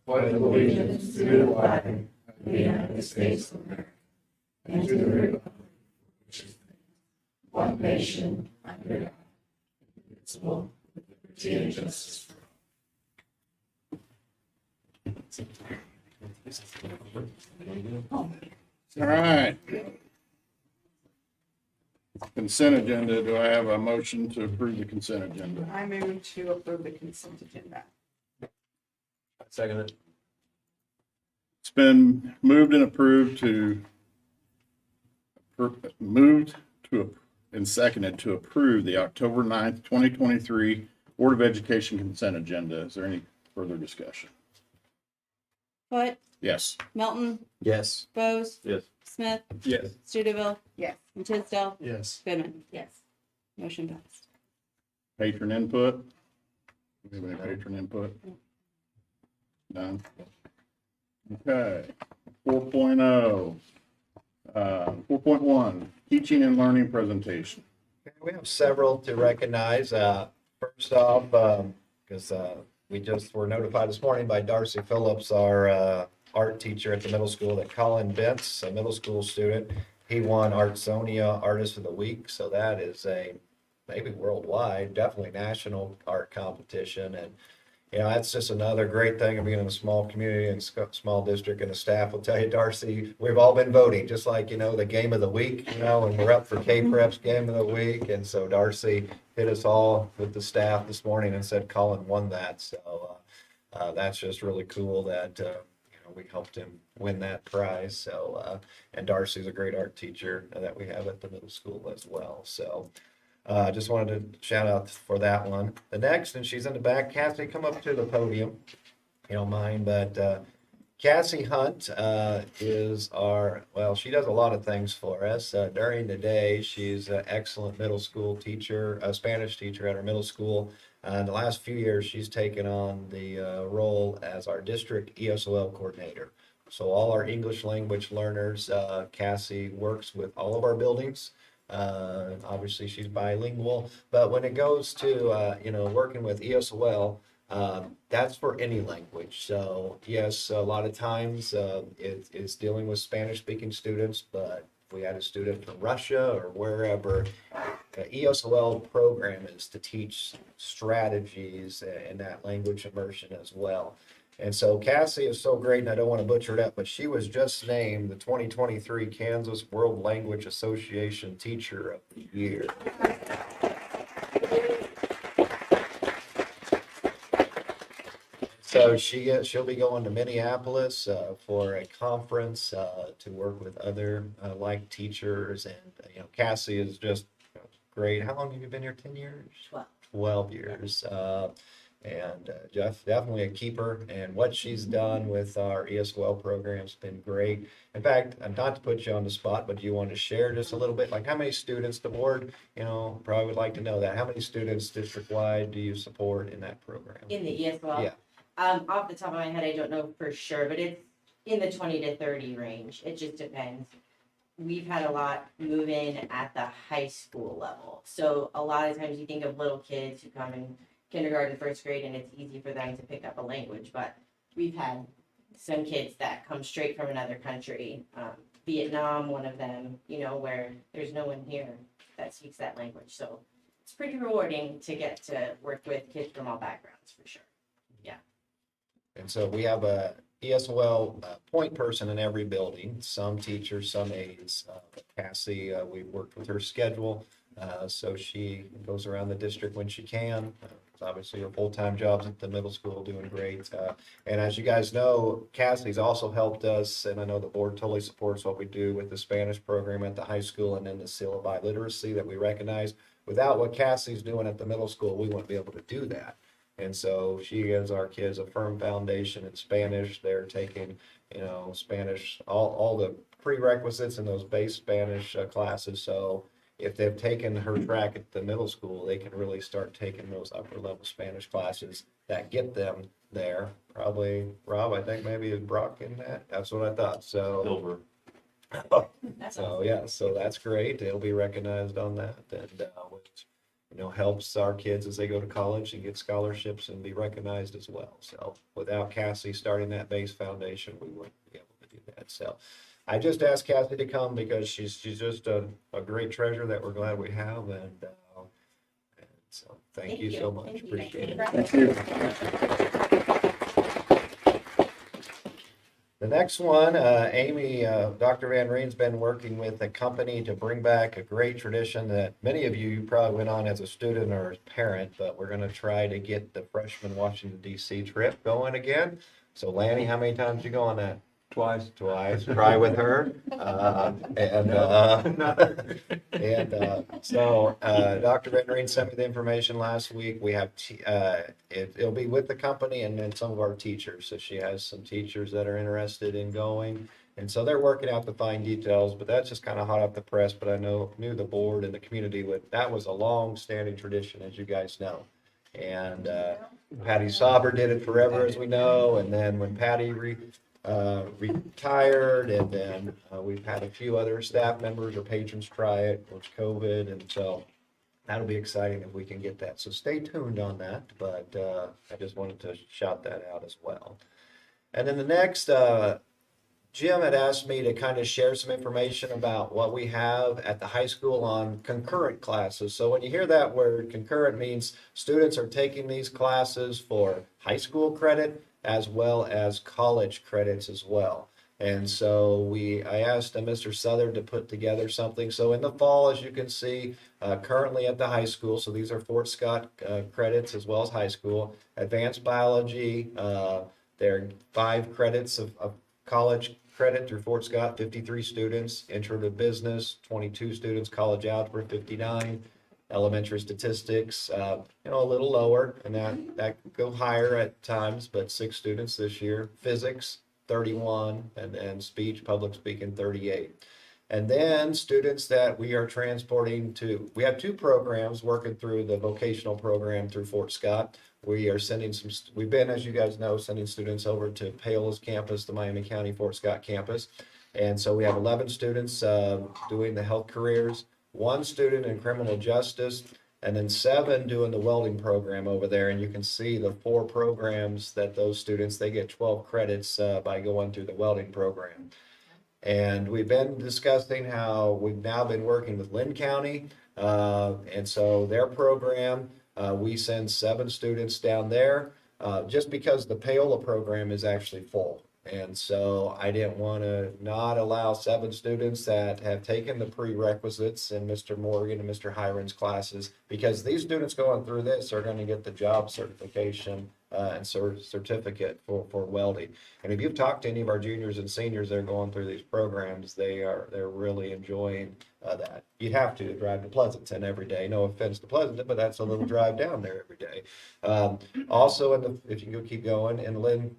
pledge allegiance to the flag of the United States of America and to the republic which is one nation under God, indivisible, with liberty and justice for all. All right. Consent agenda. Do I have a motion to approve the consent agenda? I move to approve the consent agenda. Second it. It's been moved and approved and seconded to approve the October 9th, 2023 Board of Education consent agenda. Is there any further discussion? Foot, Yes. Melton, Yes. Bose, Yes. Smith, Yes. Studeville, Yes. and Tisdale. Yes. Goodman. Yes. Motion passed. Patron input? Do we have any patron input? None? Okay. 4.0. 4.1, teaching and learning presentation. We have several to recognize. First off, because we just were notified this morning by Darcy Phillips, our art teacher at the middle school, that Colin Bentz, a middle school student, he won Artsonia Artist of the Week. So that is a maybe worldwide, definitely national art competition. And you know, that's just another great thing of being in a small community and small district, and the staff will tell you, Darcy, we've all been voting, just like, you know, the game of the week, you know, and we're up for K-Prep's game of the week. And so Darcy hit us all with the staff this morning and said Colin won that. So that's just really cool that, you know, we helped him win that prize. So, and Darcy's a great art teacher that we have at the middle school as well. So, just wanted to shout out for that one. The next, and she's in the back, Cassie, come up to the podium, if you don't mind. But Cassie Hunt is our, well, she does a lot of things for us. During the day, she's an excellent middle school teacher, a Spanish teacher at our middle school. In the last few years, she's taken on the role as our district ESOL coordinator. So all our English language learners, Cassie works with all of our buildings. Obviously she's bilingual, but when it goes to, you know, working with ESOL, that's for any language. So yes, a lot of times it's dealing with Spanish speaking students, but if we had a student from Russia or wherever, the ESOL program is to teach strategies in that language immersion as well. And so Cassie is so great, and I don't want to butcher it up, but she was just named the 2023 Kansas World Language Association Teacher of the Year. So she'll be going to Minneapolis for a conference to work with other like teachers. And you know, Cassie is just great. How long have you been here? 10 years? 12 years. And Jeff, definitely a keeper, and what she's done with our ESOL program has been great. In fact, not to put you on the spot, but do you want to share just a little bit, like how many students the board, you know, probably would like to know that. How many students district-wide do you support in that program? In the ESOL? Yeah. Off the top of my head, I don't know for sure, but it's in the 20 to 30 range. It just depends. We've had a lot move in at the high school level. So a lot of times you think of little kids who come in kindergarten, first grade, and it's easy for them to pick up a language, but we've had some kids that come straight from another country, Vietnam, one of them, you know, where there's no one here that speaks that language. So it's pretty rewarding to get to work with kids from all backgrounds, for sure. Yeah. And so we have a ESOL point person in every building, some teachers, some aides. Cassie, we've worked with her schedule, so she goes around the district when she can. Obviously, her full-time job's at the middle school, doing great. And as you guys know, Cassie's also helped us, and I know the board totally supports what we do with the Spanish program at the high school and then the syllabi literacy that we recognize. Without what Cassie's doing at the middle school, we wouldn't be able to do that. And so she gives our kids a firm foundation in Spanish. They're taking, you know, Spanish, all the prerequisites in those base Spanish classes. So if they've taken her track at the middle school, they can really start taking those upper level Spanish classes that get them there. Probably, Rob, I think maybe is Brock in that. That's what I thought. So, Silver. That's so yeah, so that's great. It'll be recognized on that. And helps our kids as they go to college and get scholarships and be recognized as well. So without Cassie starting that base foundation, we wouldn't be able to do that. So I just asked Cassie to come because she's just a great treasure that we're glad we have. And so thank you so much. Thank you. Appreciate it. Thank you. The next one, Amy, Dr. Van Reen's been working with a company to bring back a great tradition that many of you probably went on as a student or as a parent, but we're going to try to get the freshman Washington DC trip going again. So Lanny, how many times did you go on that? Twice. Twice. Try with her. So Dr. Van Reen sent me the information last week. We have it'll be with the company and then some of our teachers. So she has some teachers that are interested in going, and so they're working out the fine details. But that's just kind of hot off the press. But I knew the board and the community that was a long-standing tradition, as you guys know. And Patty Sauber did it forever, as we know. And then when Patty retired, and then we've had a few other staff members or patrons try it, which COVID, and so that'll be exciting if we can get that. So stay tuned on that, but I just wanted to shout that out as well. And then the next, Jim had asked me to kind of share some information about what we have at the high school on concurrent classes. So when you hear that word, concurrent means students are taking these classes for high school credit as well as college credits as well. And so I asked Mr. Southern to put together something. So in the fall, as you can see, currently at the high school, so these are Fort Scott credits as well as high school, advanced biology, there are 5 credits of college credit through Fort Scott, 53 students, intro to business, 22 students, college algebra, 59. Elementary statistics, a little lower, and that could go higher at times, but 6 students this year. Physics, 31, and then speech, public speaking, 38. And then students that we are transporting we have 2 programs working through the vocational program through Fort Scott. We are we've been, as you guys know, sending students over to Paola's campus, the Miami County Fort Scott campus. And so we have 11 students doing the health careers, 1 student in criminal justice, and then 7 doing the welding program over there. And you can see the 4 programs that those students, they get 12 credits by going through the welding program. And we've been discussing how we've now been working with Lynn County. And so their program, we send 7 students down there just because the Paola program is actually full. And so I didn't want to not allow 7 students that have taken the prerequisites in Mr. Morgan and Mr. Hiron's classes, because these students going through this are going to get the job certification and certificate for welding. And if you've talked to any of our juniors and seniors that are going through these programs, they're really enjoying that. You have to drive to Pleasanton every day. No offense to Pleasanton, but that's a little drive down there every day. Also, if you can keep going, in the Lynn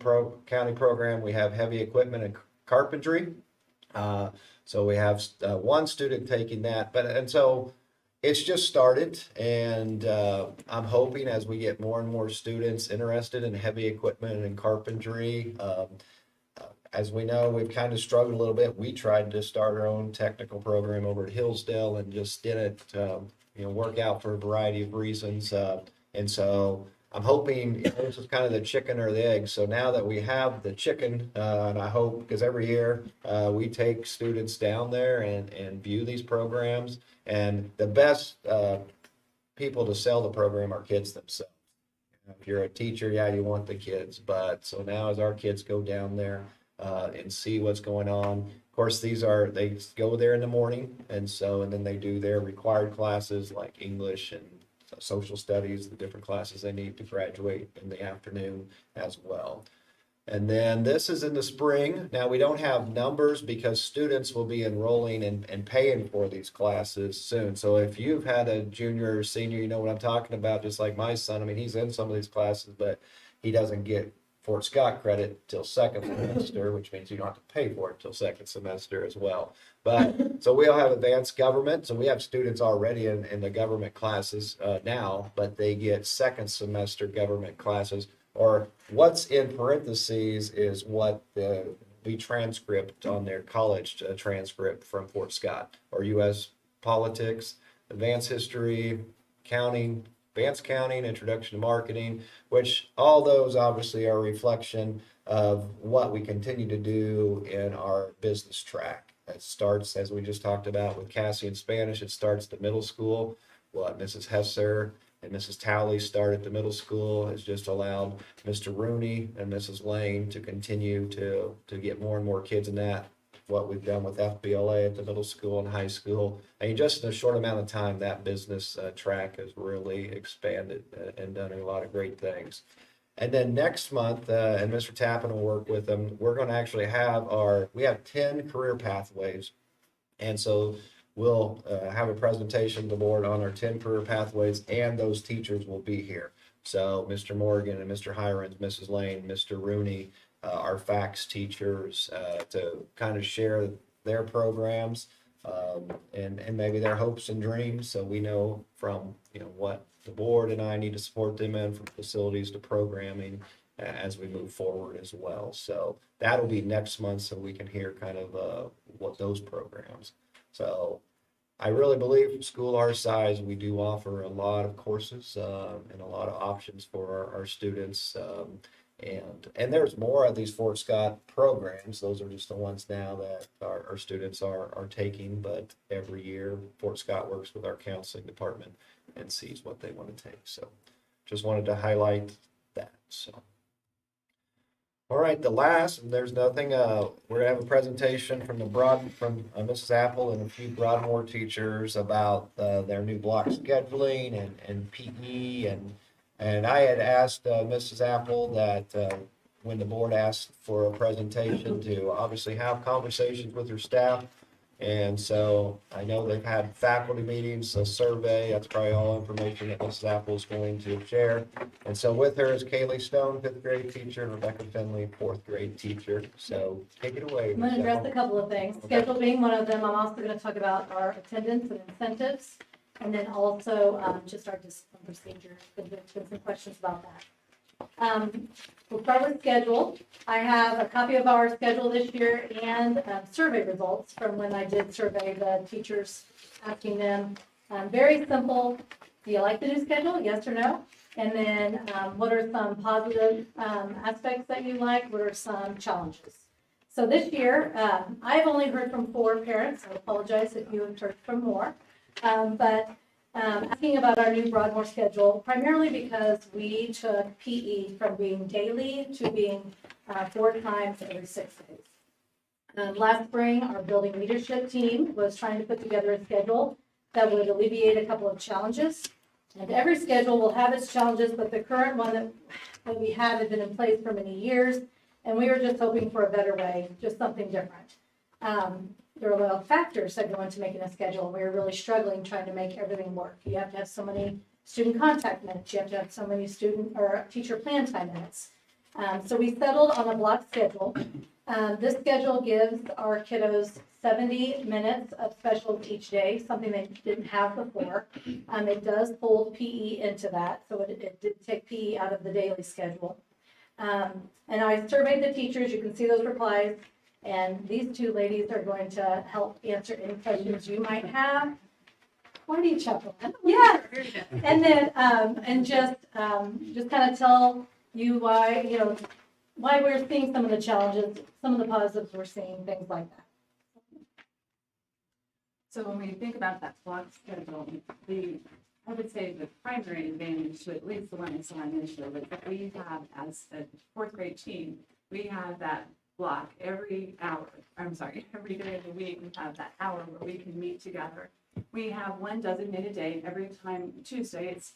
County program, we have heavy equipment and carpentry. So we have 1 student taking that, and so it's just started, and I'm hoping as we get more and more students interested in heavy equipment and carpentry. As we know, we've kind of struggled a little bit. We tried to start our own technical program over at Hillsdale and just didn't, work out for a variety of reasons. And so I'm hoping this is kind of the chicken or the egg. So now that we have the chicken, and I hope, because every year we take students down there and view these programs, and the best people to sell the program are kids themselves. If you're a teacher, you want the kids. But so now as our kids go down there and see what's going on, of course, they go there in the morning, and then they do their required classes like English and social studies, the different classes they need to graduate in the afternoon as well. And then this is in the spring. Now, we don't have numbers because students will be enrolling and paying for these classes soon. So if you've had a junior or senior, you know what I'm talking about, just like my son. I mean, he's in some of these classes, but he doesn't get Fort Scott credit till 2nd semester, which means you don't have to pay for it till 2nd semester as well. But so we'll have advanced government. So we have students already in the government classes now, but they get 2nd semester government classes. Or what's in parentheses is what the transcript on their college transcript from Fort Scott, or U.S. politics, advanced history, accounting, advanced accounting, introduction to marketing, which all those obviously are a reflection of what we continue to do in our business track. It starts, as we just talked about with Cassie in Spanish, it starts at the middle school. What Mrs. Hesser and Mrs. Towley start at the middle school has just allowed Mr. Rooney and Mrs. Lane to continue to get more and more kids in that. What we've done with FBLA at the middle school and high school. I mean, just in a short amount of time, that business track has really expanded and done a lot of great things. And then next month, and Mr. Tappan will work with them, we're going to actually have we have 10 career pathways. And so we'll have a presentation to the board on our 10 career pathways, and those teachers will be here. So Mr. Morgan and Mr. Hirons, Mrs. Lane, Mr. Rooney, our fax teachers, to kind of share their programs and maybe their hopes and dreams. So we know from, what the board and I need to support them in, from facilities to programming, as we move forward as well. So that'll be next month, so we can hear kind of what those programs. So I really believe from school our size, we do offer a lot of courses and a lot of options for our students. And there's more of these Fort Scott programs. Those are just the ones now that our students are taking. But every year, Fort Scott works with our counseling department and sees what they want to take. So just wanted to highlight that. So. All right, the last, and there's nothing, we're gonna have a presentation from Mrs. Apple and a few Broadmore teachers about their new block scheduling and PE, and I had asked Mrs. Apple that when the board asked for a presentation to obviously have conversations with her staff. And so I know they've had faculty meetings, a survey, that's probably all information that Mrs. Apple is going to share. And so with her is Kaylee Stone, 5th grade teacher, and Rebecca Finley, 4th grade teacher. So take it away. I'm going to address a couple of things, schedule being one of them. I'm also going to talk about our attendance and incentives, and then also just our discipline procedure. There's been some questions about that. We'll start with schedule. I have a copy of our schedule this year and survey results from when I did survey the teachers, asking them, very simple, do you like the new schedule, yes or no? And then what are some positive aspects that you like? What are some challenges? So this year, I've only heard from 4 parents. I apologize if you have heard from more. But asking about our new Broadmore schedule, primarily because we took PE from being daily to being 4 times every 6 days. Last spring, our building leadership team was trying to put together a schedule that would alleviate a couple of challenges. And every schedule will have its challenges, but the current one that we have had been in place for many years, and we were just hoping for a better way, just something different. There are a lot of factors that go into making a schedule, and we were really struggling trying to make everything work. You have to have so many student contact minutes. You have to have so many student or teacher plan time minutes. So we settled on a block schedule. This schedule gives our kiddos 70 minutes of specials each day, something they didn't have before. It does fold PE into that, so it did take PE out of the daily schedule. And I surveyed the teachers. You can see those replies. And these 2 ladies are going to help answer any questions you might have. Why do you chuckle? Yeah. And then, and just kind of tell you why, why we're seeing some of the challenges, some of the positives we're seeing, things like that. So when we think about that block schedule, I would say the primary advantage to at least the one I saw initially was that we have, as a 4th grade team, we have that block every day of the week. We have that hour where we can meet together. We have one designated day every time. Tuesday, it's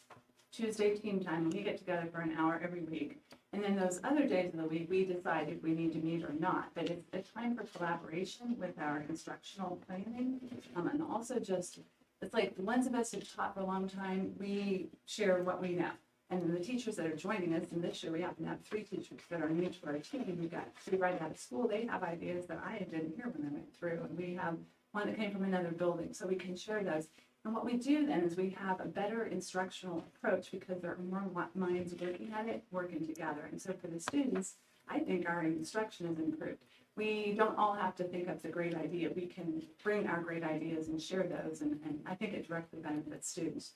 Tuesday team time, and we get together for an hour every week. And then those other days of the week, we decide if we need to meet or not. But it's a time for collaboration with our instructional planning, and also just, it's like the ones of us who've taught for a long time, we share what we know. And then the teachers that are joining us, and this year we happen to have 3 teachers that are new to our team. We got 3 right out of school. They have ideas that I didn't hear when I went through. And we have one that came from another building, so we can share those. And what we do then is we have a better instructional approach because there are more minds looking at it, working together. And so for the students, I think our instruction is improved. We don't all have to think up the great idea. We can bring our great ideas and share those, and I think it directly benefits students.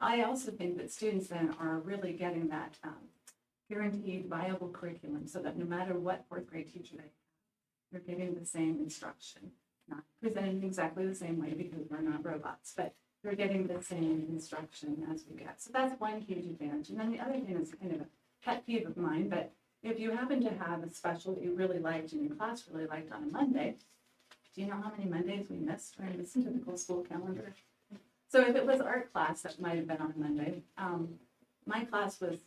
I also think that students then are really getting that guaranteed viable curriculum, so that no matter what fourth grade teacher they have, they're getting the same instruction, not presented in exactly the same way because we're not robots, but they're getting the same instruction as we get. So that's one huge advantage. And then the other thing is kind of a pet peeve of mine, but if you happen to have a special that you really liked and your class really liked on a Monday, do you know how many Mondays we missed during this typical school calendar? So if it was art class, that might have been on Monday. My class was,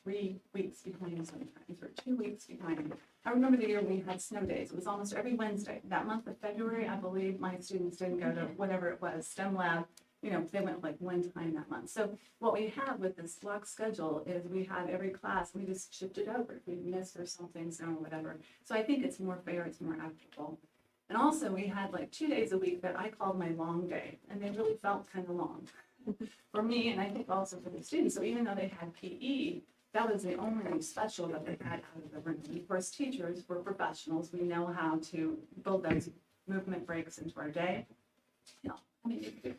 3 weeks behind sometimes, or 2 weeks behind. I remember the year we had snow days. It was almost every Wednesday. That month of February, I believe my students didn't go to whatever it was, STEM lab. They went like one time that month. So what we have with this block schedule is we have every class, we just shifted over. If we missed or something, so whatever. So I think it's more fair, it's more equitable. And also we had like 2 days a week that I called my long day, and they really felt kind of long for me, and I think also for the students. So even though they had PE, that was the only special that they had out of the room. And of course, teachers were professionals. We know how to build those movement breaks into our day. It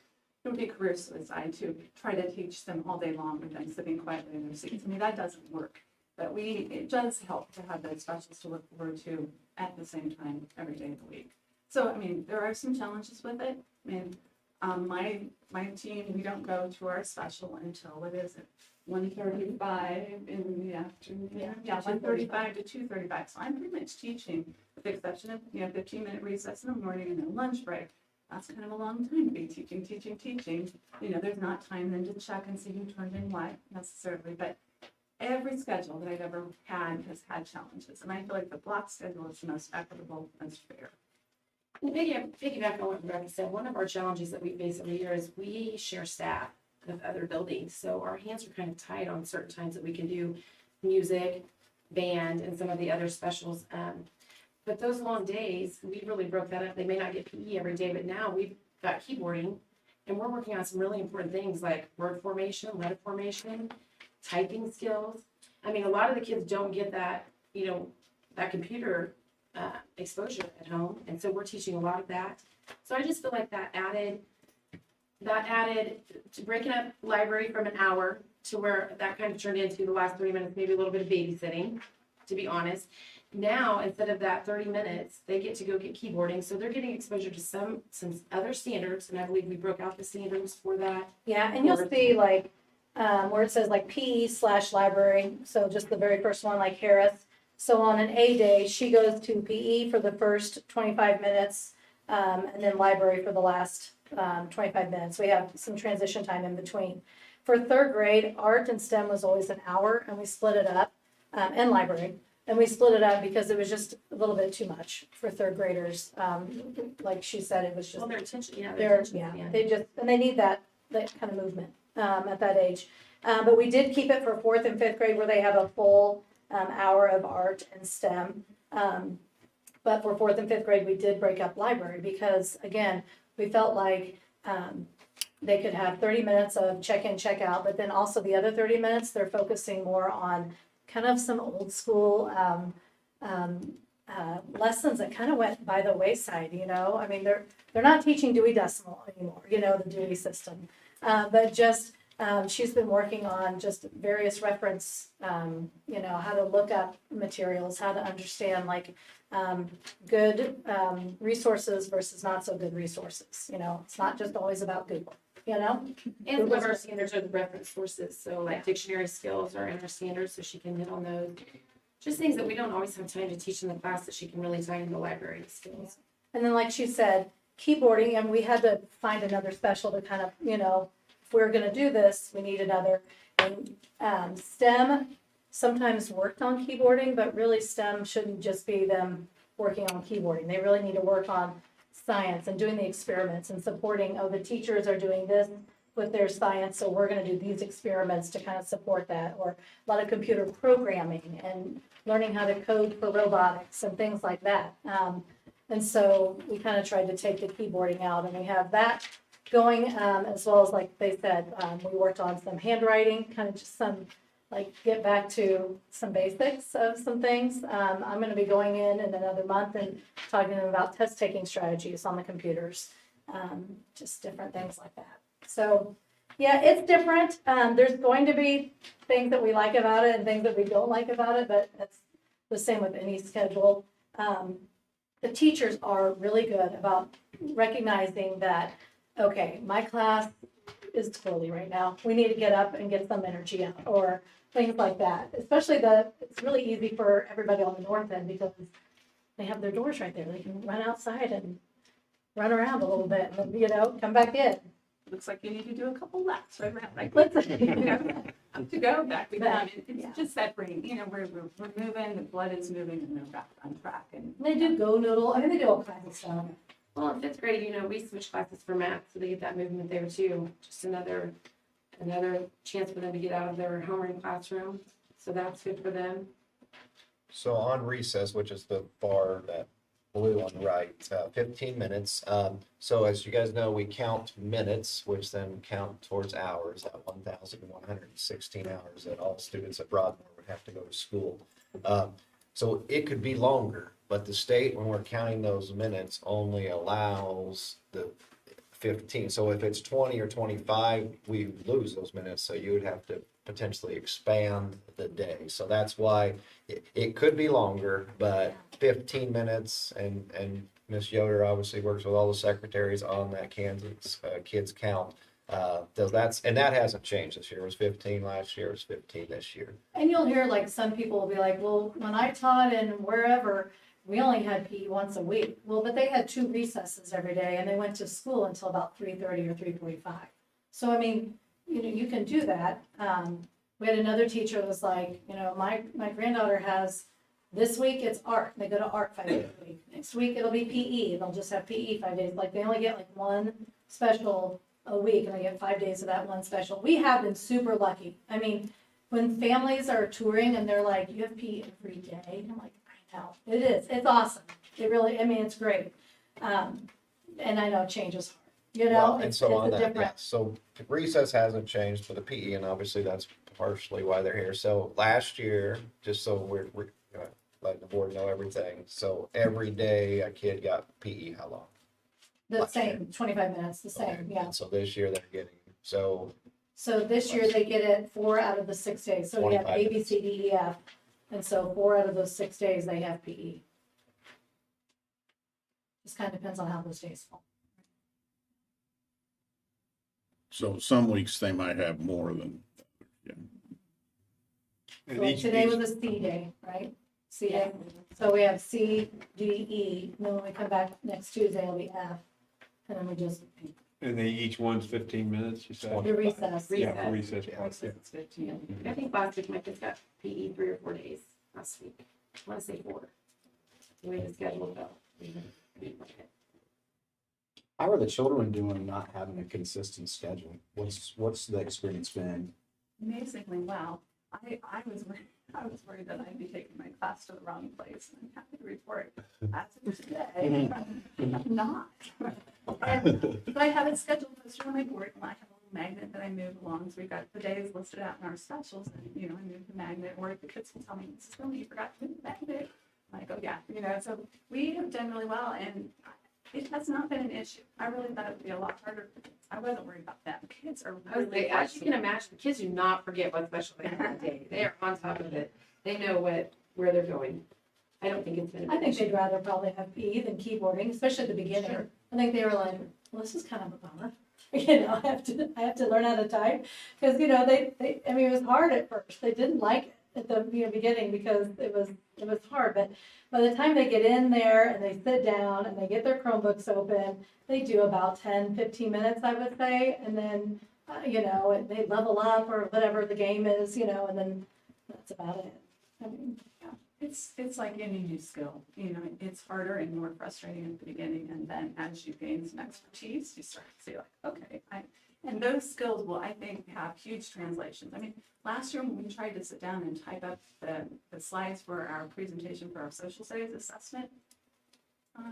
would be career suicide to try to teach them all day long with them sitting quietly in their seats. That doesn't work. But it does help to have those specials to look forward to at the same time every day of the week. So, there are some challenges with it. My team, we don't go to our special until, 1:35 in the afternoon? Yeah, 1:35 to 2:35. So I'm pretty much teaching, with the exception of, 15-minute recess in the morning and then lunch break. That's kind of a long time to be teaching. There's not time then to check and see who turned in what necessarily, but every schedule that I've ever had has had challenges. And I feel like the block schedule is the most equitable, most fair. And piggyback on what Rebecca said, one of our challenges that we face every year is we share staff with other buildings. So our hands are kind of tied on certain times that we can do music, band, and some of the other specials. But those long days, we really broke that up. They may not get PE every day, but now we've got keyboarding, and we're working on some really important things like word formation, letter formation, typing skills. A lot of the kids don't get that, that computer exposure at home, and so we're teaching a lot of that. So I just feel like that added to breaking up library from an hour to where that kind of turned into the last 30 minutes, maybe a little bit of babysitting, to be honest. Now, instead of that 30 minutes, they get to go get keyboarding, so they're getting exposure to some other standards, and I believe we broke out the standards for that. Yeah, and you'll see like, where it says like PE/library, so just the very first one, like Harris. So on an A day, she goes to PE for the first 25 minutes, and then library for the last 25 minutes. We have some transition time in between. For third grade, art and STEM was always an hour, and we split it up, and library. And we split it up because it was just a little bit too much for third graders. Like she said, it was just, Well, their attention, they need that kind of movement at that age. But we did keep it for fourth and fifth grade where they have a full hour of art and STEM. But for fourth and fifth grade, we did break up library because, again, we felt like they could have 30 minutes of check-in, check-out, but then also the other 30 minutes, they're focusing more on kind of some old school lessons that kind of went by the wayside, they're not teaching Dewey Decimal anymore, the Dewey system. But just, she's been working on just various reference, how to look up materials, how to understand good resources versus not so good resources. It's not just always about Google, And some of our standards are the reference sources, so like dictionary skills are in our standards, so she can hit on those. Just things that we don't always have time to teach in the class that she can really tie into library skills. And then like she said, keyboarding, and we had to find another special to kind of, if we're gonna do this, we need another. And STEM sometimes worked on keyboarding, but really STEM shouldn't just be them working on keyboarding. They really need to work on science and doing the experiments and supporting, the teachers are doing this with their science, so we're going to do these experiments to kind of support that, or a lot of computer programming and learning how to code for robotics and things like that. And so we kind of tried to take the keyboarding out, and we have that going, as well as, like they said, we worked on some handwriting, kind of just some, get back to some basics of some things. I'm going to be going in another month and talking to them about test-taking strategies on the computers, just different things like that. So Yeah, it's different. There's going to be things that we like about it and things that we don't like about it, but that's the same with any schedule. The teachers are really good about recognizing that, okay, my class is twirly right now. We need to get up and get some energy out, or things like that. Especially it's really easy for everybody on the north end because they have their doors right there. They can run outside and run around a little bit and then, come back in. Looks like you need to do a couple laps right around, like, Let's- up to go, back to come. Yeah. It's just that brain, we're moving, the blood is moving and they're back on track and. They do go noodle. I mean, they do all kinds of stuff. Well, in fifth grade, we switch classes for math, so they get that movement there too. Just another chance for them to get out of their homeroom classroom. So that's good for them. So on recess, which is the bar, that blue on the right, 15 minutes. So as you guys know, we count minutes, which then count towards hours, that 1,116 hours that all students at Broadmore would have to go to school. So it could be longer, but the state, when we're counting those minutes, only allows the 15. So if it's 20 or 25, we lose those minutes. So you would have to potentially expand the day. So that's why it could be longer, but 15 minutes, and Ms. Yoder obviously works with all the secretaries on that Kansas kids count. That hasn't changed this year. It was 15 last year, it was 15 this year. And you'll hear like some people will be like, well, when I taught in wherever, we only had PE once a week. Well, but they had 2 recesses every day and they went to school until about 3:30 or 3:45. So, I mean, you can do that. We had another teacher that was like, my granddaughter has, this week it's art. They go to art 5 days a week. Next week it'll be PE. They'll just have PE 5 days. Like they only get like one special a week and they get 5 days of that one special. We have been super lucky. I mean, when families are touring and they're like, you have PE every day. I'm like, I know. It is. It's awesome. It really, it's great. And I know change is hard. Well, and it's so a on that, different. yeah, so recess hasn't changed for the PE, and obviously that's partially why they're here. So last year, just so we're letting the board know everything, so every day a kid got PE, how long? The same, 25 minutes, the same, Okay, yeah. and so this year they're getting, so So this year they get it 4 out of the 6 days. So we have 25 A, B, C, D, E, F. And so 4 out of those 6 days they have PE. Just kind of depends on how those days fall. So some weeks they might have more than, yeah. So like today was a C day, right? C day. So we have C, D, E, and then when we come back next Tuesday, it'll be F. And then we just, And they, each one's 15 minutes, you said? the recess. Yeah, for recess. Yeah. part, yeah. It's 15. I think last week my kids got PE 3 or 4 days last week. I want to say 4. The way the schedule fell. How are the children doing not having a consistent schedule? What's the experience been? Amazingly well. I was worried that I'd be taking my class to the wrong place, and I'm happy to report as of today, I'm not. But I have it scheduled posted on my board, and I have a little magnet that I move along, so we've got the days listed out in our specials, and, I move the magnet, or the kids will tell me, Mrs. Billy, you forgot to move the magnet. I'm like, oh yeah, so we have done really well, and it has not been an issue. I really thought it would be a lot harder for kids. I wasn't worried about that. Kids are really As you can imagine, kids do not forget what special they have that day. They are on top of it. They know where they're going. I don't think it's been. I think they'd rather probably have PE than keyboarding, especially at the beginning. Sure. I think they were like, well, this is kind of a bummer. I have to learn how to type. Because, it was hard at first. They didn't like it at the beginning because it was hard. But by the time they get in there and they sit down and they get their Chromebooks open, they do about 10, 15 minutes, I would say. And then, they level up or whatever the game is, and then that's about it. It's like any new skill, it's harder and more frustrating at the beginning, and then as you gain some expertise, you start to see like, okay, and those skills will, I think, have huge translations. Last year when we tried to sit down and type up the slides for our presentation for our social studies assessment,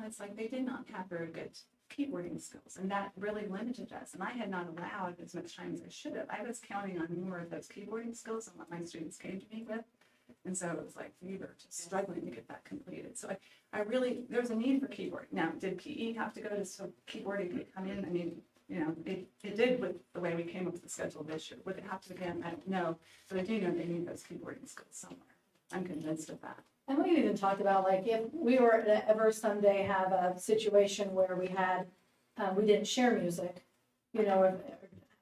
it's like they did not have very good keyboarding skills, and that really limited us, and I had not allowed as much time as I should have. I was counting on more of those keyboarding skills than what my students came to me with. And so it was like, we were just struggling to get that completed. So I really, there's a need for keyboard. Now, did PE have to go to, so keyboarding could come in? You know, it did with the way we came up with the schedule this year. Would it have to again? I don't know, but I do know they need those keyboarding skills somewhere. I'm convinced of that. And we even talked about, like, if we were to ever someday have a situation where we had, we didn't share music, you know,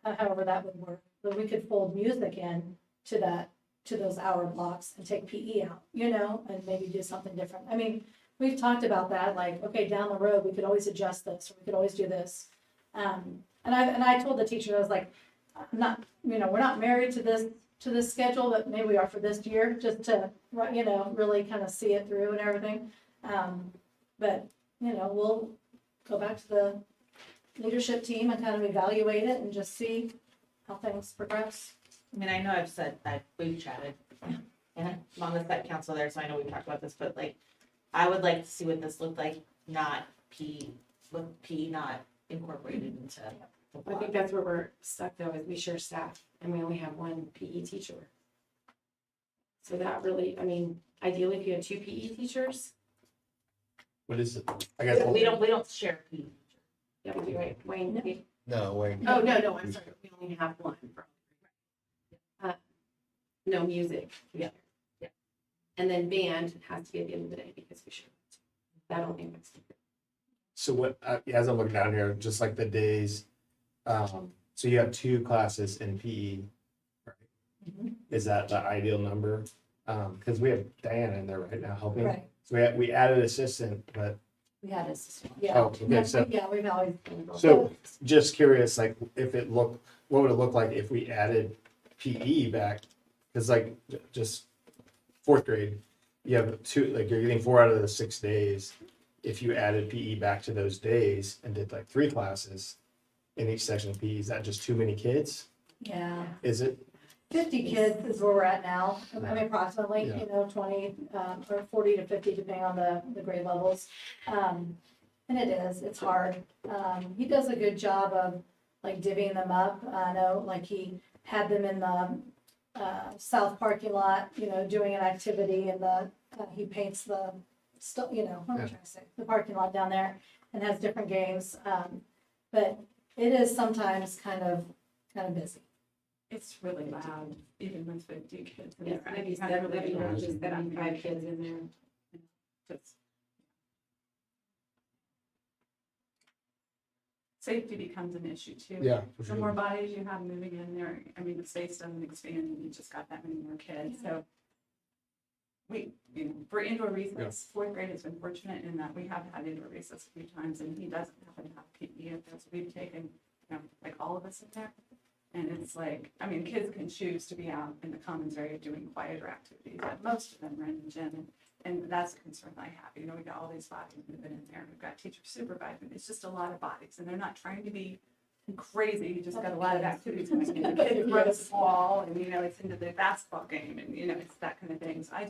however that would work, but we could fold music in to that, to those hour blocks and take PE out, you know, and maybe do something different. I mean, we've talked about that, like, okay, down the road, we could always adjust this, or we could always do this. And I told the teacher, I was like, I'm not, you know, we're not married to this schedule, but maybe we are for this year, just to, you know, really kind of see it through and everything. But, you know, we'll go back to the leadership team and kind of evaluate it and just see how things progress. I mean, I know I've said that we've chatted, and I'm on the set council there, so I know we've talked about this, but like, I would like to see what this looked like, not P, with P not incorporated into the I block. think that's where we're stuck though, is we share staff and we only have one PE teacher. So that really, I mean, ideally if you had two PE teachers, What is it? I guess. We don't share P. that would be right, Wayne. No, wait. Oh, no, I'm sorry, we only have one. No music. Yeah. Yeah. And then band has to be at the end of the day because we share. That only makes sense. So what, as I'm looking down here, just like the days, so you have 2 classes in PE, right? Mhm. Is that the ideal number? Because we have Diana in there right now helping. Right. So we added assistant, but, We had this, yeah. oh, okay, so, Yeah, we've always. so just curious, like, if it looked, what would it look like if we added PE back? Because like, just 4th grade, you have 2, like, you're getting 4 out of the 6 days. If you added PE back to those days and did like 3 classes in each section of PE, is that just too many kids? Yeah. Is it? 50 kids is where we're at now. I mean, approximately, Yeah. you know, 20, or 40 to 50, depending on the grade levels. And it is, it's hard. He does a good job of like divvying them up. I know, like, he had them in the south parking lot, you know, doing an activity, and he paints the, you know, what am I trying to say? The parking lot down there, and has different games. But it is sometimes kind of busy. It's really loud, even with 50 kids. And Yeah, it's maybe kind of really 75 kids in there. Just- Safety becomes an issue too. Yeah, for The more sure. bodies you have moving in there, I mean, the space doesn't expand, and you just got that many more kids, so. You know, for indoor recess, 4th grade has been fortunate in that we have had indoor recess a few times, and he doesn't happen to have PE in there, so we've taken, you know, like all of us in there. And it's like, I mean, kids can choose to be out in the commons area doing quieter activities, but most of them are in the gym, and that's a concern I have. You know, we got all these bodies moving in there, and we've got teachers supervising, it's just a lot of bodies, and they're not trying to be crazy, you just got a lot of activities going on. The kid runs the wall, and, you know, it's into the basketball game, and, you know, it's that kind of thing. So I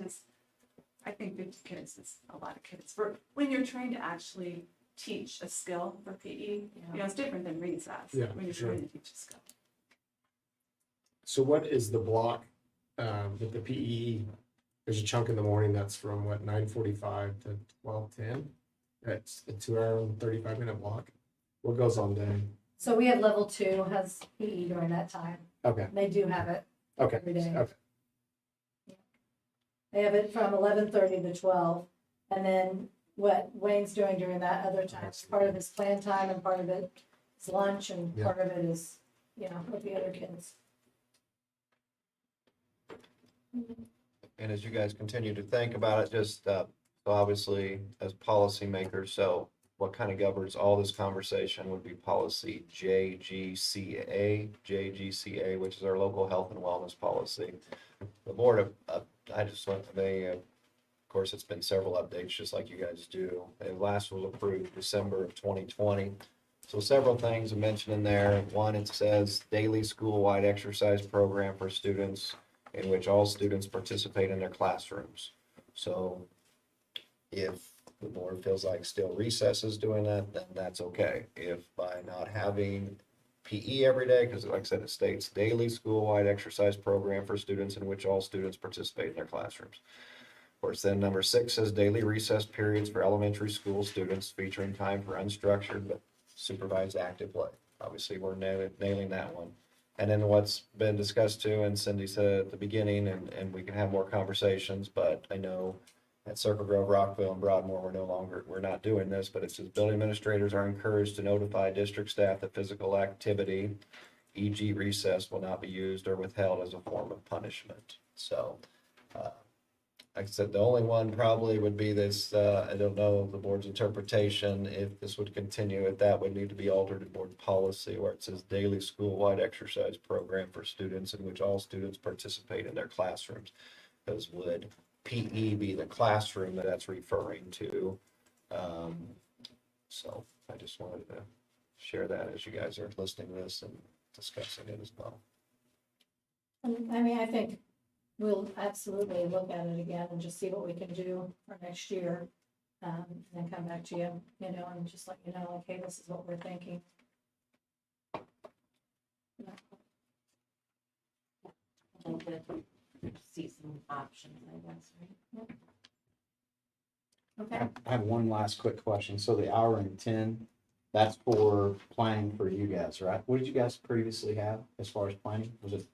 think 50 kids is a lot of kids for when you're trying to actually teach a skill for PE. You know, it's different than recess. Yeah, When you're sure. trying to teach a skill. So what is the block with the PE? There's a chunk in the morning that's from what, 9:45 to 12:10? That's a 2-hour and 35-minute block. What goes on then? So we have level 2 has PE during that time. Okay, They do have it okay, every day. okay. They have it from 11:30 to 12. And then what Wayne's doing during that other time, is part of his plan time, and part of it is lunch, and Yeah. part of it is, you know, with the other kids. And as you guys continue to think about it, just, so obviously as policymakers, so what kind of governs all this conversation would be policy JGCA, which is our local health and wellness policy. The board of, I just want to, of course, it's been several updates, just like you guys do. The last was approved December of 2020. So several things are mentioned in there. One, it says daily school-wide exercise program for students in which all students participate in their classrooms. So if the board feels like still recess is doing that, then that's okay. If by not having PE every day, because like I said, it states daily school-wide exercise program for students in which all students participate in their classrooms. Of course, then number 6 says daily recess periods for elementary school students featuring time for unstructured but supervised active play. obviously we're nailing that one. And then what's been discussed too, and Cindy said at the beginning, and we can have more conversations, but I know at Circle Grove, Rockville, and Broadmore, we're not doing this, but it says building administrators are encouraged to notify district staff that physical activity, e.g. recess, will not be used or withheld as a form of punishment. So, like I said, the only one probably would be this, I don't know the board's interpretation, if this would continue, if that would need to be altered in board policy, where it says daily school-wide exercise program for students in which all students participate in their classrooms. Those would PE be the classroom that that's referring to. So I just wanted to share that as you guys are listening to this and discussing it as well. And I mean, I think we'll absolutely look at it again and just see what we can do for next year. And then come back to you, you know, and just let you know, okay, this is what we're thinking. Like to see some options, I guess, right? Okay, I have one last quick question. So the hour and 10, that's for planning for you guys, right? What did you guys previously have as far as planning? Was it,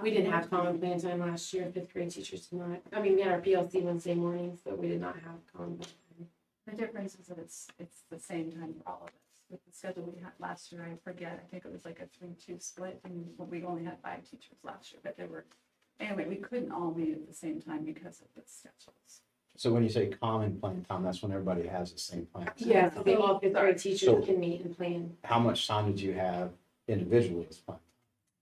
We didn't have common plan time last year, fifth grade teachers did not. I mean, we had our PLC Wednesday mornings, but we did not have common plan time. The difference is that it's the same time for all of us. With the schedule we had last year, I forget, I think it was like a 3-2 split, and we only had 5 teachers last year, but there were, anyway, we couldn't all meet at the same time because of the schedules. so when you say common plan time, that's when everybody has the same plan? Yeah, so we all fifth grade So- teachers can meet and plan. How much time did you have individually as plan?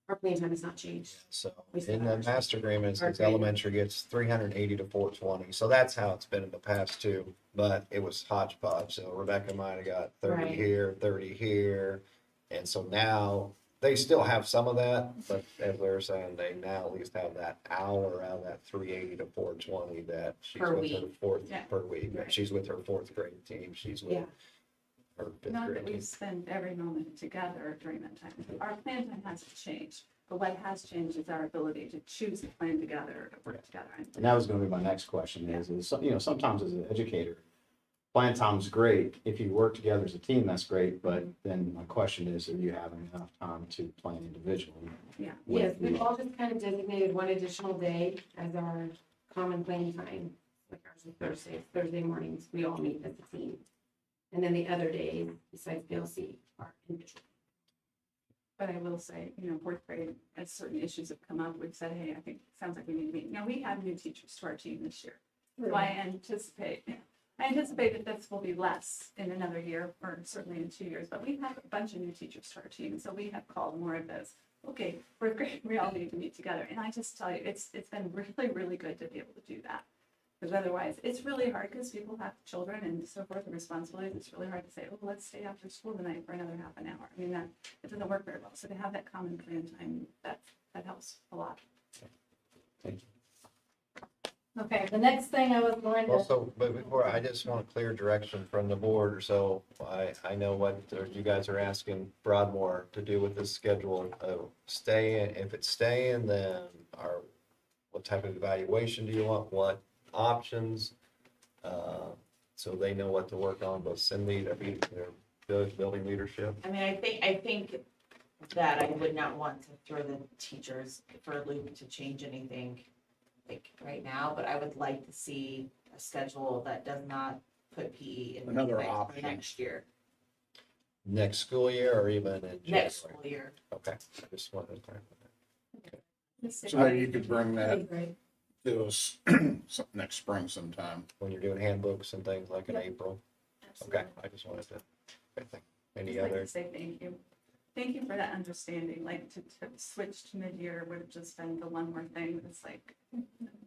Our plan time has not changed. So We said in the ours. master agreement, it Our says grade. elementary gets 380 to 420. So that's how it's been in the past too. But it was hodgepodge. So Rebecca might have got 30 Right. here, 30 here. And so now they still have some of that, but as they're saying, they now at least have that hour out of that 380 to 420 that she's Per with her week. fourth Yeah. per week. Right. She's with her fourth grade team. She's with Yeah. her fifth Not grade that team. we spend every moment together during that time. Our plan time hasn't changed, but what has changed is our ability to choose to plan together, to work together. And that was gonna be my next question is, you know, sometimes as an educator, plan time's great. If you work together as a team, that's great, but then my question is, are you having enough time to plan individually? Yeah. Yes, we've all just kind of designated one additional day as our common plan time. Like ours is Thursday mornings, we all meet as a team. And then the other days, besides PLC, are individual. But I will say, you know, 4th grade, as certain issues have come up, we've said, hey, I think, it sounds like we need to meet. Now, we have new teachers to our team this year. So I anticipate that this will be less in another year, or certainly in 2 years, but we have a bunch of new teachers to our team, so we have called more of those. Okay, 4th grade, we all need to meet together, and I just tell you, it's been really, really good to be able to do that. Because otherwise, it's really hard, because people have children and so forth and responsibilities, it's really hard to say, oh, let's stay after school tonight for another half an hour. I mean, it doesn't work very well, so to have that common plan time, that helps a lot. Thank you. okay, the next thing I was going to, Also, but before, I just want clear direction from the board, so I know what you guys are asking Broadmore to do with this schedule. If it's staying, then what type of evaluation do you want, what options? So they know what to work on, both Cindy, their building leadership. I mean, I think that I would not want to throw the teachers for a loop to change anything like right now, but I would like to see a schedule that does not put PE in the Another mix for option. next year, Next school year or even in January? next school year. Okay, I just wanted to clarify that. So maybe you could bring that great. to us next spring sometime. When you're doing handbooks and things like in Yep. April. Absolutely. Okay, I just wanted to, okay, thank- any Just like other? to say thank you. Thank you for that understanding, like to switch to mid-year would have just been the one more thing, it's like.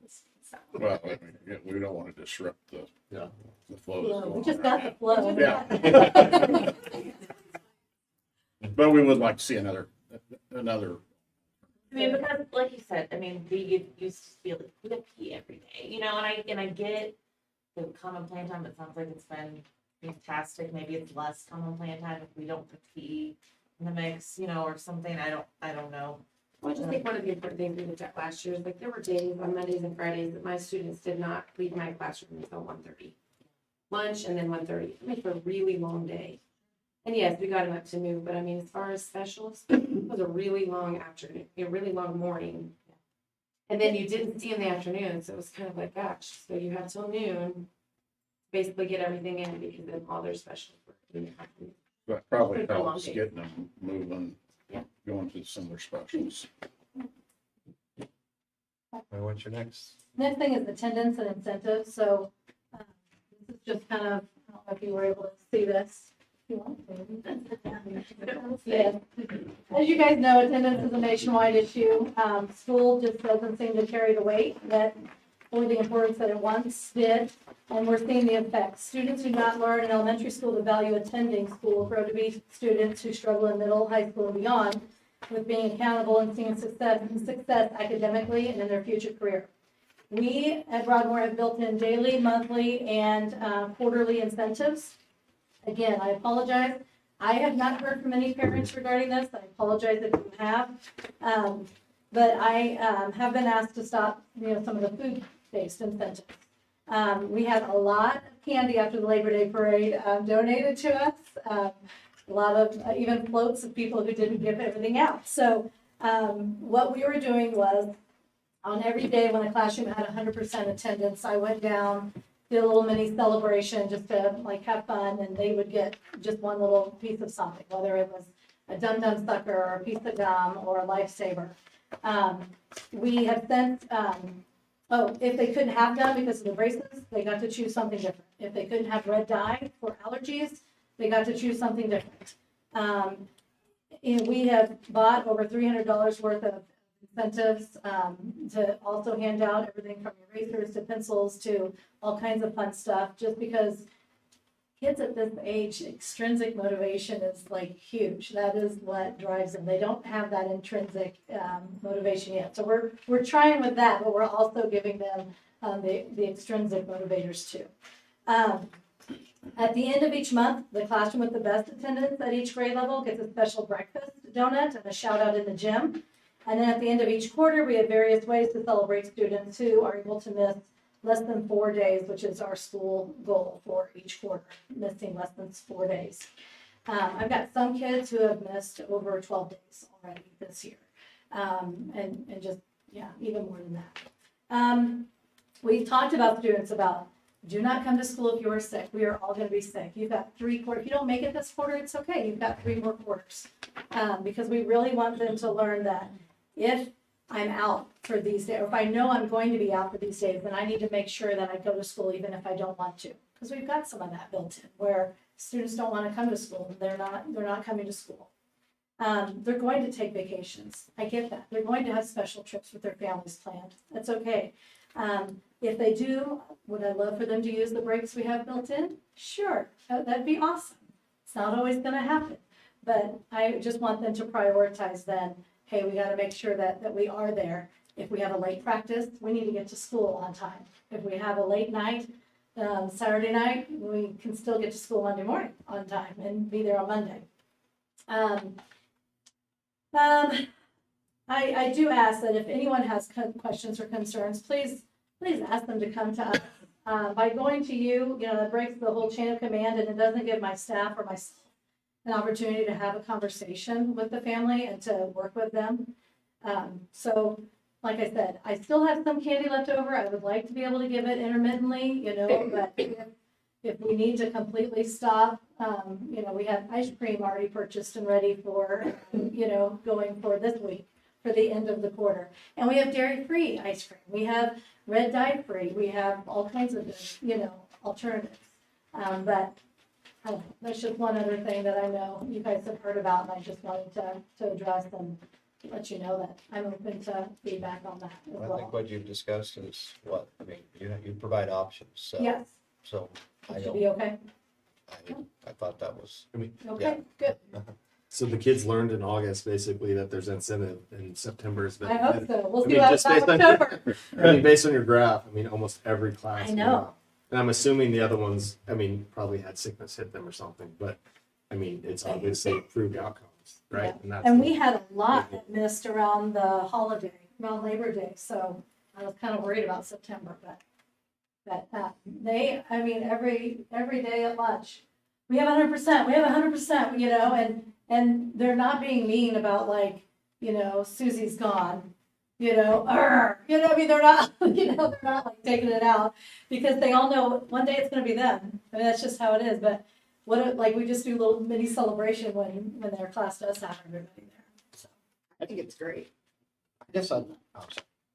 it's not- Well, I mean, we don't want to disrupt the flow. that's Flow. We going just on got right the flow. Yeah. now. But we would like to see another. I mean, because like you said, I mean, we used to be able to do PE every day, you know, and I get the common plan time, it sounds like it's been fantastic, maybe it's less common plan time if we don't put PE in the mix, you know, or something, I don't know. I just think one of the important things we looked at last year is like there were days on Mondays and Fridays that my students did not leave my classroom until 1:30. Lunch and then 1:30. It makes for a really long day. And yes, we got him up to noon, but I mean, as far as specials, it was a really long afternoon, a really long morning. And then you didn't see in the afternoon, so it was kind of like, gosh, so you have till noon, basically get everything in because then all their specials were in the afternoon. That probably It's a long helps day. getting them moving, Yeah. going to similar specials. And what's your next? Next thing is attendance and incentives, so this is just kind of, I don't know if you were able to see this. If you want to. Yeah. As you guys know, attendance is a nationwide issue. School just doesn't seem to carry the weight that, or the importance that it once did, and we're seeing the effects. Students who do not learn in elementary school to value attending school grow to be students who struggle in middle, high school, and beyond with being accountable and seeing success academically and in their future career. We at Broadmore have built in daily, monthly, and quarterly incentives. Again, I apologize. I have not heard from any parents regarding this. I apologize if you have. But I have been asked to stop, some of the food-based incentives. We had a lot of candy after the Labor Day parade donated to us. A lot of even floats of people who didn't give everything out. So what we were doing was on every day when the classroom had 100% attendance, I went down, did a little mini celebration just to like have fun, and they would get just one little piece of something, whether it was a Dum Dum sucker or a piece of gum or a Lifesaver. We have sent, if they couldn't have gum because of the braces, they got to choose something different. If they couldn't have red dye for allergies, they got to choose something different. We have bought over $300 worth of incentives to also hand out everything from erasers to pencils to all kinds of fun stuff, just because kids at this age, extrinsic motivation is like huge. That is what drives them. They don't have that intrinsic motivation yet. So we're trying with that, but we're also giving them the extrinsic motivators too. At the end of each month, the classroom with the best attendance at each grade level gets a special breakfast donut and a shout out in the gym. And then at the end of each quarter, we have various ways to celebrate students who are able to miss less than 4 days, which is our school goal for each quarter, missing less than 4 days. I've got some kids who have missed over 12 days already this year. And just, even more than that. We've talked about students about do not come to school if you are sick. We are all going to be sick. You've got 3 quarters. If you don't make it this quarter, it's okay. You've got 3 more quarters. Because we really want them to learn that if I'm out for these days, or if I know I'm going to be out for these days, then I need to make sure that I go to school even if I don't want to. Because we've got some of that built in where students don't want to come to school and they're not coming to school. They're going to take vacations. I get that. They're going to have special trips with their families planned. That's okay. If they do, would I love for them to use the breaks we have built in? Sure, that'd be awesome. It's not always going to happen, but I just want them to prioritize then, hey, we got to make sure that we are there. If we have a late practice, we need to get to school on time. If we have a late night, Saturday night, we can still get to school Monday morning on time and be there on Monday. I do ask that if anyone has questions or concerns, please ask them to come to us. By going to you, that breaks the whole chain of command, and it doesn't give my staff or myself an opportunity to have a conversation with the family and to work with them. So, like I said, I still have some candy left over. I would like to be able to give it intermittently, but if we need to completely stop, we have ice cream already purchased and ready for, going for this week, for the end of the quarter. And we have dairy-free ice cream. We have red dye-free. We have all kinds of, alternatives. But that's just one other thing that I know you guys have heard about, and I just wanted to address and let you know that I'm open to feedback on that as I think well. what you've discussed is you provide options, so. Yes, So I it should don't, be okay. I thought that was, Okay, good. So the kids learned in August basically that there's incentive, and September has been. I hope so. We'll I see mean, what just happens based in on- October. I mean, based on your graph, almost every class. I went know. up. And I'm assuming the other ones, probably had sickness hit them or something, but it's obviously improved outcomes, right? Yeah. that's And we had a lot that missed around the holiday, around Labor Day, so I was kind of worried about September, but every day at lunch, we have 100%, we have 100%, you know, and they're not being mean about like, you know, Susie's gone, you know, you know, I mean, they're not, you know, they're not like taking it out because they all know one day it's gonna be them. I mean, that's just how it is, but like, we just do a little mini celebration when their class does have everybody there, so. I think it's great. I guess oh, sorry.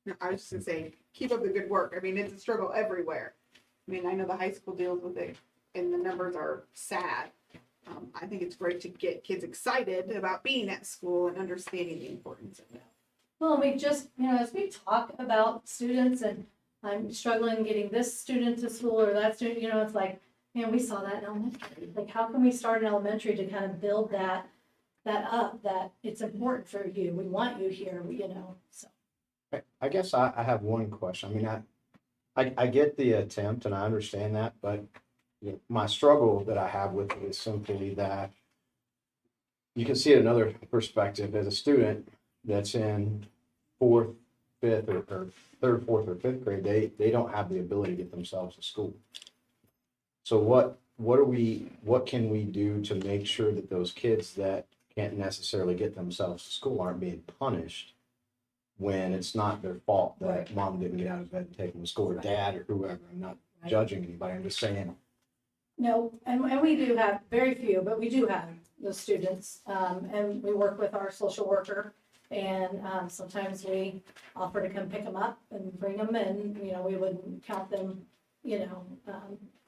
No, I was just gonna say, keep up the good work. I mean, it's a struggle everywhere. I mean, I know the high school deals with it and the numbers are sad. I think it's great to get kids excited about being at school and understanding the importance of it. Well, and we just, you know, as we talk about students and I'm struggling getting this student to school or that student, you know, it's like, man, we saw that in elementary. Like, how can we start in elementary to kind of build that up, that it's important for you. We want you here, you know, so. I guess I have one question. I mean, I get the attempt and I understand that, but you know, my struggle that I have with it is simply that you can see it another perspective as a student that's in fourth, fifth, or third, fourth, or fifth grade. They don't have the ability to get themselves to school. So what can we do to make sure that those kids that can't necessarily get themselves to school aren't being punished when it's not their fault that Right. mom didn't get out of bed and take them to school, or dad, or whoever? I'm not Right. judging anybody. I'm just saying. No, and we do have, very few, but we do have those students. And we work with our social worker. And sometimes we offer to come pick them up and bring them in. You know, we wouldn't count them, you know,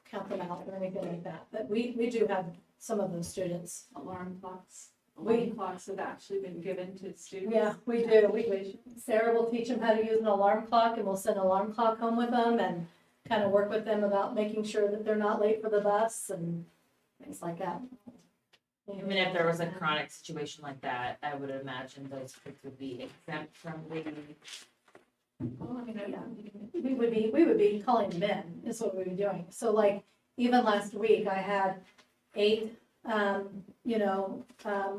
count them out or anything like that. But we do have some of those students. Alarm clocks. Alarm clocks have actually been given to students. Yeah, we do. Sarah will teach them how to use an alarm clock and we'll send an alarm clock home with them and kind of work with them about making sure that they're not late for the bus and things like that. Even if there was a chronic situation like that, I would imagine those kids would be exempt from the. Well, I mean, yeah, we would be calling them in, is what we would be doing. So like, even last week, I had 8,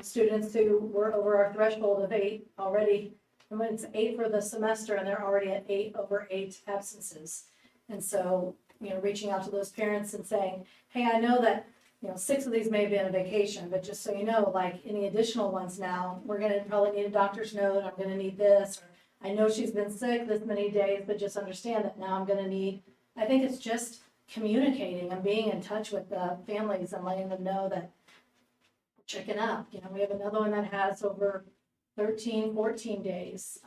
students who were over our threshold of 8 already. And when it's 8 for the semester and they're already at 8 over 8 absences. And so, you know, reaching out to those parents and saying, hey, I know that, you know, 6 of these may be on a vacation, but just so you know, like any additional ones now, we're gonna probably need a doctor's note, I'm gonna need this, or I know she's been sick this many days, but just understand that now I'm gonna need, I think it's just communicating and being in touch with the families and letting them know that we're checking up. You know, we have another one that has over 13, 14 days.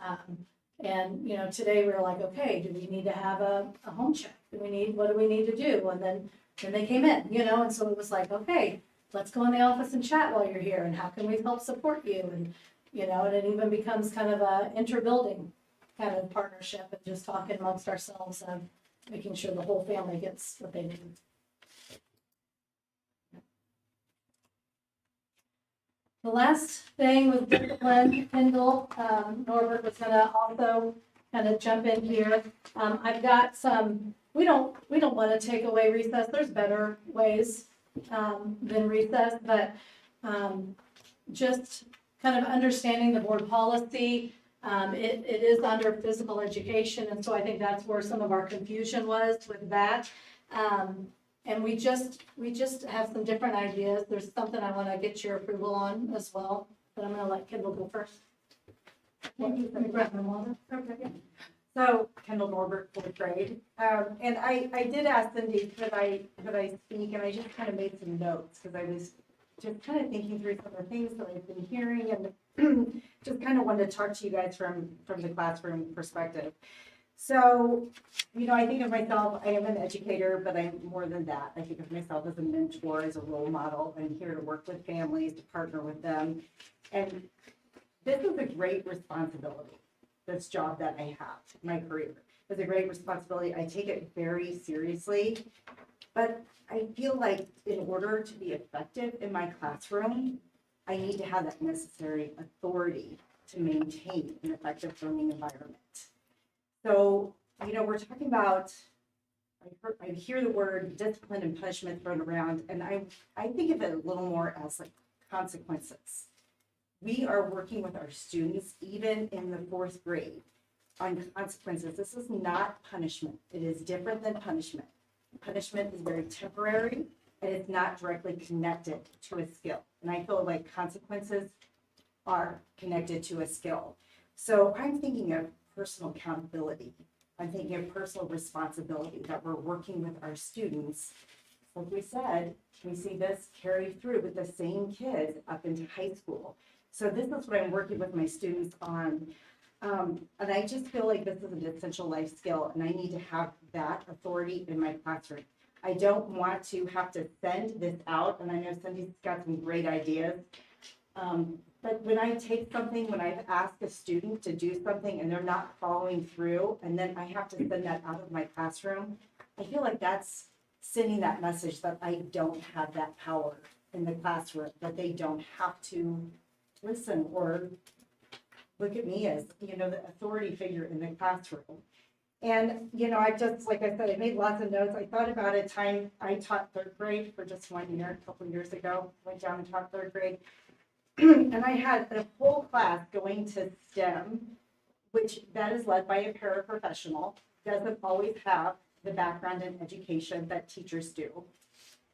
And, you know, today we were like, okay, do we need to have a home check? What do we need to do? And then they came in, you know, and so it was like, okay, let's go in the office and chat while you're here. And how can we help support you? And, you know, and it even becomes kind of a inter-building kind of partnership and just talking amongst ourselves and making sure the whole family gets what they need. The last thing was discipline. Kendall, Norbert was gonna also kind of jump in here. I've got some, we don't want to take away recess. There's better ways than recess, but just kind of understanding the board policy. It is under physical education, and so I think that's where some of our confusion was with that. And we just have some different ideas. There's something I want to get your approval on as well, but I'm going to let Kendall go first. Let me grab my water. Okay. So Kendall Norbert, 4th grade. And I did ask Cindy, could I speak? And I just kind of made some notes because I was just kind of thinking through some of the things that I've been hearing and just kind of wanted to talk to you guys from the classroom perspective. So, you know, I think of myself, I am an educator, but I'm more than that. I think of myself as a mentor, as a role model. I'm here to work with families, to partner with them. And this is a great responsibility, this job that I have, my career. It's a great responsibility. I take it very seriously. But I feel like in order to be effective in my classroom, I need to have that necessary authority to maintain an effective learning environment. So, you know, we're talking about, I hear the word discipline and punishment thrown around, and I think of it a little more as like consequences. We are working with our students, even in the 4th grade, on consequences. This is not punishment. It is different than punishment. Punishment is very temporary. and it's not directly connected to a skill. And I feel like consequences are connected to a skill. So I'm thinking of personal accountability. I'm thinking of personal responsibility, that we're working with our students. Like we said, we see this carry through with the same kids up into high school. So this is what I'm working with my students on. And I just feel like this is an essential life skill, and I need to have that authority in my classroom. I don't want to have to send this out, and I know Cindy's got some great ideas. But when I take something, when I've asked a student to do something and they're not following through, and then I have to send that out of my classroom, I feel like that's sending that message that I don't have that power in the classroom, that they don't have to listen or look at me as, you know, the authority figure in the classroom. And, you know, I just, like I said, I made lots of notes. I thought about a time I taught third grade for just 1 year, a couple years ago, went down and taught third grade. And I had a whole class going to STEM, which that is led by a paraprofessional, doesn't always have the background in education that teachers do.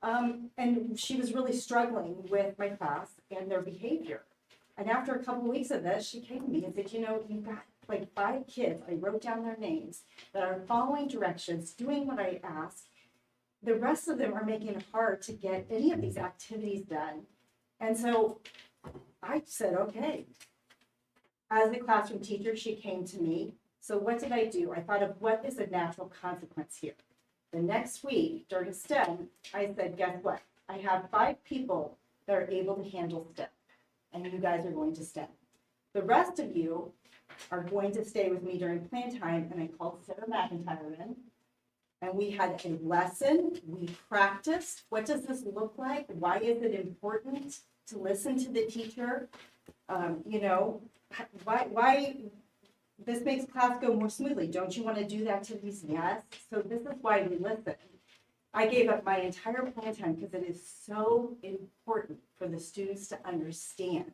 And she was really struggling with my class and their behavior. And after a couple of weeks of this, she came to me and said, you know, you've got like 5 kids, I wrote down their names, that are following directions, doing what I asked. The rest of them are making it hard to get any of these activities done. And so I said, okay. As a classroom teacher, she came to me. So what did I do? I thought of what is a natural consequence here. The next week during STEM, I said, guess what? I have 5 people that are able to handle STEM, and you guys are going to STEM. The rest of you are going to stay with me during plan time, and I called Sarah McIntyre in, and we had a lesson. We practiced. What does this look like? Why is it important to listen to the teacher? You know, why this makes class go more smoothly. Don't you want to do the activities? Yes. So this is why we listen. I gave up my entire plan time because it is so important for the students to understand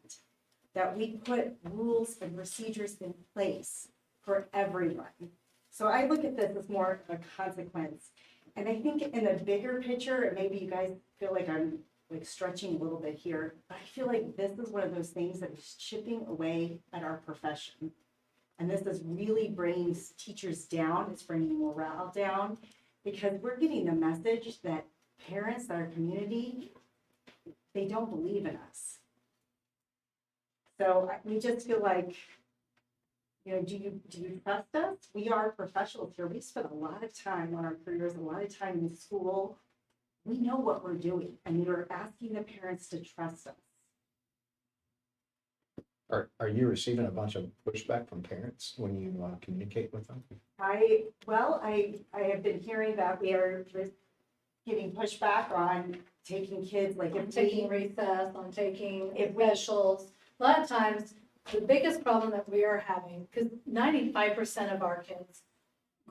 that we put rules and procedures in place for everyone. So I look at this as more of a consequence. And I think in the bigger picture, and maybe you guys feel like I'm like stretching a little bit here, but I feel like this is one of those things that is chipping away at our profession. And this is really bringing teachers down, it's bringing morale down, because we're getting the message that parents, that our community, they don't believe in us. So we just feel like, you know, do you trust us? We are professionals here. We spend a lot of time on our careers, a lot of time in school. We know what we're doing, and we're asking the parents to trust us. Are you receiving a bunch of pushback from parents when you communicate with them? I have been hearing that we are getting pushback on taking kids, like On if taking we, recess, on taking If we- specials. A lot of times, the biggest problem that we are having, because 95% of our kids,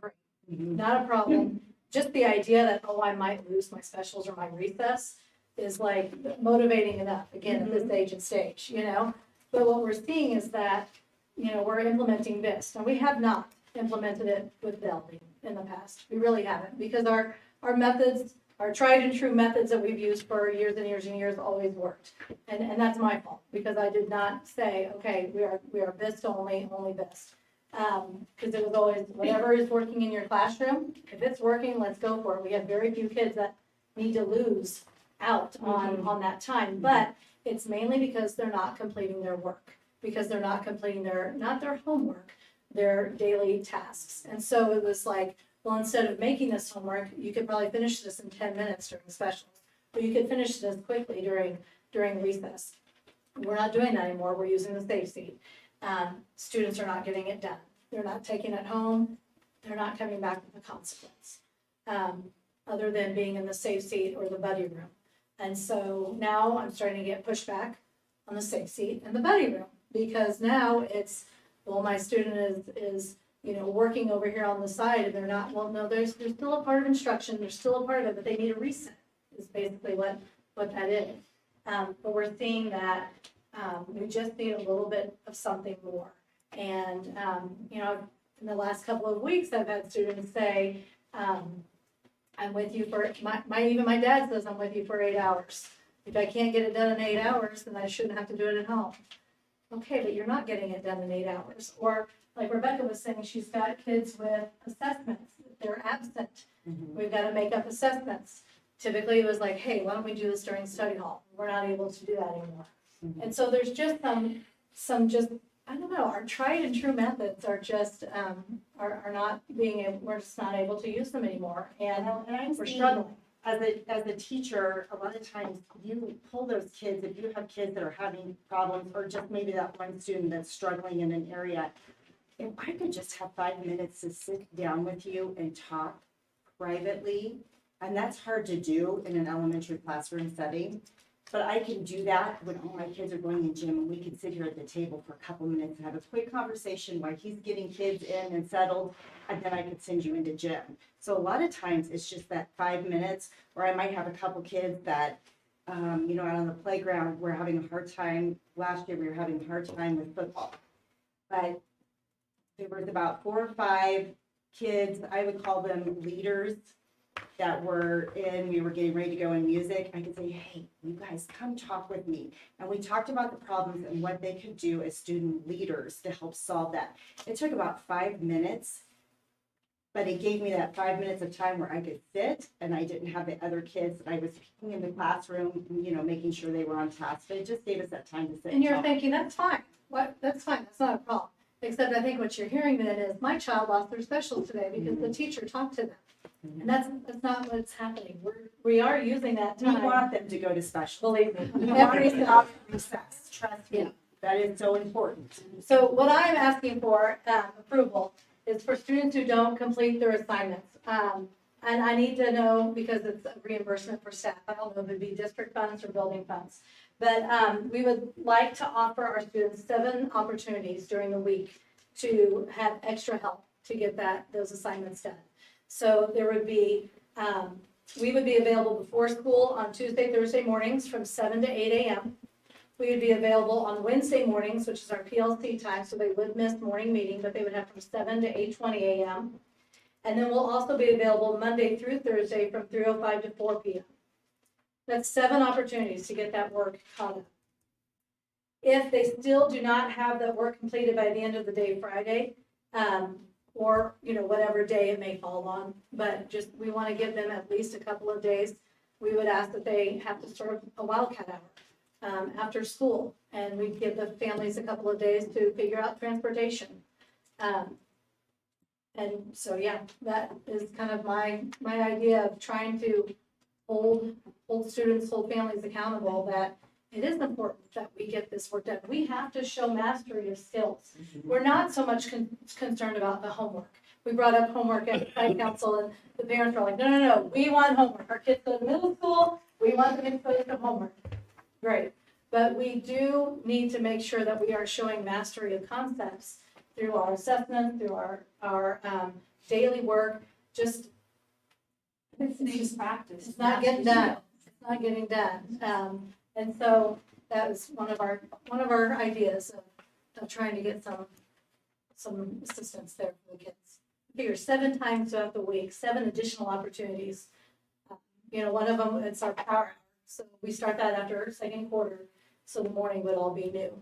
great, not a problem. Just the idea that, oh, I might lose my specials or my recess is like motivating enough, again, at this age and stage, you know? But what we're seeing is that, you know, we're implementing this, and we have not implemented it with building in the past. We really haven't, because our methods, our tried and true methods that we've used for years and years and years always worked. And that's my fault, because I did not say, okay, we are BIST only BIST. Because it was always, whatever is working in your classroom, if it's working, let's go for it. We have very few kids that need to lose out on that time, but it's mainly because they're not completing their work, because they're not completing not their homework, their daily tasks. And so it was like, well, instead of making this homework, you could probably finish this in 10 minutes during specials, or you could finish this quickly during recess. We're not doing that anymore. We're using the safe seat. Students are not getting it done. They're not taking it home. They're not coming back with a consequence, other than being in the safe seat or the buddy room. And so now I'm starting to get pushback on the safe seat and the buddy room, because now it's, well, my student is you know, working over here on the side, and they're not, well, no, there's still a part of instruction, there's still a part of it, but they need a reset, is basically what that is. But we're seeing that we just need a little bit of something more. And, you know, in the last couple of weeks, I've had students say, I I'm with you for, even my dad says I'm with you for 8 hours. If I can't get it done in 8 hours, then I shouldn't have to do it at home. Okay, but you're not getting it done in 8 hours. Or like Rebecca was saying, she's got kids with assessments. They're absent. We've got to make up assessments. Typically it was like, hey, why don't we do this during study hall? We're not able to do that anymore. And so there's just some just, I don't know, our tried and true methods are just, are not being able, we're just not able to use them anymore. And we're struggling. As a teacher, a lot of times you pull those kids, if you have kids that are having problems, or just maybe that one student that's struggling in an area, if I could just have 5 minutes to sit down with you and talk privately, and that's hard to do in an elementary classroom setting, but I can do that when all my kids are going in gym, and we can sit here at the table for a couple minutes and have a quick conversation while he's getting kids in and settled, and then I could send you into gym. So a lot of times it's just that 5 minutes, or I might have a couple kids that, out on the playground, we're having a hard time. Last year we were having a hard time with football, but there was about 4 or 5 kids, I would call them leaders, that we were getting ready to go in music. I could say, hey, you guys come talk with me. And we talked about the problems and what they could do as student leaders to help solve that. It took about 5 minutes, but it gave me that 5 minutes of time where I could sit and I didn't have the other kids that I was picking in the classroom, making sure they were on task. But it just gave us that time to sit. And you're thinking, that's fine. That's fine. That's not a problem. Except I think what you're hearing then is my child lost their specials today because the teacher talked to them. And that's not what's happening. We are using that We time. want them to go to special. Believe me. We want them to have recess. Trust Yeah. me. That is so important. So what I'm asking for approval is for students who don't complete their assignments. And I need to know, because it's a reimbursement for staff, I don't know if it'd be district funds or building funds. But we would like to offer our students 7 opportunities during the week to have extra help to get those assignments done. So there would be, we would be available before school on Tuesday, Thursday mornings from 7 to 8 a.m. We would be available on Wednesday mornings, which is our PLC time, so they would miss morning meeting, but they would have from 7 to 8:20 a.m. And then we'll also be available Monday through Thursday from 3:05 to 4 p.m. That's 7 opportunities to get that work caught up. If they still do not have that work completed by the end of the day Friday, or whatever day it may fall on, but just we want to give them at least a couple of days. We would ask that they have to serve a wildcat hour after school, and we'd give the families a couple of days to figure out transportation. And so, yeah, that is kind of my idea of trying to hold students, hold families accountable, that it is important that we get this work done. We have to show mastery of skills. We're not so much concerned about the homework. We brought up homework at site council, and the parents were like, no, we want homework. Our kids go to middle school, we want them exposed to homework. Great. But we do need to make sure that we are showing mastery of concepts through our assessments, through our daily work. It's practice. It's not getting done. It's not getting done. And so that was one of our ideas of trying to get some assistance there for the kids. Figure 7 times throughout the week, 7 additional opportunities. One of them, it's our power hour. So we start that after second quarter. So the morning would all be new.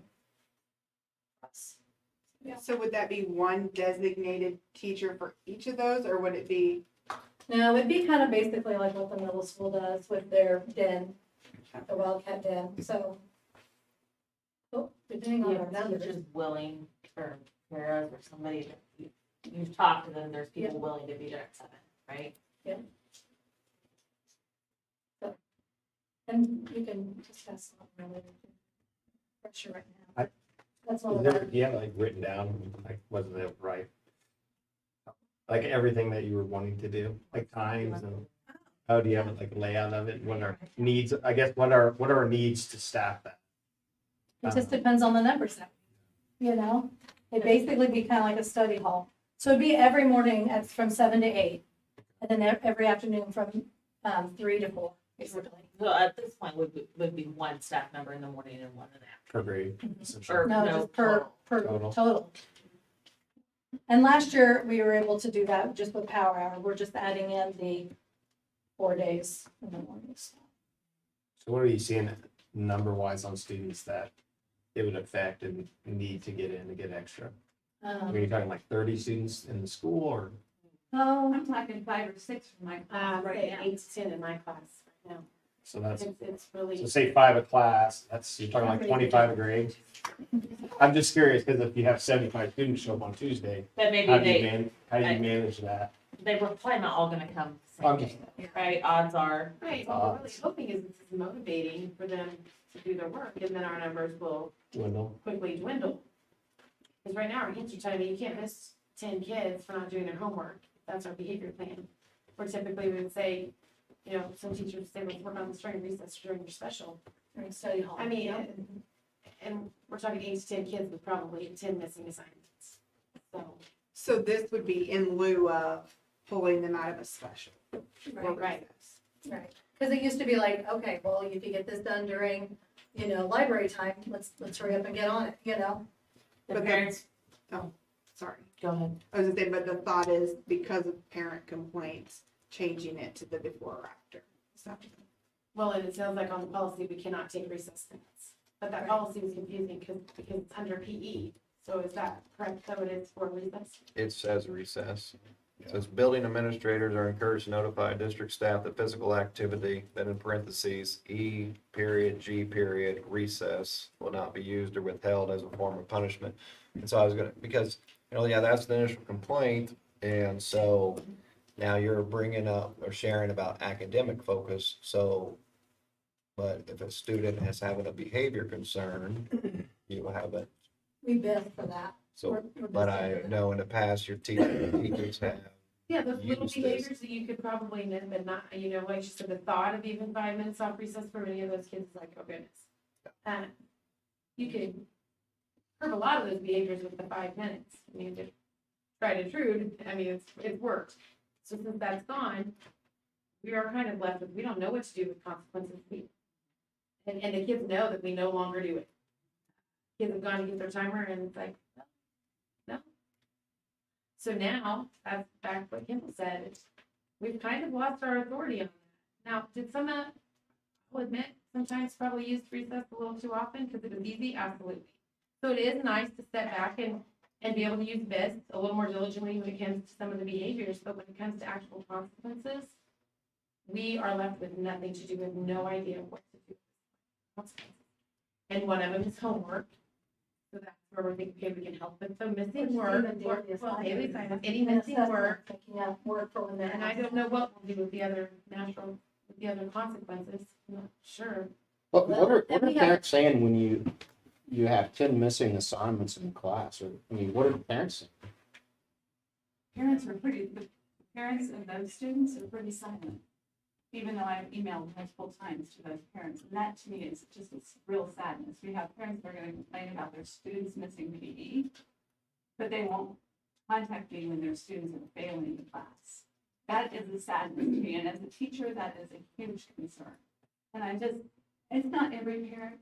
Yeah. So would that be one designated teacher for each of those, or would it be? No, it'd be kind of basically like what the middle school does with their den, the wildcat den. So, depending on our That's numbers. just willing, or Kara or somebody that you've talked to them, there's people willing to be there at 7, right? Yeah. So, and you can discuss really pressure right now. That's one of Do our. you have written down, wasn't it right? Everything that you were wanting to do, times and, do you have a layout of it? What are needs, I guess, what are our needs to staff that? It just depends on the numbers that, it'd basically be kind of like a study hall. So it'd be every morning from 7 to 8, and then every afternoon from 3 to 4, basically. So at this point would be 1 staff member in the morning and 1 in the Per grade. Or No, no, just per Total. total. And last year, we were able to do that just with power hour. We're just adding in 4 days in the mornings. So what are you seeing number wise on students that it would affect and need to get in to get extra? Are you talking like 30 students in the school or? Oh, I'm talking 5 or 6 from my class right Say now. 8 to 10 in my class right now. So that's, It's really. so say 5 a class, that's, you're talking like 25 a grade. I'm just curious, because if you have 75 students show up on Tuesday, But maybe how do you they, manage that? they were probably not all gonna come the I'm same just- day, right? Odds are. Right, what we're really hoping is this is motivating for them to do their work, and then our numbers will Dwindle. quickly dwindle. Because right now, our kids are telling me you can't miss 10 kids for not doing their homework. That's our behavior plan. Or typically we would say, you know, some teachers say, let's work on this during recess during your special. during study hall. I mean, and we're talking 8 to 10 kids with probably 10 missing assignments. So this would be in lieu of pulling them out of a special. or Right. recess. Right, because it used to be like, okay, well, if you get this done during, library time, let's hurry up and get on it, The But parents, Sorry. go ahead. I was gonna say, but the thought is because of parent complaints, changing it to the before or after. So, Well, and it sounds like on the policy, we cannot take recess minutes. But that policy was confusing because it's under PE. So is that correct, though it is for recess? It says recess. It says building administrators are encouraged to notify district staff that physical activity, then in parentheses, E period, G period, recess will not be used or withheld as a form of punishment. And so I was gonna, because, that's the initial complaint. And so now you're bringing up or sharing about academic focus. So, but if a student is having a behavior concern, you haven't. we bid for that. So, We're but busy I for that. know in the past, your teachers have. Yeah, those little Use this. behaviors that you could probably nip and not, like you said, the thought of even 5 minutes off recess for many of those kids is like, oh goodness. You could curb a lot of those behaviors with the 5 minutes. I mean, just tried and true, it's worked. So since that's gone, we are kind of left with, we don't know what to do with consequences. And the kids know that we no longer do it. Kids have gone to get their timer and it's like, no. So now, that's back to what Kimball said, we've kind of lost our authority on that. Now, did some, I'll admit, sometimes probably used recess a little too often because it was easy? Absolutely. So it is nice to step back and be able to use this a little more diligently when it comes to some of the behaviors, but when it comes to actual consequences, we are left with nothing to do, with no idea what to do. And one of them is homework. So that's where we're thinking, okay, we can help with the missing work, daily assignments, any missing work. Picking up work for when they're. And I don't know what we'll do with the other consequences. I'm not sure. What are then we have- parents saying when you have 10 missing assignments in class? Or, what are the parents saying? The parents of those students are pretty silent, even though I've emailed multiple times to those parents. And that to me is just a real sadness. We have parents that are gonna complain about their students missing PE, but they won't contact me when their students are failing the class. That is a sadness to me, and as a teacher, that is a huge concern. And it's not every parent,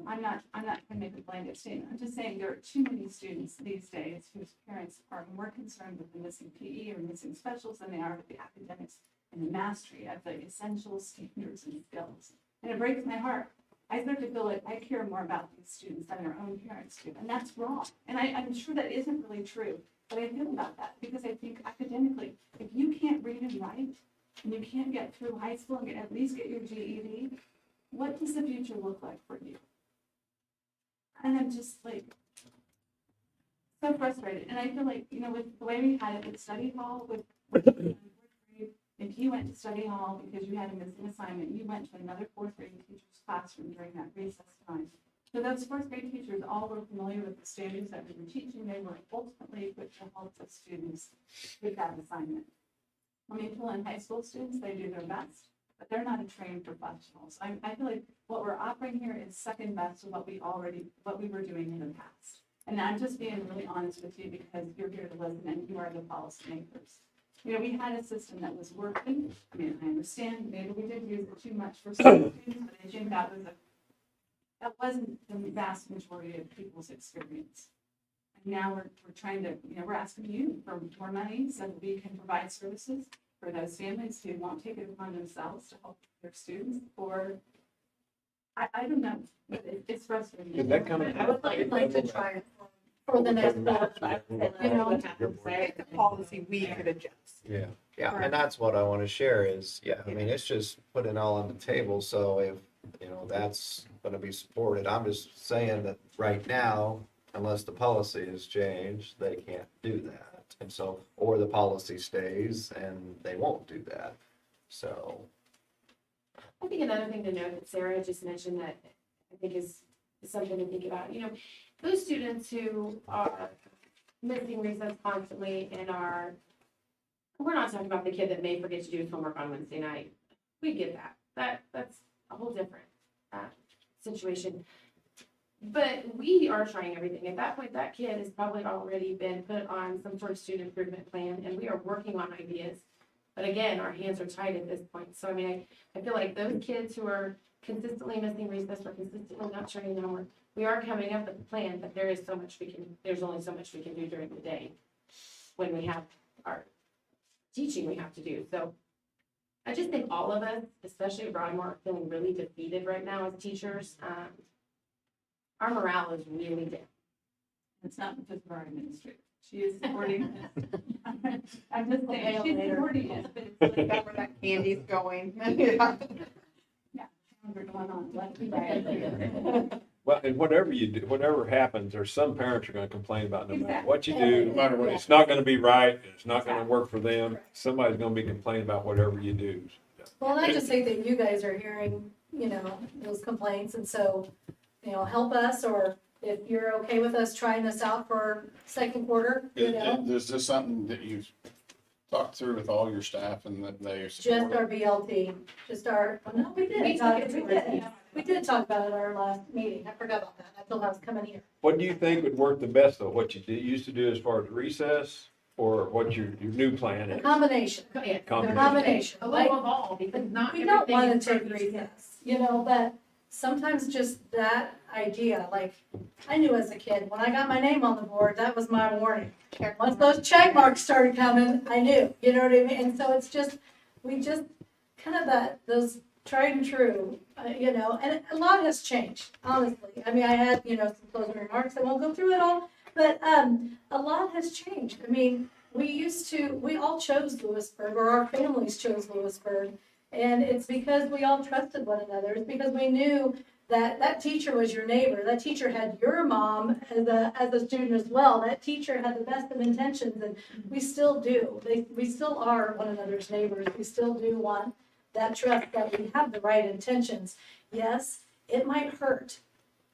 I'm not gonna make a blanket statement. I'm just saying there are too many students these days whose parents are more concerned with the missing PE or missing specials than they are with the academics and the mastery of the essential standards and skills. And it breaks my heart. I start to feel like I care more about these students than their own parents do, and that's wrong. And I'm sure that isn't really true, but I feel about that because I think academically, if you can't read and write, and you can't get through high school and at least get your GED, what does the future look like for you? And I'm just like, so frustrated. And I feel like, with the way we had it with study hall, if you went to study hall because you had a missing assignment, you went to another 4th grade teacher's classroom during that recess time. So those 4th grade teachers all were familiar with the standards that we were teaching. They were ultimately equipped to help the students with that assignment. When we pull in high school students, they do their best, but they're not a trained professionals. I feel like what we're offering here is second best to what we were doing in the past. And I'm just being really honest with you because you're here to listen and you are the policymakers. We had a system that was working. I understand maybe we did use it too much for some students, but I think that wasn't the vast majority of people's experience. And now we're trying to, we're asking you for more money so that we can provide services. for those families who won't take it upon themselves to help their students, or I don't know, but it's frustrating. Did that come? I would like to try it for the next quarter, you know. It's a policy we could adjust. Yeah, yeah, and that's what I want to share is, yeah, I mean, it's just putting it all on the table, so if, you know, that's gonna be supported, I'm just saying that right now, unless the policy is changed, they can't do that. And so, or the policy stays and they won't do that, so. I think another thing to note that Sarah just mentioned that I think is something to think about, you know, those students who are missing recess constantly and are, we're not talking about the kid that may forget to do his homework on Wednesday night. We get that. That's a whole different situation. But we are trying everything. At that point, that kid has probably already been put on some sort of student improvement plan, and we are working on ideas. But again, our hands are tied at this point. So I mean, I feel like those kids who are consistently missing recess or consistently not turning in homework, we are coming up with a plan, but there's only so much we can do during the day when we have our teaching we have to do. So I just think all of us, especially at Broadmore, are feeling really defeated right now as teachers. Our morale is really down. It's not because of our administrator. She is supporting this. I'm just saying, she's supporting it, but it's like Got where that candy's going. Yeah. we're going on left and right. Well, and whatever you do, whatever happens, there's some parents are gonna complain about no matter Exactly. what you No do. matter what. It's not gonna be right, and it's not gonna work for them. Somebody's gonna be complaining about whatever you do. Well, and I just think that you guys are hearing, you know, those complaints, and so, you know, help us, or if you're okay with us trying this out for second quarter, you know, Is this something that you've talked through with all your staff and that they just support? our BLT, just our, oh, no, we did. We did talk about it at our last meeting. I forgot about that. I thought I was coming here. What do you think would work the best though? What you used to do as far as recess, or what your new plan A is? combination, Yeah, a Combination. combination. a Like, little of all, because not we don't everything want is to take perfect. recess, you know, but sometimes just that idea, like, I knew as a kid, when I got my name on the board, that was my warning. Once those check marks started coming, I knew, you know what I mean? And so it's just, we just, kind of those tried and true, you know, and a lot has changed, honestly. I mean, I had, you know, some closing remarks, I won't go through it all, but, a lot has changed. I mean, we all chose Louisburg, or our families chose Louisburg. And it's because we all trusted one another. It's because we knew that that teacher was your neighbor. That teacher had your mom as a student as well. That teacher had the best of intentions, and we still do. We still are one another's neighbors. We still do want that trust that we have the right intentions. Yes, it might hurt.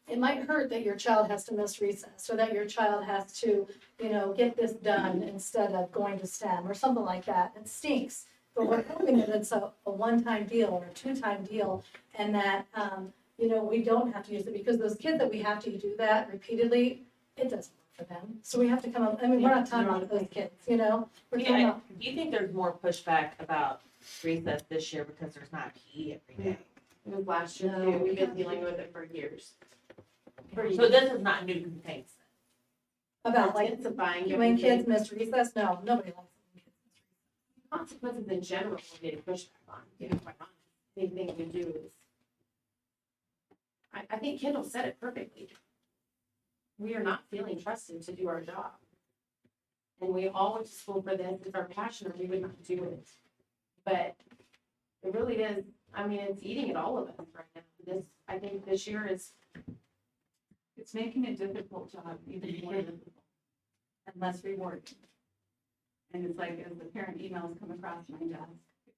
It might hurt that your child has to miss recess, or that your child has to, you know, get this done instead of going to STEM or something like that. It stinks. But we're hoping that it's a one-time deal or a two-time deal, and that, you know, we don't have to use it, because those kids that we have to do that repeatedly, it doesn't work for them. So we have to come up, I mean, we're not talking about those kids, you know? We're talking Yeah, about, do you think there's more pushback about recess this year because there's not PE every day? It was last year No. too. We've been dealing with it for years. So this is not new complaints. about like, Intensifying. when kids miss recess, no, nobody likes it when kids miss recess. Consequences in general we're getting pushback on, to be quite honest. Anything we do is. I think Kendall said it perfectly. We are not feeling trusted to do our job. And we all went to school for this. If our passion, or we would not do it. But it really is, I mean, it's eating at all of us right now. I think this year is, It's making a difficult job even more difficult and less rewarding. And it's like, as the parent emails come across my desk,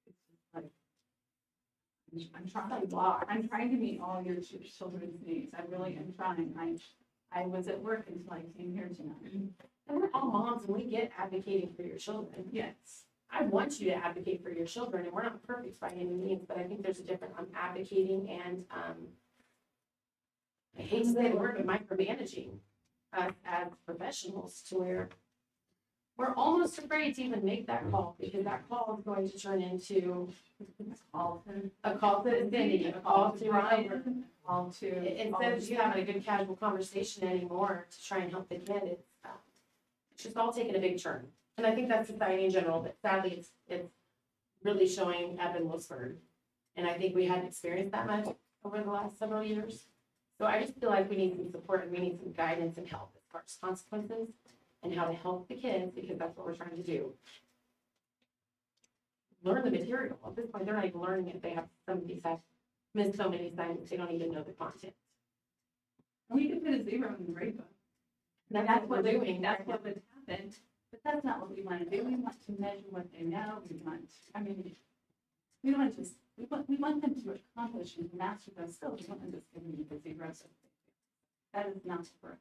it's just like, I'm trying to meet all your children's needs. I really am trying. I was at work until I came here tonight. and we're all moms and we get advocating for your children. Yes. I want you to advocate for your children, and we're not perfect by any means, but I think there's a difference on advocating and, I hate to say the word, but micromanaging us as professionals to where we're almost afraid to even make that call, because that call is going to turn into a call to Cindy, a call to Ryan, All to. instead of just having a good casual conversation anymore to try and help the kid. It's just all taking a big turn. And I think that's society in general, but sadly, it's really showing up in Louisburg. And I think we hadn't experienced that much over the last several years. So I just feel like we need some support and we need some guidance and help as far as consequences and how to help the kids, because that's what we're trying to do. Learn the material. At this point, they're not even learning it. They have missed so many assignments, they don't even know the content. We could put a 0 in the grade book. That's what we're doing. That's what would happen, but that's not what we want to do. We want to measure what they know. We want, we don't want to just, we want them to accomplish and master those skills. We want them to just give them the 0. That is not what we're about.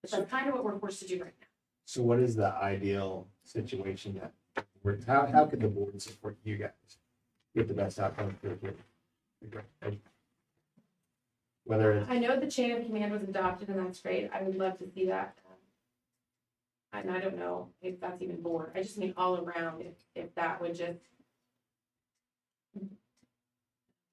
But that's kind of what we're forced to do right now. So what is the ideal situation that, how could the board support you guys get the best outcome for the kid? Whether it's, I know the chain of command was adopted and that's great. I would love to see that. And I don't know if that's even board. I just mean all around, if that would just.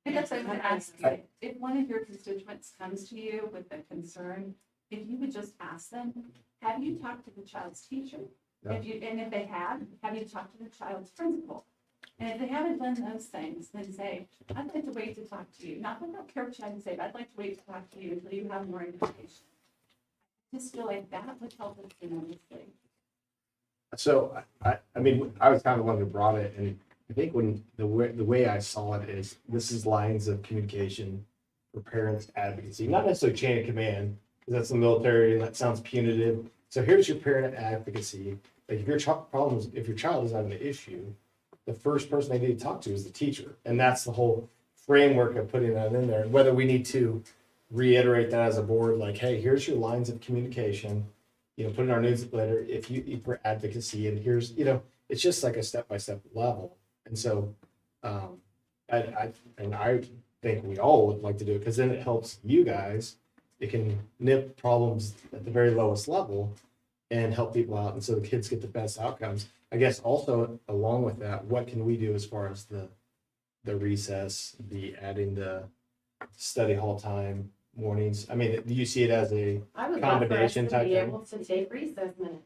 I guess I would ask you, if one of your constituents comes to you with a concern, if you would just ask them, have you talked to the child's teacher? Yeah. If they have you talked to the child's principal? And if they haven't done those things, then say, I'd like to wait to talk to you. Not that I don't care what you have to say, but I'd like to wait to talk to you until you have more information. I just feel like that would help us tremendously. so I mean, I was kind of the one who brought it, and I think when the way I saw it is this is lines of communication for parents advocacy, not necessarily chain of command, because that's the military and that sounds punitive. So here's your parent advocacy. Like if your child is having an issue, the first person they need to talk to is the teacher. And that's the whole framework of putting that in there. And whether we need to reiterate that as a board, like, hey, here's your lines of communication, put in our newsletter for advocacy. And here's, it's just like a step-by-step level. And so I think we all would like to do it because then it helps you guys. It can nip problems at the very lowest level and help people out. And so the kids get the best outcomes. I guess also along with that, what can we do as far as the recess, the adding the study hall time, mornings? I mean, do you see it as a I would love for us combination to type be thing? able to take recess minutes.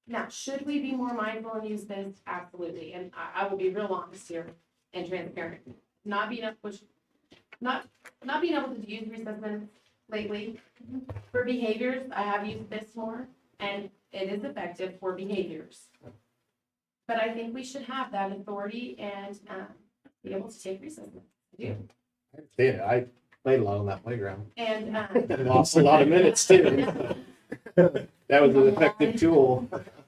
Now, should we be more mindful and use this? Absolutely. And I will be real honest here and transparent. Not being able to use recess minutes lately for behaviors, I have used this more and it is effective for behaviors. But I think we should have that authority and be able to take recess minutes. I do. Yeah, I played a lot on that playground. And And lost a lot of minutes too. That was an effective tool.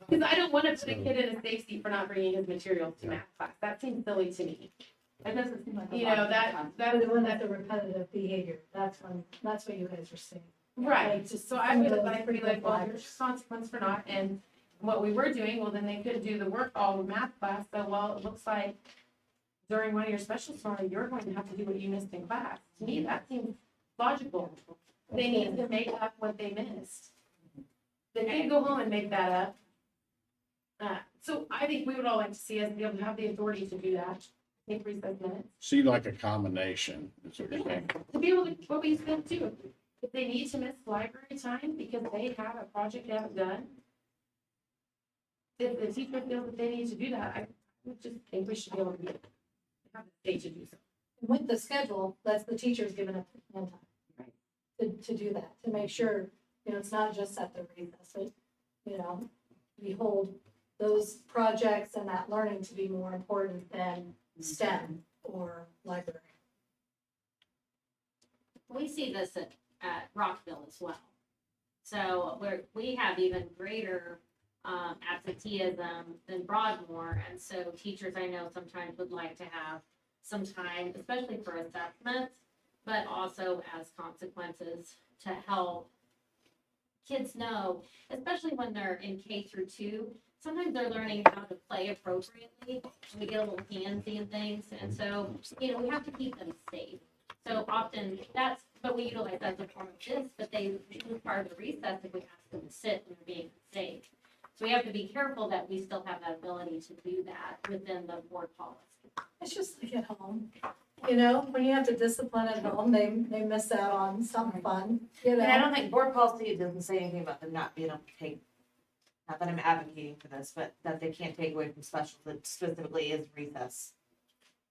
because I don't want to put a kid in a safe seat for not bringing his materials to math class. That seems silly to me. It doesn't seem like a You lot know, of that When that's a repetitive behavior, that's what you guys are saying. right. Like, just So I some of would those like to be like, well, here's consequence for not, and what we were doing, well, then they could do the work all in math class, so, well, it looks like during one of your special tomorrow, you're going to have to do what you missed in class. To me, that seems logical. They need to make up what they missed. They can't go home and make that up. So I think we would all like to see us be able to have the authority to do that, take recess minutes. See, like a combination, is what you're Yeah, saying. to be able to, what we said too, if they need to miss library time because they have a project they haven't done, if the teacher feels that they need to do that, I would just think we should be able to have the state to do so. With the schedule, that's the teachers giving up one time. To do that, to make sure, it's not just at the recess, but, we hold those projects and that learning to be more important than STEM or library. We see this at Rockville as well. So we have even greater absenteeism than Broadmore. And so teachers I know sometimes would like to have some time, especially for assessments, but also as consequences to help kids know, especially when they're in K-2, sometimes they're learning how to play appropriately, and we get a little handsy and things, and so, we have to keep them safe. So often, but we utilize that as a form of this, but they lose part of the recess if we ask them to sit when they're being safe. So we have to be careful that we still have that ability to do that within the board policy. It's just like at home, when you have to discipline at home, they miss out on something fun, And I don't think board policy doesn't say anything about them not being able to take not that I'm advocating for this, but that they can't take away from special, that specifically is recess.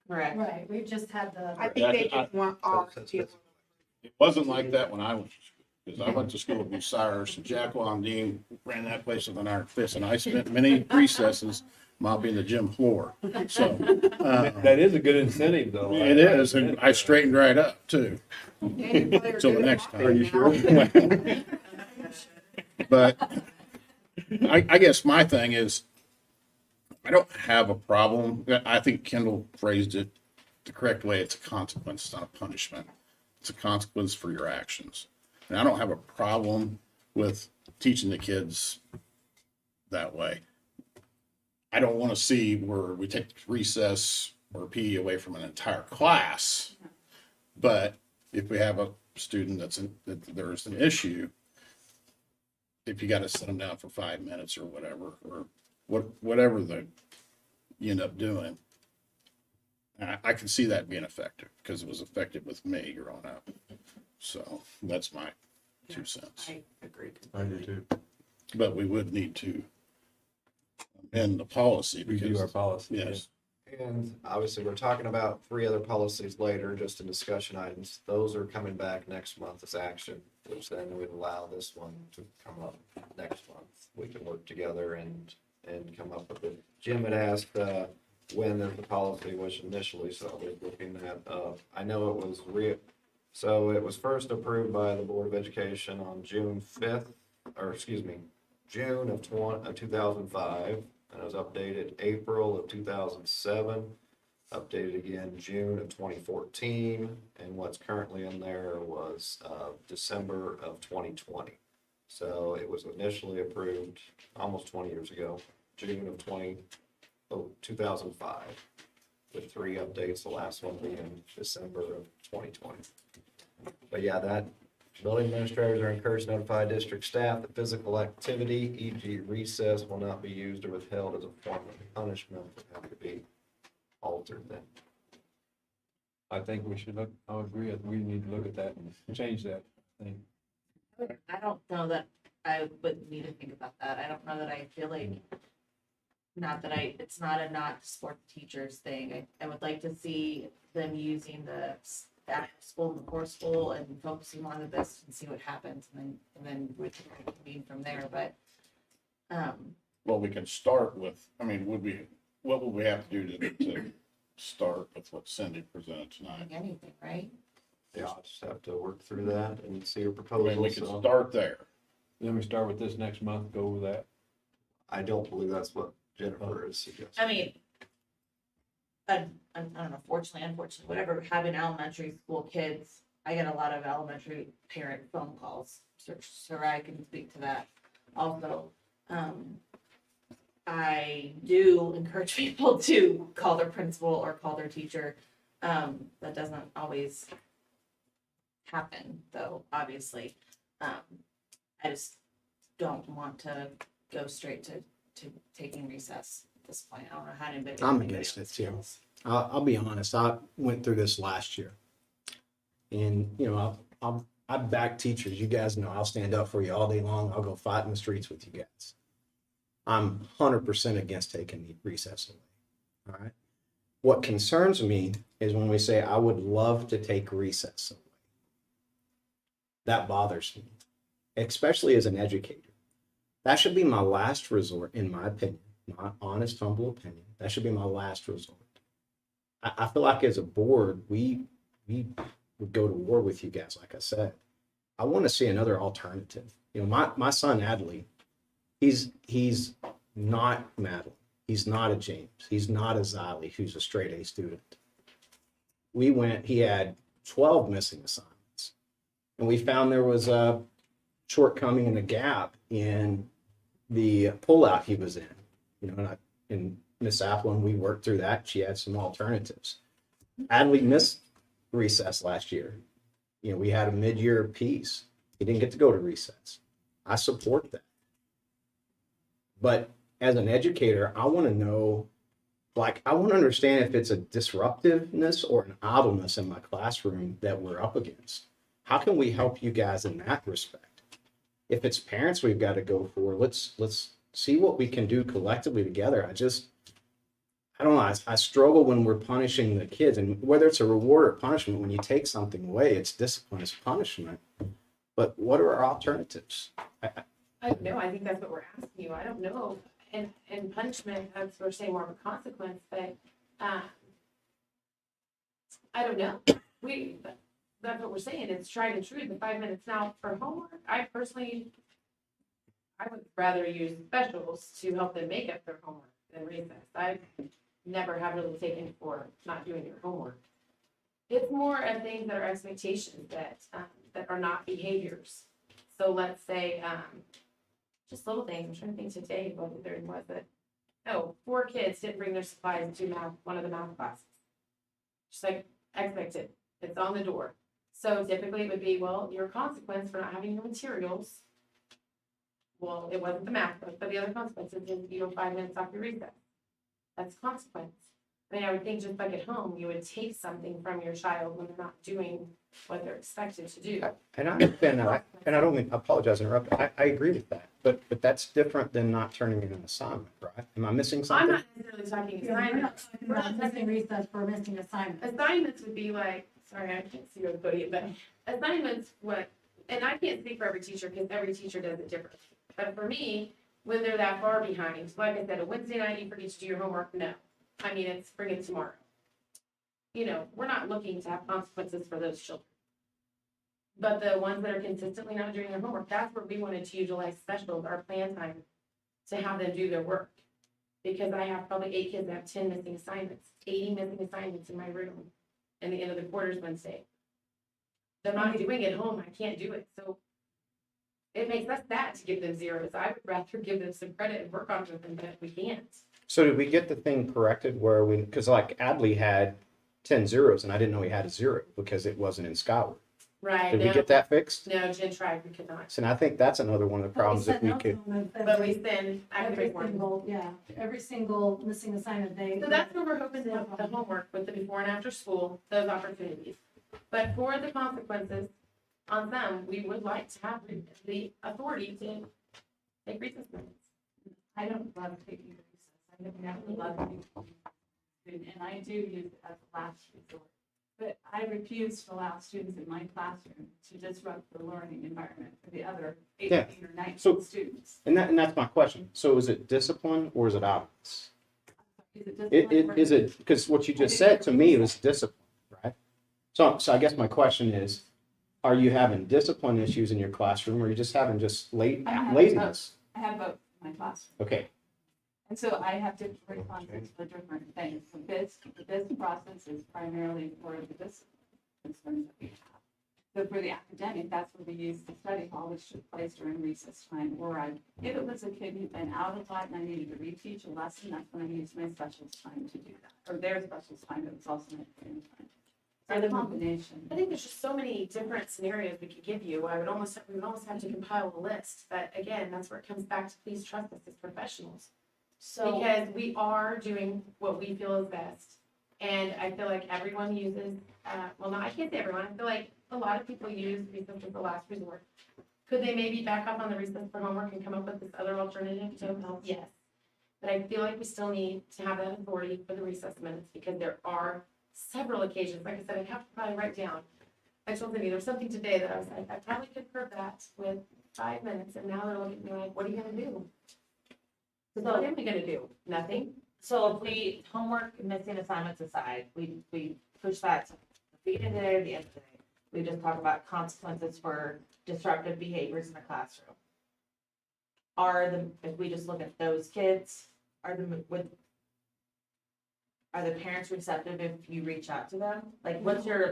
Correct? Right, we've just had the. I think they just want all to. It wasn't like that when I went to school, because I went to school with Bucyrus, and Jack Dean ran that place with an iron fist, and I spent many recesses mopping the gym floor. So, That is a good incentive though. it is, and I straightened right up too. Till the next time. Are you sure? But I guess my thing is, I don't have a problem. I think Kendall phrased it the correct way. It's a consequence, it's not a punishment. It's a consequence for your actions. And I don't have a problem with teaching the kids that way. I don't want to see where we take recess or PE away from an entire class. But if we have a student that there's an issue, if you got to sit them down for 5 minutes or whatever, or whatever you end up doing, I can see that being effective because it was effective with me growing up. So that's my 2 cents. I agree. I do too. But we would need to amend the policy Review our because, policy. yes, And obviously, we're talking about 3 other policies later, just in discussion items. Those are coming back next month as action, which then would allow this one to come up next month. We can work together and come up with it. Jim had asked, when the policy was initially, so I was looking at, I know it was so it was first approved by the Board of Education on June 5th, or excuse me, June of 2005. And it was updated April of 2007, updated again June of 2014, and what's currently in there was December of 2020. So it was initially approved almost 20 years ago, June of 2005, with 3 updates, the last one being December of 2020. But yeah, that building administrators are encouraged to notify district staff that physical activity, e.g. recess, will not be used or withheld as a form of punishment, would have to be altered then. I think we should I agree, we need to look at that and change that thing. I don't know that I would need to think about that. I don't know that I feel like, it's not a not to support the teachers thing. I would like to see them using the after school and before school and focusing more on this and see what happens and then we can reconvene from there, but, well, we can start with, what would we have to do to start with what Cindy presented tonight? like anything, right? Yeah, I'll just have to work through that and see your We proposals. can So start there. Then we start with this next month, go with that. I don't believe that's what Jennifer is suggesting. I mean, I don't know, fortunately, unfortunately, whatever, having elementary school kids, I get a lot of elementary parent phone calls, so I can speak to that. Also, I do encourage people to call their principal or call their teacher. That doesn't always happen, though, obviously. I just don't want to go straight to taking recess at this point. I don't know how anybody. I'm against it too. I'll be honest. I went through this last year, and I back teachers. You guys know I'll stand up for you all day long. I'll go fight in the streets with you guys. I'm 100% against taking recess away. All right. What concerns me is when we say I would love to take recess away. That bothers me, especially as an educator. That should be my last resort, in my opinion, my honest, humble opinion. That should be my last resort. I feel like as a board, we would go to war with you guys, like I said. I want to see another alternative. My son, Adley, he's not Madeline. He's not a James. He's not a Xylee, who's a straight A student. He had 12 missing assignments. And we found there was a shortcoming and a gap in the pullout he was in. And Miss Applin, we worked through that. She had some alternatives. Adley missed recess last year. We had a mid-year piece. He didn't get to go to recess. I support that. But as an educator, I want to know, I want to understand if it's a disruptiveness or an idleness in my classroom that we're up against. How can we help you guys in that respect? If it's parents we've got to go for, let's see what we can do collectively together. I don't know, I struggle when we're punishing the kids, and whether it's a reward or punishment, when you take something away, it's discipline, it's punishment. But what are our alternatives? I don't know, I think that's what we're asking you, I don't know, and punishment, that's, we're saying more of a consequence, but, I don't know. That's what we're saying, it's tried and true, the 5 minutes. Now, for homework, I would rather use specials to help them make up their homework than recess. I never have really taken for not doing your homework. It's more of things that are expectations that are not behaviors. So let's say, just little things, I'm trying to think today, what there was that, 4 kids didn't bring their supplies to one of the math classes. Just like expected, it's on the door. So typically it would be, well, your consequence for not having your materials, well, it wasn't the math book, but the other consequences is you go 5 minutes off your recess. That's consequence. I mean, I would think just like at home, you would take something from your child when they're not doing what they're expected to do. And I understand that, and I don't mean, I apologize, interrupt. I agree with that, but that's different than not turning in an assignment, right? Am I missing I'm something? not necessarily talking Yeah, we're not assignments. talking about missing recess for missing assignments. Assignments would be like, sorry, I can't see where to put it, but assignments, and I can't speak for every teacher because every teacher does it differently. But for me, when they're that far behind, like I said, a Wednesday night, you forget to do your homework, no. I mean, it's bring it tomorrow. You know, we're not looking to have consequences for those children. But the ones that are consistently not doing their homework, that's where we wanted to utilize specials, our plan time, to have them do their work. Because I have probably 8 kids that have 10 missing assignments, 80 missing assignments in my room, and the end of the quarter's Wednesday. They're not doing it at home, I can't do it, so it makes us sad to give them zeros. I would rather give them some credit and work on it with them, but we can't. So did we get the thing corrected where because like Adley had 10 zeros and I didn't know he had a 0 because it wasn't in Skyward. Right. Did we get that fixed? No, Jen tried, we could not. So I think that's another one of the problems that we could. But we send Every activate one. single, yeah, every single missing assignment they. So that's where we're hoping to have the homework with the before and after school, those opportunities. But for the consequences on them, we would like to have the authority to take recess minutes. I don't love taking recess. I have never loved taking, and I do use it as a last resort. But I refuse to allow students in my classroom to disrupt the learning environment for the other 18 or 19 students. And that's my question. So is it discipline or is it obvious? Is it discipline or- Is it, because what you just said to me was discipline, right? So I guess my question is, are you having discipline issues in your classroom or are you just having I have laziness? I have both in my classroom. Okay, And so I have different responses for different things. The BIS process is primarily for the discipline concerns that we have. So for the academic, that's what we use the study hall, which took place during recess time. Or if it was a kid who'd been out a lot and I needed to reteach a lesson, that's when I used my specials time to do that. Or their specials time, but it's also my training time. So the combination. I think there's just so many different scenarios we could give you. We would almost have to compile a list. But again, that's where it comes back to please trust us as professionals. So, Because we are doing what we feel is best. And I feel like everyone uses, well, no, I can't say everyone. I feel like a lot of people use recess as the last resort. Could they maybe back up on the recess for homework and come up with this other alternative to help? Yes. But I feel like we still need to have that authority for the recess minutes because there are several occasions, like I said, I'd have to probably write down. I told Cindy, there was something today that I was like, I probably could curb that with 5 minutes, and now they're looking at me like, what are you gonna do? So what am I gonna do? Nothing? so if we, homework and missing assignments aside, we push that to the beginning of the day or the end of the day. We just talk about consequences for disruptive behaviors in the classroom. If we just look at those kids, are the parents receptive if you reach out to them? Like, what's your,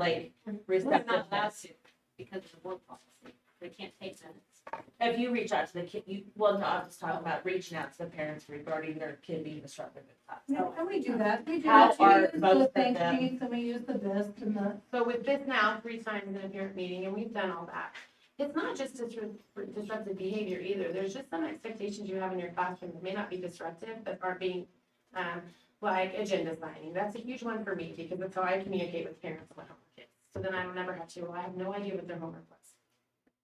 receptiveness? Because of the board policy. They can't take minutes. If you reach out to the kid, no, I'm just talking about reaching out to the parents regarding their kid being disruptive in class. No, and we do that. We do How that. We are use the most of thank them- sheets and we use the BIST and the. So with this now, 3 times in a parent meeting, and we've done all that. It's not just disruptive behavior either. There's just some expectations you have in your classroom that may not be disruptive, but are being, like agenda signing. That's a huge one for me because that's how I communicate with parents on my homework kids. So then I don't never have to, well, I have no idea what their homework was.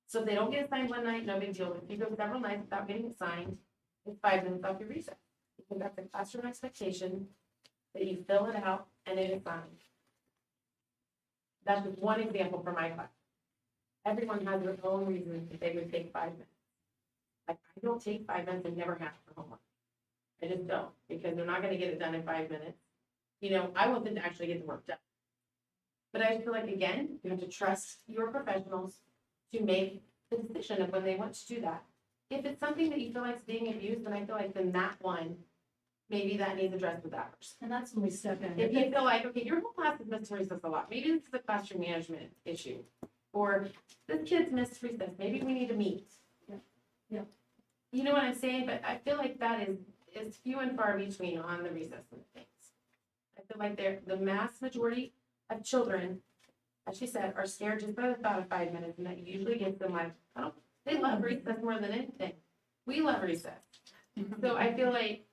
So if they don't get assigned one night, no big deal. If you go several nights without getting it signed, it's 5 minutes off your recess. Because that's a classroom expectation that you fill it out and it is signed. That's just one example for my class. Everyone has their own reasons that they would take 5 minutes. Like, I don't take 5 minutes and never have for homework. I just don't, because they're not gonna get it done in 5 minutes. You know, I want them to actually get the work done. But I feel like, again, you have to trust your professionals to make the decision of when they want to do that. If it's something that you feel like is being abused, then I feel like then that one, maybe that needs addressed with that person. And that's when we step in. If you feel like, okay, your whole class has missed recess a lot, maybe this is a classroom management issue. Or this kid's missed recess, maybe we need to meet. Yeah. You know what I'm saying? But I feel like that is few and far between on the recess and things. I feel like the mass majority of children, as she said, are scared just by the thought of 5 minutes, and that usually gets them like, they love recess more than anything. We love recess. So I feel like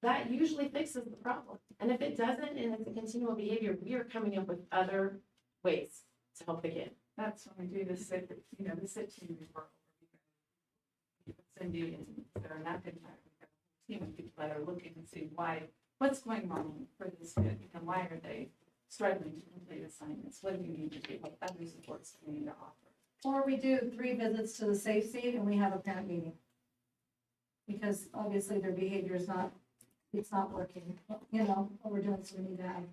that usually fixes the problem. And if it doesn't, and it's a continual behavior, we are coming up with other ways to help the kid. That's when we do the sit, the sit team referral. Send you in, or not in fact, team of people that are looking and see what's going wrong for this kid, and why are they struggling to complete assignments? What do you need to do? What other supports do you need to offer? Or we do 3 visits to the safe seat and we have a parent meeting. Because obviously their behavior is it's not working, what we're doing, so we need to have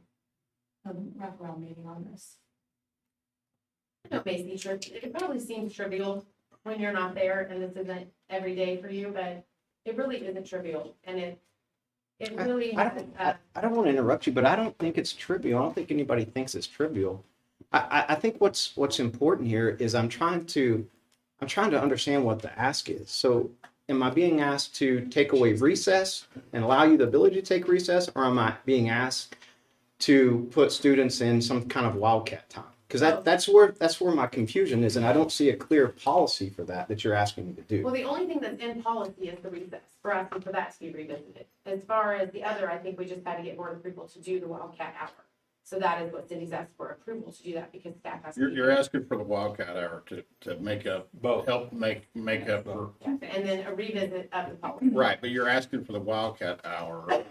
a wraparound meeting on this. I know it may seem it probably seems trivial when you're not there and this isn't every day for you, but it really isn't trivial. And it really I don't want to interrupt you, but I don't think it's trivial. I don't think anybody thinks it's trivial. I think what's important here is I'm trying to understand what the ask is. So am I being asked to take away recess and allow you the ability to take recess, or am I being asked to put students in some kind of wildcat time? Because that's where my confusion is, and I don't see a clear policy for that you're asking me to do. well, the only thing that's in policy is the recess. We're asking for that to be revisited. As far as the other, I think we just had to get board approval to do the wildcat hour. So that is what cities asked for approval to do that, because staff has to. You're asking for the Wildcat hour to make up, Both. help make up for, And then a revisit of the policy. right, but you're asking for the Wildcat hour,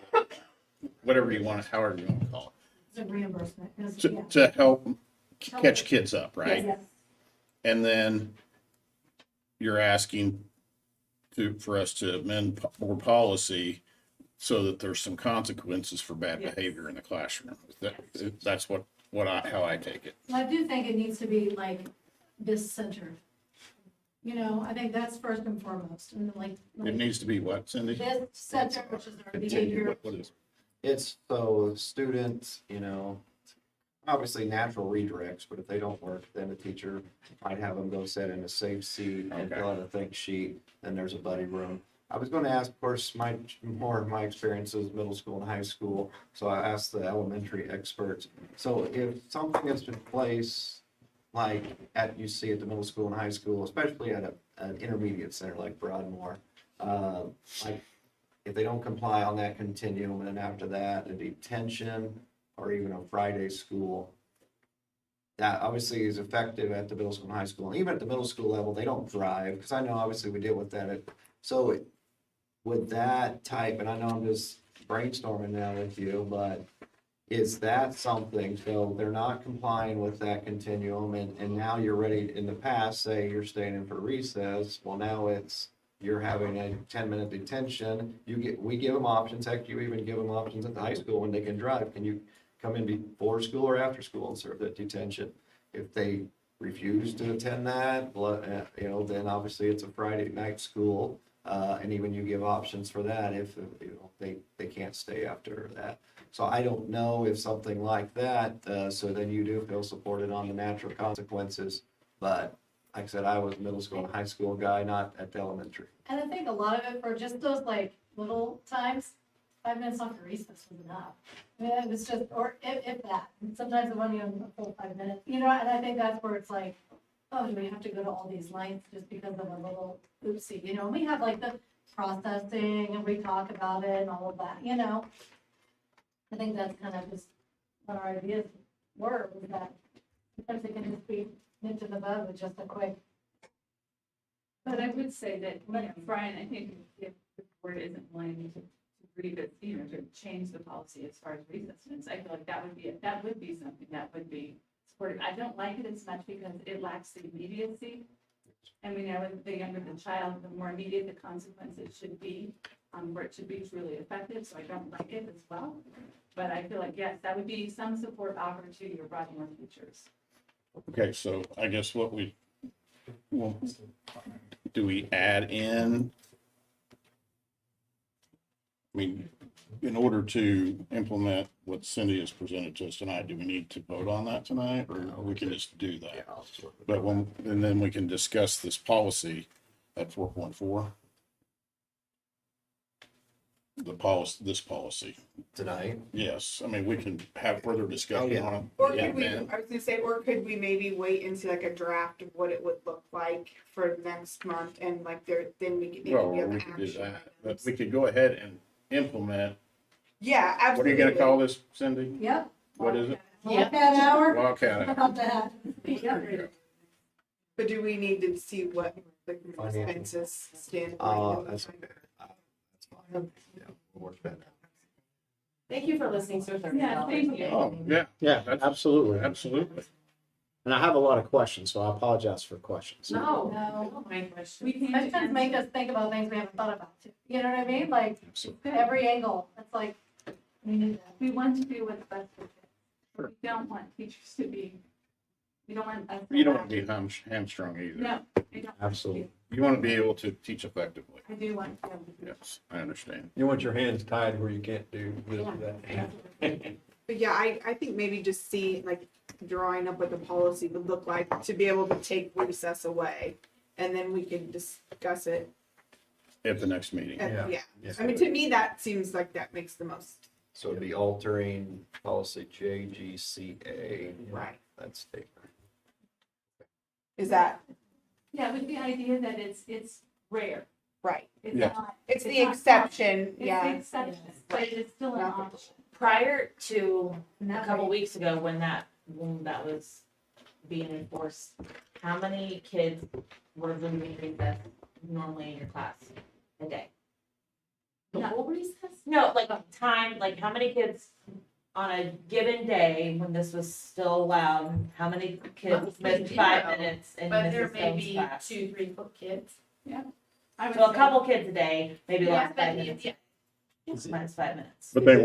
whatever you want, however you want to call It's a reimbursement. it, to help catch kids up, right? Yes. And then you're asking for us to amend board policy so that there's some consequences for bad behavior in the classroom. That's how I take it. Well, I do think it needs to be like this centered. I think that's first and foremost, and like It needs to be what, Cindy? this center, which is our Continue. behavior. What is? It's so students, obviously natural redirects, but if they don't work, then the teacher might have them go sit in a safe seat and fill out a think sheet, then there's a buddy room. I was going to ask, of course, more of my experiences, middle school and high school, so I asked the elementary experts. So if something has been placed, like you see at the middle school and high school, especially at an intermediate center like Broadmore, like if they don't comply on that continuum, and then after that, a detention, or even a Friday school, that obviously is effective at the middle school and high school. And even at the middle school level, they don't drive, because I know obviously we deal with that. So with that type, and I know I'm just brainstorming now with you, but is that something, so they're not complying with that continuum, and now you're ready, in the past, say you're staying in for recess, well, now you're having a 10-minute detention, we give them options, heck, you even give them options at the high school when they can drive. Can you come in before school or after school and serve that detention? If they refuse to attend that, then obviously it's a Friday night school, and even you give options for that if they can't stay after that. So I don't know if something like that, so then you do feel supported on the natural consequences, but like I said, I was a middle school and high school guy, not at the elementary. And I think a lot of it for just those like little times, 5 minutes off your recess was enough. I mean, it was just, or if that, and sometimes it wasn't even a full 5 minutes, and I think that's where it's like, oh, do we have to go to all these lengths just because of a little oopsie, and we have like the processing and we talk about it and all of that, I think that's kind of just what our ideas were, was that sometimes it can just be nipped in the bud with just a quick But I would say that, you know, Brian, I think if the board isn't willing to revisit, you know, to change the policy as far as recess students, I feel like that would be something that would be supported. I don't like it as much because it lacks the immediacy. And we know that the younger the child, the more immediate the consequences should be, where it should be truly effective, so I don't like it as well. But I feel like, yes, that would be some support offered to your Broadmore teachers. Okay, so I guess what well, do we add in? I mean, in order to implement what Cindy has presented to us tonight, do we need to vote on that tonight, or we can just do that? But and then we can discuss this policy at 4.4. This policy. Tonight. Yes, I mean, we can have further discussion yeah. on it. Or Yeah, could we, man. I was gonna say, or could we maybe wait and see like a draft of what it would look like for next month and like then we could maybe Well, have we an could do action. that, but we could go ahead and implement. Yeah, What are absolutely. you gonna call this, Cindy? Yep. What is it? Wildcat hour? How Wildcat. about that? But do we need to see what the Financial. expenses stand? That's fine. Yeah, we'll work that out. Thank you for listening to us. Yeah, thank you. Oh, yeah, Yeah, That's- absolutely. absolutely. And I have a lot of questions, so I apologize for questions. No, No. no, my question. We can Sometimes make us think about things we haven't thought about too. You know what I mean? Like every angle. It's like, we need that. We want to do what's best for kids. Sure. We don't want teachers to be, we don't want us. You don't want to be hamstrung either. No, I don't. Absolutely. You want to be able to teach effectively. I do want to. Yes, I understand. You want your hands tied where you can't do this or that. But yeah, I think maybe just see like drawing up what the policy would look like to be able to take recess away. And then we can discuss it. At the next meeting. Yeah. Yeah. I mean, to me, that seems like that makes the most. So it'd be altering policy JGCA. Right. That's state. Is that Yeah, with the idea that it's rare. right? It's Yeah. not. It's the not exception, It's the yeah. exception, but it is still an Not the- option. Prior to And a that couple way- weeks ago, when that was being enforced, how many kids were losing recess normally in your class a day? The whole recess? No, like time, like how many kids on a given day when this was still allowed, how many kids missed 5 minutes in But there Mrs. may Stone's be class? 2-3 kids. I would So a say- couple kids a day, maybe Yeah, less but 5 minutes. yeah. Minus 5 minutes. But they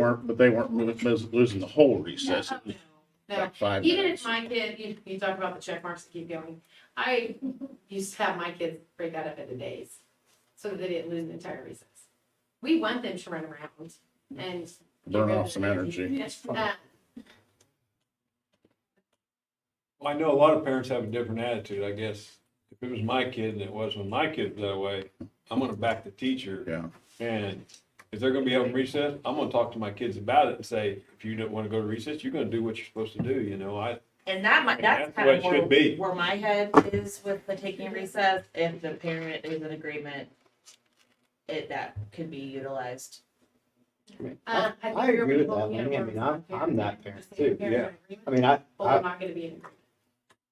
weren't losing the whole recess. It was No, like 5 even minutes. if my kid, you talk about the check marks to keep going. I used to have my kids break that up into days so that they didn't lose an entire recess. We want them to run around and get Burn rid off of some the energy. Yes. Uh, Well, I know a lot of parents have a different attitude, I guess. If it was my kid and it was when my kid was that way, I'm gonna back the teacher. Yeah. And if they're gonna be having recess, I'm gonna talk to my kids about it and say, if you don't wanna go to recess, you're gonna do what you're supposed to do, you know, And that's That's kind what of it should be. where my head is with the taking recess. If the parent is in agreement, that could be utilized. I think agree you're with that, looking at Lenny. I where mean, it's I'm not that fair. parent Just saying too. parents are Yeah. in agreement, I mean, But they're not gonna be in agreement.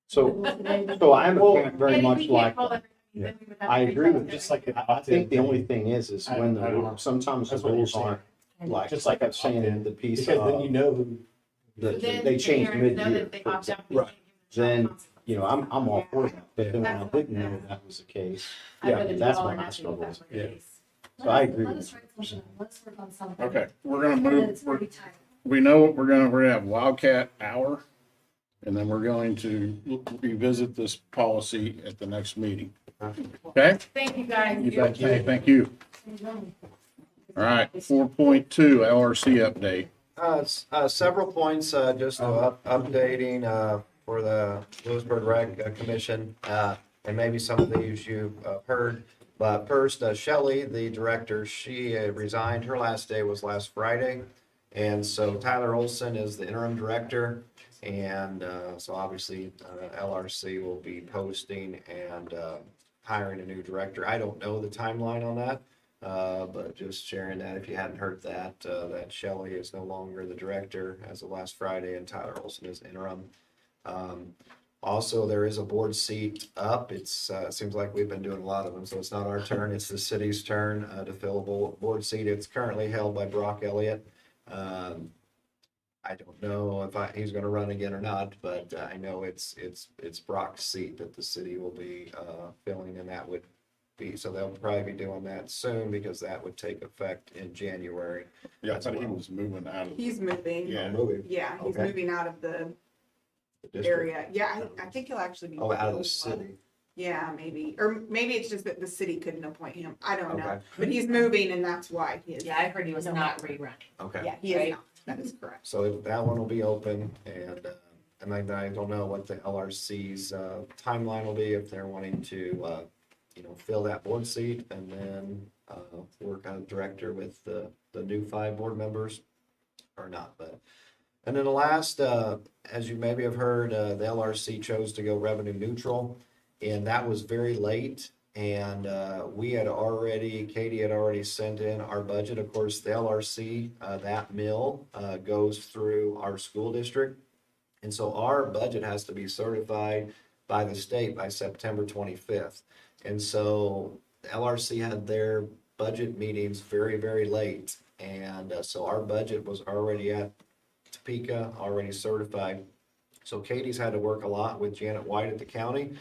so I am a parent very And much we can't like call that. that, then we would have I to agree with recess Just like. I think the only thing is when I don't know. sometimes the That's what you're rules saying. aren't, like, Just like like I'm saying in the piece, Because then you know who. that Then they the change parents know mid-year, that they for opt out. example. Right. Then, you know, I'm all for that, but then when I That's didn't not- know that was the case, I'd rather do that's all or when I nothing if struggled. that were the Yeah. case. So I agree Let with us write something. Let's work on something. Okay, we're gonna And move, it's gonna be tight. we know what we're gonna have Wildcat Hour. And then we're going to revisit this policy at the next meeting. Okay? Thank you, guys. You bet. Thank you. All right, 4.2 LRC update. Several points, just updating, for the Louisburg Rec Commission, and maybe some of these you've heard. But first, Shelley, the director, she resigned. Her last day was last Friday. And so Tyler Olson is the interim director. And so obviously, LRC will be posting and hiring a new director. I don't know the timeline on that. But just sharing that, if you hadn't heard that, that Shelley is no longer the director as of last Friday and Tyler Olson is interim. Also, there is a board seat up. It's, seems like we've been doing a lot of them, so it's not our turn. It's the city's turn to fill a board seat. It's currently held by Brock Elliott. I don't know if he's gonna run again or not, but I know it's Brock's seat that the city will be filling, and that would be, so they'll probably be doing that soon because that would take effect in January. Yeah, I as thought he well. was moving out of. He's moving. Yeah. Moving Yeah, he's Okay. moving out of the the district. area. Yeah, I think he'll actually be. Oh, out of the moving. city. Yeah, maybe, or maybe it's just that the city couldn't appoint him. I don't know, Okay. but he's moving and that's why he is. Yeah, I heard he was not rerunning. Okay. Yeah, he is Right. not. That is correct. So that one will be open, and I don't know what the LRC's timeline will be, if they're wanting to, fill that board seat and then work on director with the new 5 board members or not, but. And then the last, as you maybe have heard, the LRC chose to go revenue neutral, and that was very late. And Katie had already sent in our budget. Of course, the LRC, that mill goes through our school district. And so our budget has to be certified by the state by September 25th. And so the LRC had their budget meetings very, very late. And so our budget was already at Topeka, already certified. So Katie's had to work a lot with Janet White at the county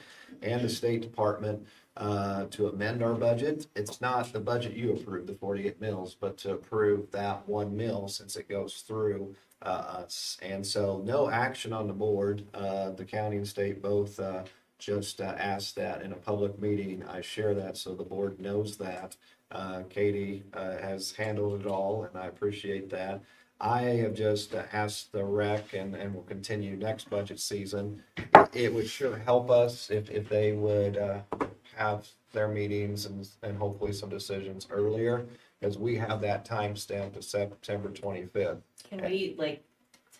and the State Department to amend our budget. It's not the budget you approved, the 48 mills, but to approve that 1 mill since it goes through us. And so no action on the board. The county and state both just asked that in a public meeting. I share that so the board knows that. Katie has handled it all, and I appreciate that. I have just asked the rec and will continue next budget season. It would sure help us if they would have their meetings and hopefully some decisions earlier, because we have that time stamp to September 25th. Can we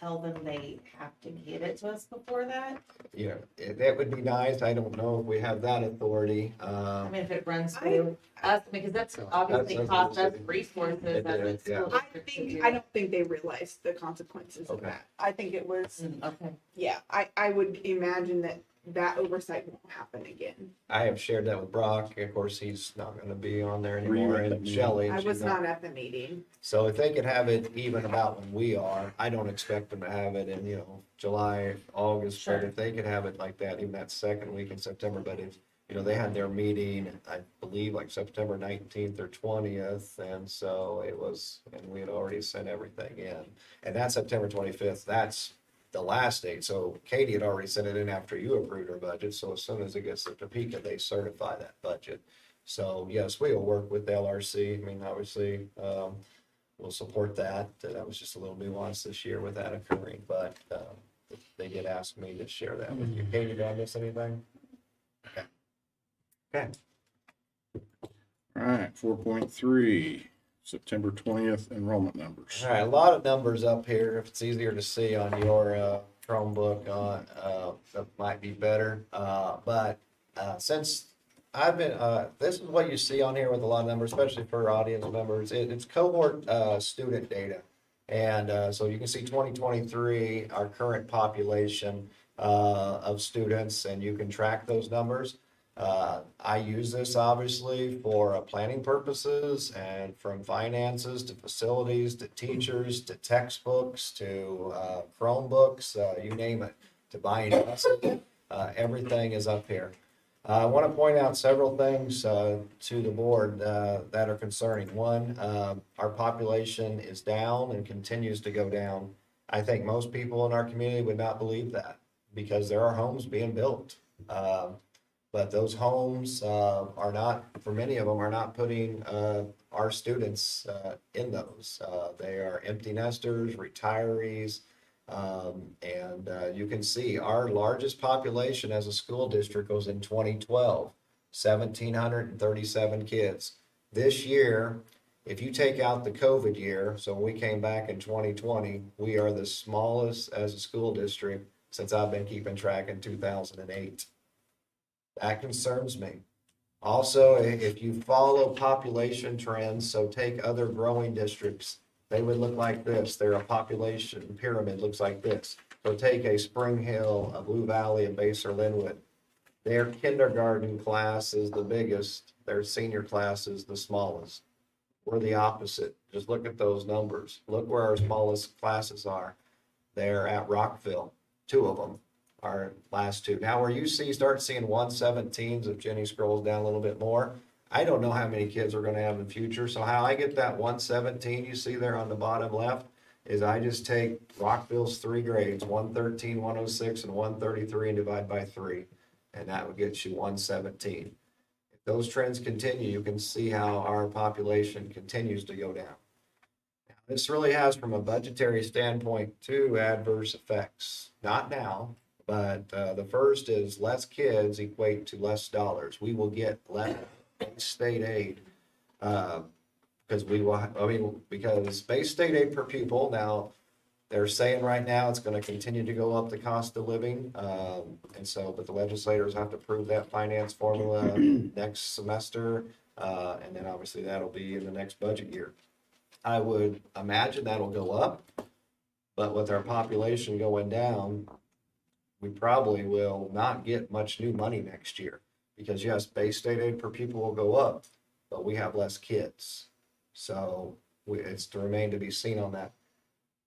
tell them they have to give it to us before that? That would be nice. I don't know if we have that authority. I mean, if it runs through us, because that's obviously That's cost us up to the resources It as a did, yeah. school district to do I don't think they realized the consequences of Okay. that. I think it was, Okay. yeah, I would imagine that oversight won't happen again. I have shared that with Brock. Of course, he's not going to be on there anymore. at that And meeting? Shelley. I she's was not at the meeting. So if they could have it even about when we are, I don't expect them to have it in, July, August, but Sure. if they could have it like that, even that second week in September, but if, they had their meeting, I believe like September 19th or 20th, and so it was, and we had already sent everything in. And that's September 25th, that's the last date, so Katie had already sent it in after you approved her budget, so as soon as it gets to Topeka, they certify that budget. So yes, we will work with the LRC. I mean, obviously, we'll support that. That was just a little nuance this year with that occurring, but they did ask me to share that with you. Katie, did I miss anything? Okay. All right, 4.3, September 20th enrollment numbers. All right, a lot of numbers up here. If it's easier to see on your Chromebook, that might be better. But since I've been, this is what you see on here with a lot of numbers, especially for audience members. It's cohort student data. And so you can see 2023, our current population of students, and you can track those numbers. I use this obviously for planning purposes and from finances to facilities to teachers to textbooks to Chromebooks, you name it, to buying buses. Everything is up here. I want to point out several things to the board that are concerning. One, our population is down and continues to go down. I think most people in our community would not believe that because there are homes being built. But those homes are not, for many of them, are not putting our students in those. They are empty nesters, retirees, and you can see our largest population as a school district was in 2012, 1,737 kids. This year, if you take out the COVID year, so when we came back in 2020, we are the smallest as a school district since I've been keeping track in 2008. That concerns me. Also, if you follow population trends, so take other growing districts, they would look like this. Their population pyramid looks like this. So take a Spring Hill, a Blue Valley, a Base or Linwood. Their kindergarten class is the biggest, their senior class is the smallest. We're the opposite. Just look at those numbers. Look where our smallest classes are. They're at Rockville, 2 of them are last 2. Now where you start seeing 117s, if Jenny scrolls down a little bit more, I don't know how many kids we're gonna have in the future. So how I get that 117 you see there on the bottom left is I just take Rockville's 3 grades, 113, 106, and 133 and divide by 3. And that would get you 117. If those trends continue, you can see how our population continues to go down. Now, this really has, from a budgetary standpoint, 2 adverse effects. Not now, but the first is less kids equate to less dollars. We will get less state aid because because base state aid per pupil, now they're saying right now it's going to continue to go up the cost of living. But the legislators have to approve that finance formula next semester. And then obviously that'll be in the next budget year. I would imagine that'll go up, but with our population going down, we probably will not get much new money next year because yes, base state aid per pupil will go up, but we have less kids. So it's to remain to be seen on that.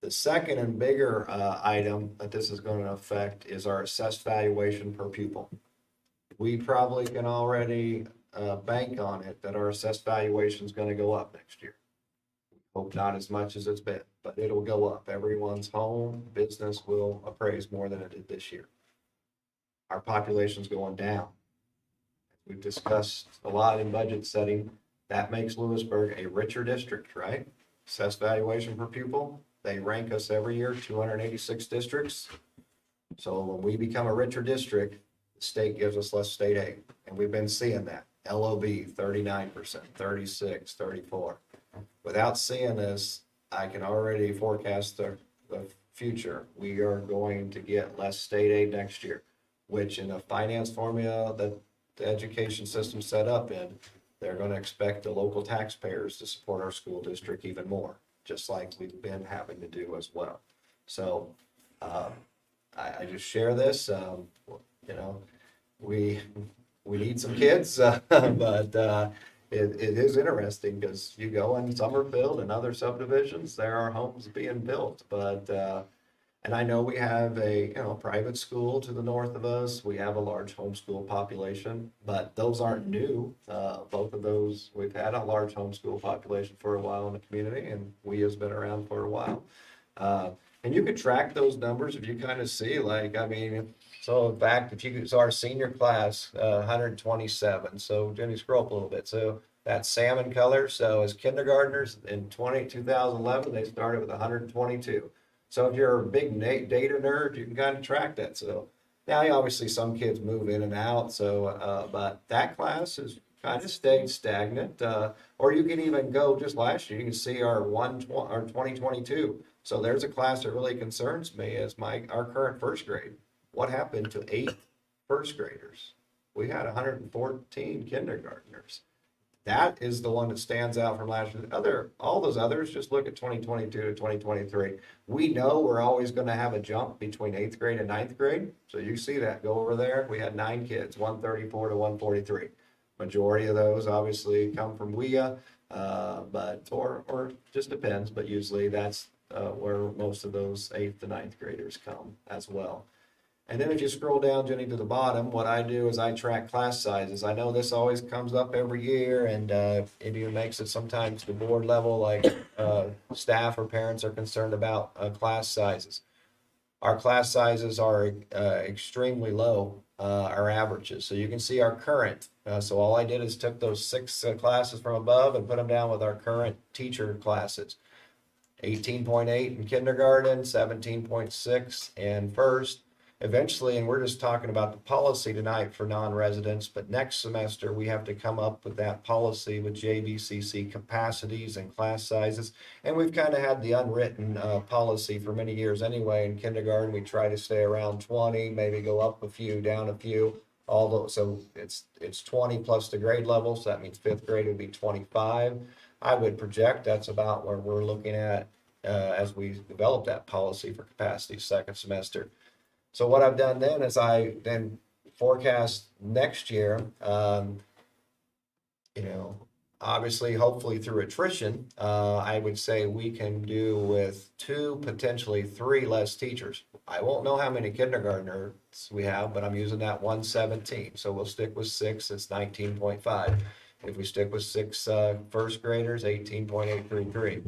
The second and bigger item that this is going to affect is our assessed valuation per pupil. We probably can already bank on it that our assessed valuation is going to go up next year. Hope not as much as it's been, but it'll go up. Everyone's home business will appraise more than it did this year. Our population's going down. We've discussed a lot in budget setting. That makes Louisburg a richer district, right? Assessed valuation per pupil. They rank us every year, 286 districts. So when we become a richer district, the state gives us less state aid. And we've been seeing that. LOB, 39%, 36, 34. Without seeing this, I can already forecast the future. We are going to get less state aid next year, which in a finance formula that the education system set up in, they're going to expect the local taxpayers to support our school district even more, just like we've been having to do as well. So I just share this. We need some kids, but it is interesting because you go in Summerfield and other subdivisions, there are homes being built, but and I know we have a private school to the north of us. We have a large homeschool population, but those aren't new. Both of those, we've had a large homeschool population for a while in the community, and we has been around for a while. And you could track those numbers if you kind of see, so in fact, so our senior class, 127. So Jenny, scroll up a little bit. So that's salmon color. So as kindergartners in 2011, they started with 122. So if you're a big data nerd, you can kind of track that. So now obviously some kids move in and out. So, but that class has kind of stayed stagnant. Or you can even go just last year, you can see our 2022. So there's a class that really concerns me is our current first grade. What happened to 8 first graders? We had 114 kindergartners. That is the one that stands out from last year. All those others, just look at 2022 to 2023. We know we're always going to have a jump between 8th grade and 9th grade. So you see that, go over there. We had 9 kids, 134 to 143. Majority of those obviously come from WIA, or just depends, but usually that's where most of those 8th to 9th graders come as well. And then if you scroll down, Jenny, to the bottom, what I do is I track class sizes. I know this always comes up every year, and it even makes it sometimes to board level, like staff or parents are concerned about class sizes. Our class sizes are extremely low, our averages. So you can see our current. So all I did is took those 6 classes from above and put them down with our current teacher classes. 18.8 in kindergarten, 17.6 in first. Eventually, and we're just talking about the policy tonight for non-residents, but next semester we have to come up with that policy with JVCC capacities and class sizes. And we've kind of had the unwritten policy for many years anyway. In kindergarten, we try to stay around 20, maybe go up a few, down a few. So it's 20 plus the grade level, so that means 5th grade would be 25. I would project that's about where we're looking at as we develop that policy for capacity second semester. So what I've done then is I then forecast next year, you know, obviously, hopefully through attrition, I would say we can do with 2, potentially 3 less teachers. I won't know how many kindergartners we have, but I'm using that 117. So we'll stick with 6, it's 19.5. If we stick with 6 first graders, 18.833.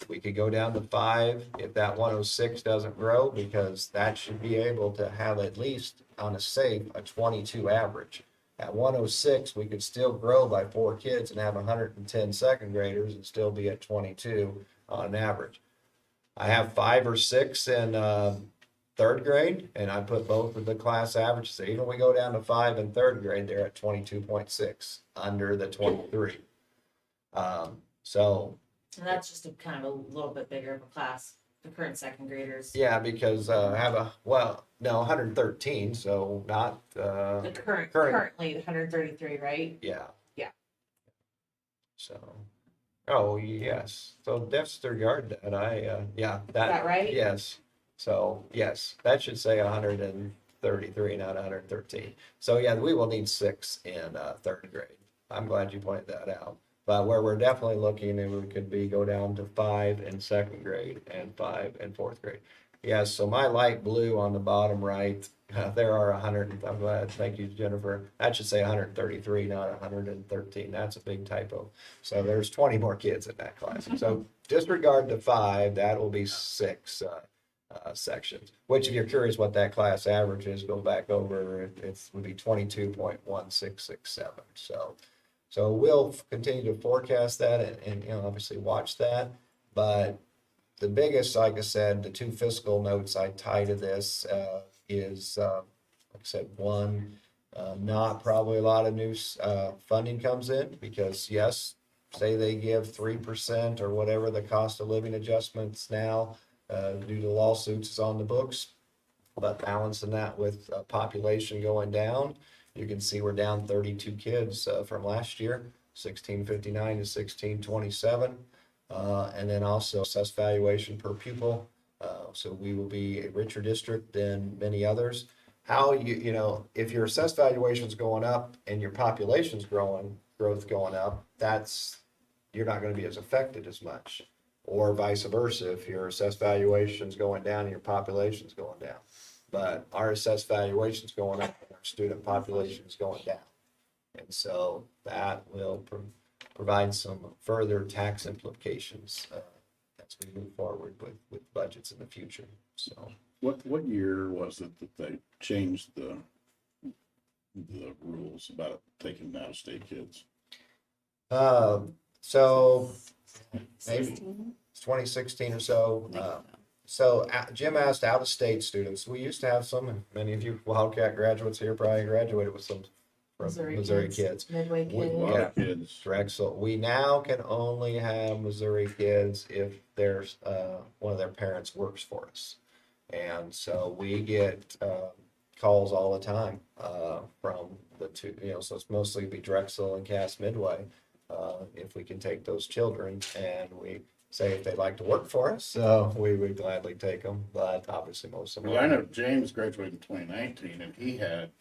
We could go down to 5 if that 106 doesn't grow, because that should be able to have at least on a safe a 22 average. At 106, we could still grow by 4 kids and have 110 second graders and still be at 22 on an average. I have 5 or 6 in third grade, and I put both of the class averages. So even when we go down to 5 in third grade, they're at 22.6, under the 23. So And that's just a kind of a little bit bigger of a class, the current second graders. yeah, because I have 113, so not The currently 133, right? yeah. Yeah. So, oh yes. So disregard that. Yeah, Is that right? Yes. So yes, that should say 133, not 113. So yeah, we will need 6 in third grade. I'm glad you pointed that out. But where we're definitely looking, and we could go down to 5 in second grade and 5 in fourth grade. Yes, so my light blue on the bottom right, there are 100, I'm glad, thank you, Jennifer. That should say 133, not 113. That's a big typo. So there's 20 more kids in that class. So disregard the 5, that will be 6 sections. Which, if you're curious what that class average is, go back over, it would be 22.1667. So we'll continue to forecast that and obviously watch that. But the biggest, like I said, the 2 fiscal notes I tie to this is, like I said, one, not probably a lot of new funding comes in, because yes, say they give 3% or whatever the cost of living adjustments now due to lawsuits is on the books, but balancing that with population going down, you can see we're down 32 kids from last year, 1659 to 1627. And then also assessed valuation per pupil. So we will be a richer district than many others. How if your assessed valuation is going up and your population's growth going up, you're not going to be as affected as much. Or vice versa, if your assessed valuation's going down and your population's going down. But our assessed valuation's going up and our student population is going down. And so that will provide some further tax implications as we move forward with budgets in the future. So What year was it that they changed the rules about taking out of state kids? So maybe it's 2016 or so. So Jim asked out-of-state students. We used to have some, and many of you Wildcat graduates here probably graduated with some from Missouri kids. Midway A kids. lot of kids. Drexel. We now can only have Missouri kids if there's one of their parents works for us, and so we get calls all the time from the 2. So it's mostly be Drexel and Cass Midway. If we can take those children, and we say if they'd like to work for us, so we would gladly take them. But obviously, most of them. Well, I know James graduated in 2019, and he had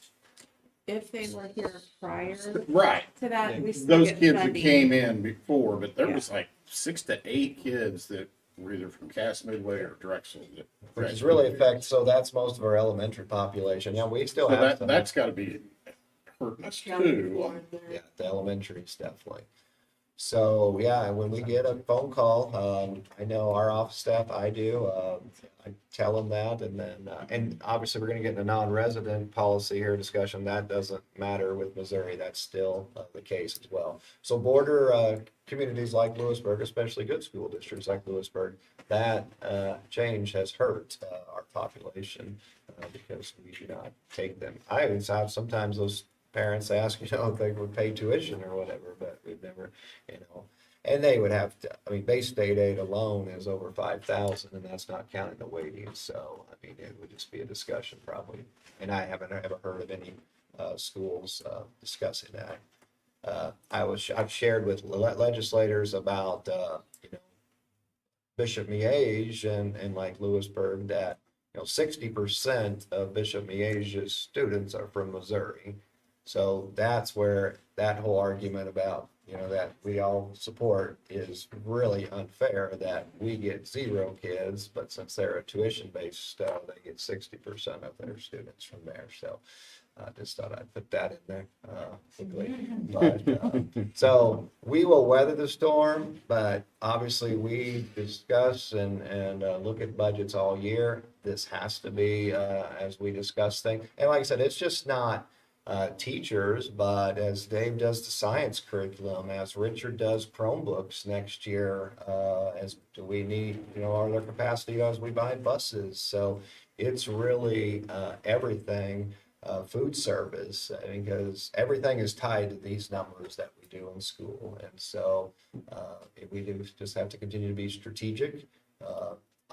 If they were here prior right to that, we still those get kids that funding. came in before, but there Yeah. was like 6 to 8 kids that were either from Cass Midway or Drexel. Which is really affect. So that's most of our elementary population. Yeah, we still So have some. that's got to be hurting us too. Yeah, the elementaries definitely. So yeah, when we get a phone call, I know our office staff, I do, I tell them that, and then, and obviously we're gonna get in a non-resident policy here discussion. That doesn't matter with Missouri. That's still the case as well. So border communities like Louisburg, especially good school districts like Louisburg, that change has hurt our population because we do not take them. I even have sometimes those parents ask, if they would pay tuition or whatever, but we've never, and they would have to, base state aid alone is over 5,000, and that's not counting the waiting. So, it would just be a discussion probably. And I haven't ever heard of any schools discussing that. I've shared with legislators about, Bishop Miege and like Louisburg that, 60% of Bishop Miege's students are from Missouri. So that's where that whole argument about, that we all support is really unfair, that we get 0 kids, but since they're a tuition-based, they get 60% of their students from there. So I just thought I'd put that in there. Quickly. But, so we will weather the storm, but obviously we discuss and look at budgets all year. This has to be, as we discuss things. And like I said, it's just not teachers, but as Dave does the science curriculum, as Richard does Chromebooks next year, as do we need, are there capacity as we buy buses? So it's really everything, food service, because everything is tied to these numbers that we do in school. And so we do just have to continue to be strategic.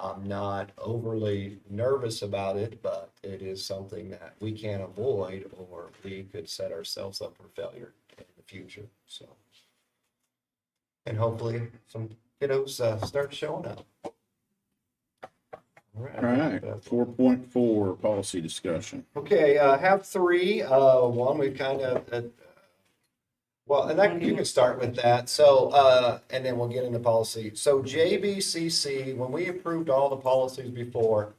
I'm not overly nervous about it, but it is something that we can't avoid, or we could set ourselves up for failure in the future. So, and hopefully some kiddos start showing up. All right, 4.4 policy discussion. Okay, I have 3. One we kind of, well, and that, you can start with that. So, and then we'll get into policy. So JBCC, when we approved all the policies before,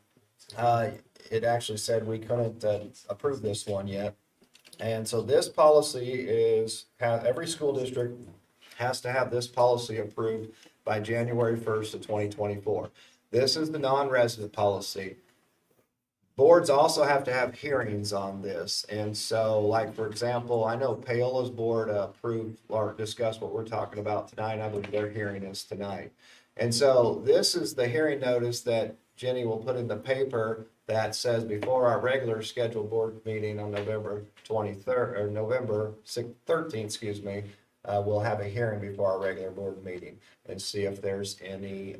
it actually said we couldn't approve this one yet. And so this policy is, every school district has to have this policy approved by January 1st of 2024. This is the non-resident policy. Boards also have to have hearings on this. And so, like, for example, I know Paola's board approved or discussed what we're talking about tonight. I believe their hearing is tonight. And so this is the hearing notice that Jenny will put in the paper that says before our regular scheduled board meeting on November 23rd, or November 13th, excuse me, we'll have a hearing before our regular board meeting and see if there's any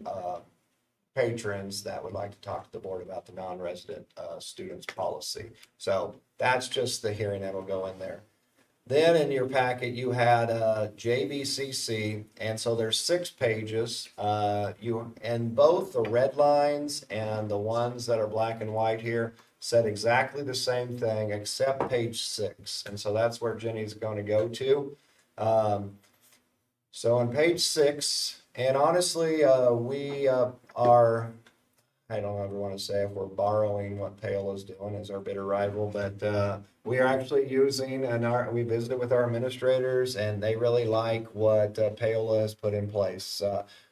patrons that would like to talk to the board about the non-resident students policy. So that's just the hearing that will go in there. Then in your packet, you had JBCC, and so there's 6 pages. And both the red lines and the ones that are black and white here said exactly the same thing except page 6. And so that's where Jenny's going to go to. So on page 6, and honestly, we are, I don't ever want to say if we're borrowing what Paola's doing as our bidder rival, but we are actually using, and we visited with our administrators, and they really like what Paola has put in place.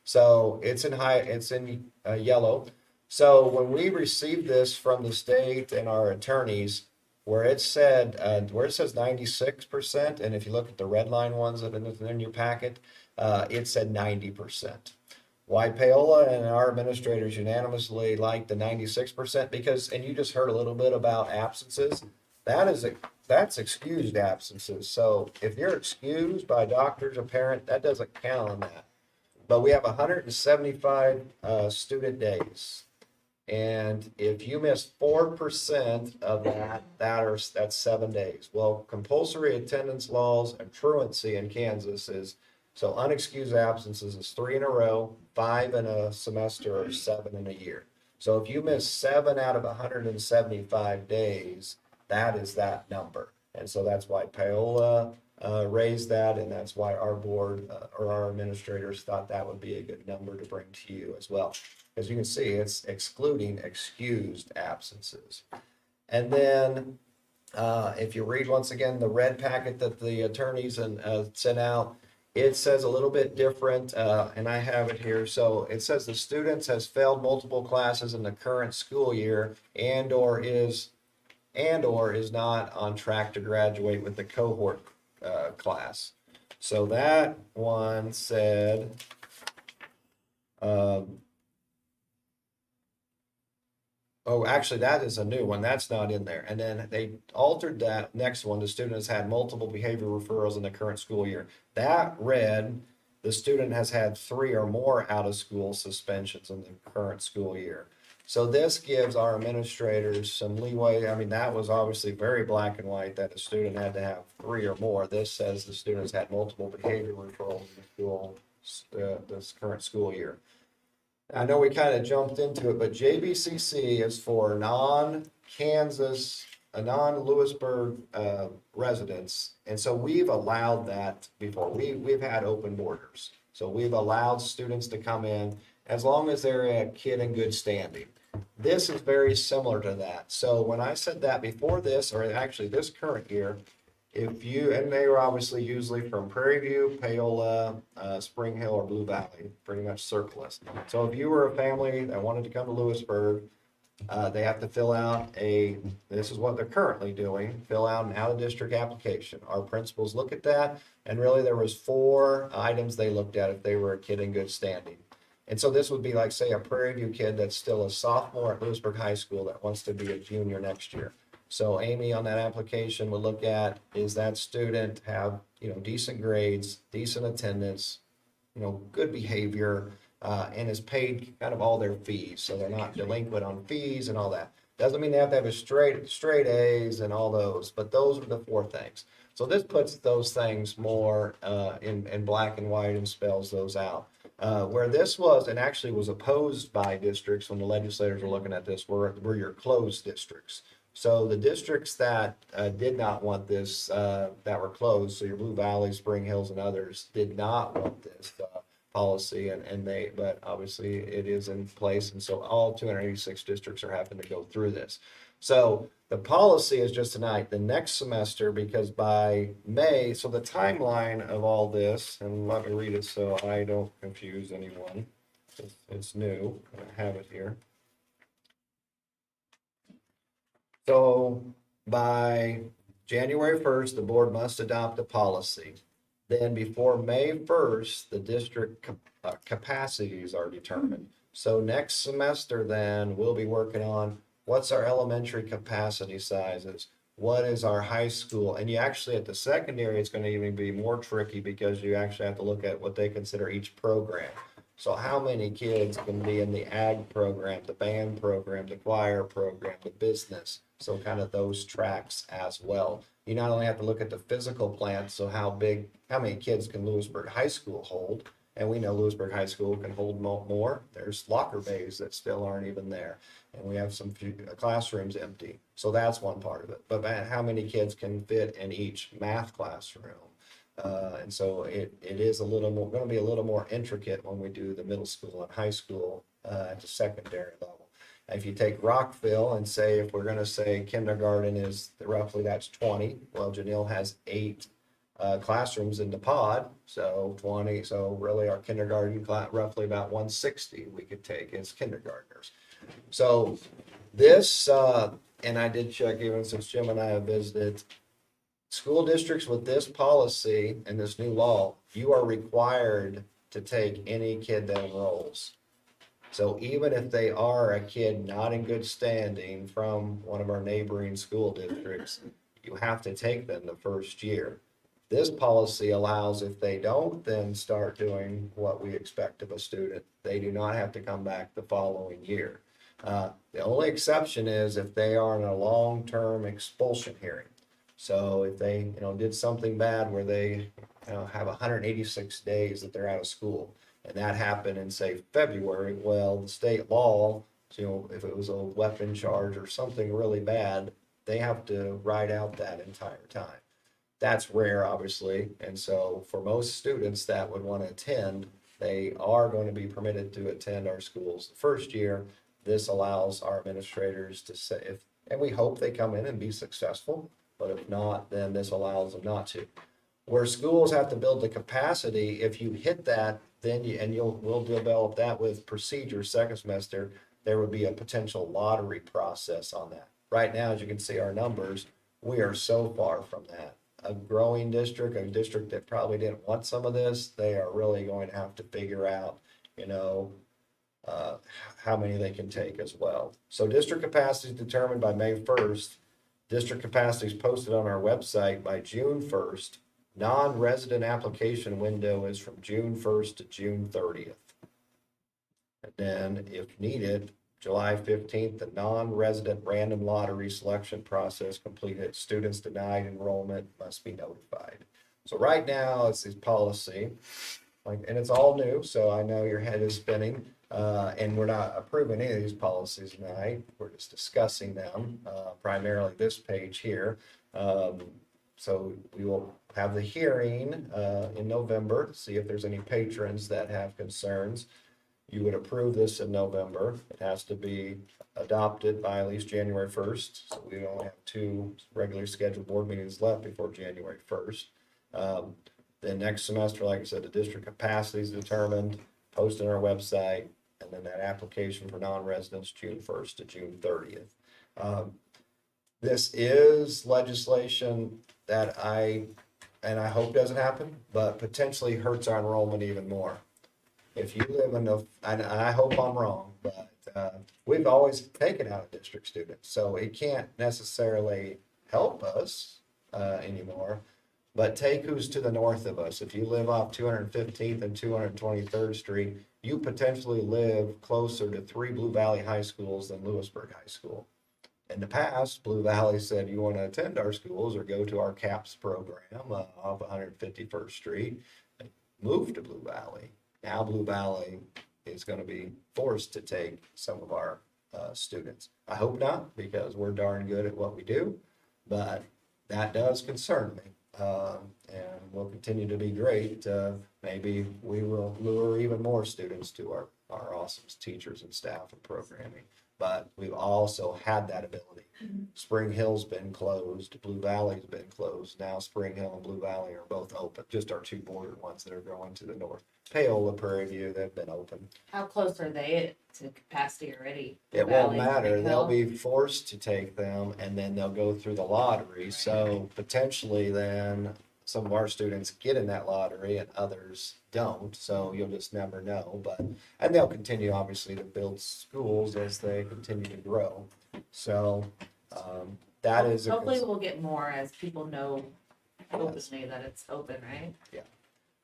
So it's in yellow. So when we received this from the state and our attorneys, where it says 96%, and if you look at the red line ones that are in your packet, it said 90%. Why Paola and our administrators unanimously like the 96%? Because, and you just heard a little bit about absences, that's excused absences. So if you're excused by doctors or parent, that doesn't count on that. But we have 175 student days. And if you miss 4% of that's 7 days. Well, compulsory attendance laws and truancy in Kansas is, so unexcused absences is 3 in a row, 5 in a semester, or 7 in a year. So if you miss 7 out of 175 days, that is that number. And so that's why Paola raised that, and that's why our board or our administrators thought that would be a good number to bring to you as well. As you can see, it's excluding excused absences. And then if you read once again the red packet that the attorneys sent out, it says a little bit different, and I have it here. So it says the students has failed multiple classes in the current school year and or is not on track to graduate with the cohort class. So that one said, oh, actually, that is a new one. That's not in there. And then they altered that next one. The student has had multiple behavior referrals in the current school year. That read, the student has had 3 or more out-of-school suspensions in the current school year. So this gives our administrators some leeway. I mean, that was obviously very black and white that a student had to have 3 or more. This says the students had multiple behavior referrals in the school, this current school year. I know we kind of jumped into it, but JBCC is for non-Kansas, non-Louisburg residents. And so we've allowed that before. We've had open borders. So we've allowed students to come in as long as they're a kid in good standing. This is very similar to that. So when I said that before this, or actually this current year, if you, and they were obviously usually from Prairie View, Paola, Spring Hill, or Blue Valley, pretty much circle us. So if you were a family that wanted to come to Louisburg, they have to fill out this is what they're currently doing, fill out an out-of-district application. Our principals look at that, and really there was 4 items they looked at if they were a kid in good standing. And so this would be like, say, a Prairie View kid that's still a sophomore at Louisburg High School that wants to be a junior next year. So Amy on that application would look at, is that student have, decent grades, decent attendance, good behavior, and is paid kind of all their fees. So they're not delinquent on fees and all that. Doesn't mean they have to have a straight A's and all those, but those are the 4 things. So this puts those things more in black and white and spells those out. Where this was, and actually was opposed by districts when the legislators were looking at this, were your closed districts. So the districts that did not want this, that were closed, so your Blue Valley, Spring Hills, and others, did not want this policy, but obviously it is in place, and so all 286 districts are having to go through this. So the policy is just tonight. The next semester, because by May, so the timeline of all this, and let me read it so I don't confuse anyone. It's new. I have it here. So by January 1st, the board must adopt a policy. Then before May 1st, the district capacities are determined. So next semester, then we'll be working on what's our elementary capacity sizes, what is our high school, and you actually at the secondary, it's going to even be more tricky because you actually have to look at what they consider each program. So how many kids can be in the ag program, the band program, the choir program, the business? So kind of those tracks as well. You not only have to look at the physical plant, so how many kids can Louisburg High School hold? And we know Louisburg High School can hold more. There's locker bays that still aren't even there. And we have some few classrooms empty. So that's one part of it. But how many kids can fit in each math classroom? And so it is going to be a little more intricate when we do the middle school and high school at the secondary level. If you take Rockville and say, if we're going to say kindergarten is roughly that's 20, well, Janelle has 8 classrooms in the pod, so 20. So really our kindergarten class, roughly about 160 we could take as kindergartners. So this, and I did check even since Jim and I have visited, school districts with this policy and this new law, you are required to take any kid that enrolls. So even if they are a kid not in good standing from one of our neighboring school districts, you have to take them the first year. This policy allows, if they don't then start doing what we expect of a student, they do not have to come back the following year. The only exception is if they are in a long-term expulsion hearing. So if they, did something bad where they have 186 days that they're out of school, and that happened in, say, February, well, the state law, if it was a weapon charge or something really bad, they have to ride out that entire time. That's rare, obviously, and so for most students that would want to attend, they are going to be permitted to attend our schools the first year. This allows our administrators to say, and we hope they come in and be successful, but if not, then this allows them not to. Where schools have to build the capacity, if you hit that, then we'll develop that with procedures second semester, there would be a potential lottery process on that. Right now, as you can see our numbers, we are so far from that. A growing district, a district that probably didn't want some of this, they are really going to have to figure out, how many they can take as well. So district capacity is determined by May 1st. District capacity is posted on our website by June 1st. Non-resident application window is from June 1st to June 30th. And then if needed, July 15th, the non-resident random lottery selection process completed. Students denied enrollment must be notified. So right now it's this policy, and it's all new, so I know your head is spinning. And we're not approving any of these policies tonight. We're just discussing them, primarily this page here. So we will have the hearing in November to see if there's any patrons that have concerns. You would approve this in November. It has to be adopted by at least January 1st. So we only have 2 regularly scheduled board meetings left before January 1st. Then next semester, like I said, the district capacity is determined, posted on our website, and then that application for non-residents, June 1st to June 30th. This is legislation that I hope doesn't happen, but potentially hurts our enrollment even more. If you live in the, and I hope I'm wrong, but we've always taken out a district student, so it can't necessarily help us anymore. But take who's to the north of us. If you live off 215th and 223rd Street, you potentially live closer to 3 Blue Valley high schools than Louisburg High School. In the past, Blue Valley said, you want to attend our schools or go to our CAPS program off 151st Street, move to Blue Valley. Now Blue Valley is going to be forced to take some of our students. I hope not, because we're darn good at what we do, but that does concern me. And we'll continue to be great. Maybe we will lure even more students to our awesome teachers and staff and programming. But we've also had that ability. Spring Hill's been closed, Blue Valley's been closed. Now Spring Hill and Blue Valley are both open, just our 2 border ones that are going to the north. Paola, Prairie View, they've been open. How close are they to capacity already? It won't Valley, matter. Spring They'll Hill? be forced to take them and then they'll go through the lottery. So potentially then some of our students get in that lottery and others don't. So you'll just never know. And they'll continue obviously to build schools as they continue to grow. So that is a Hopefully we'll get more as people know openly that it's open, right?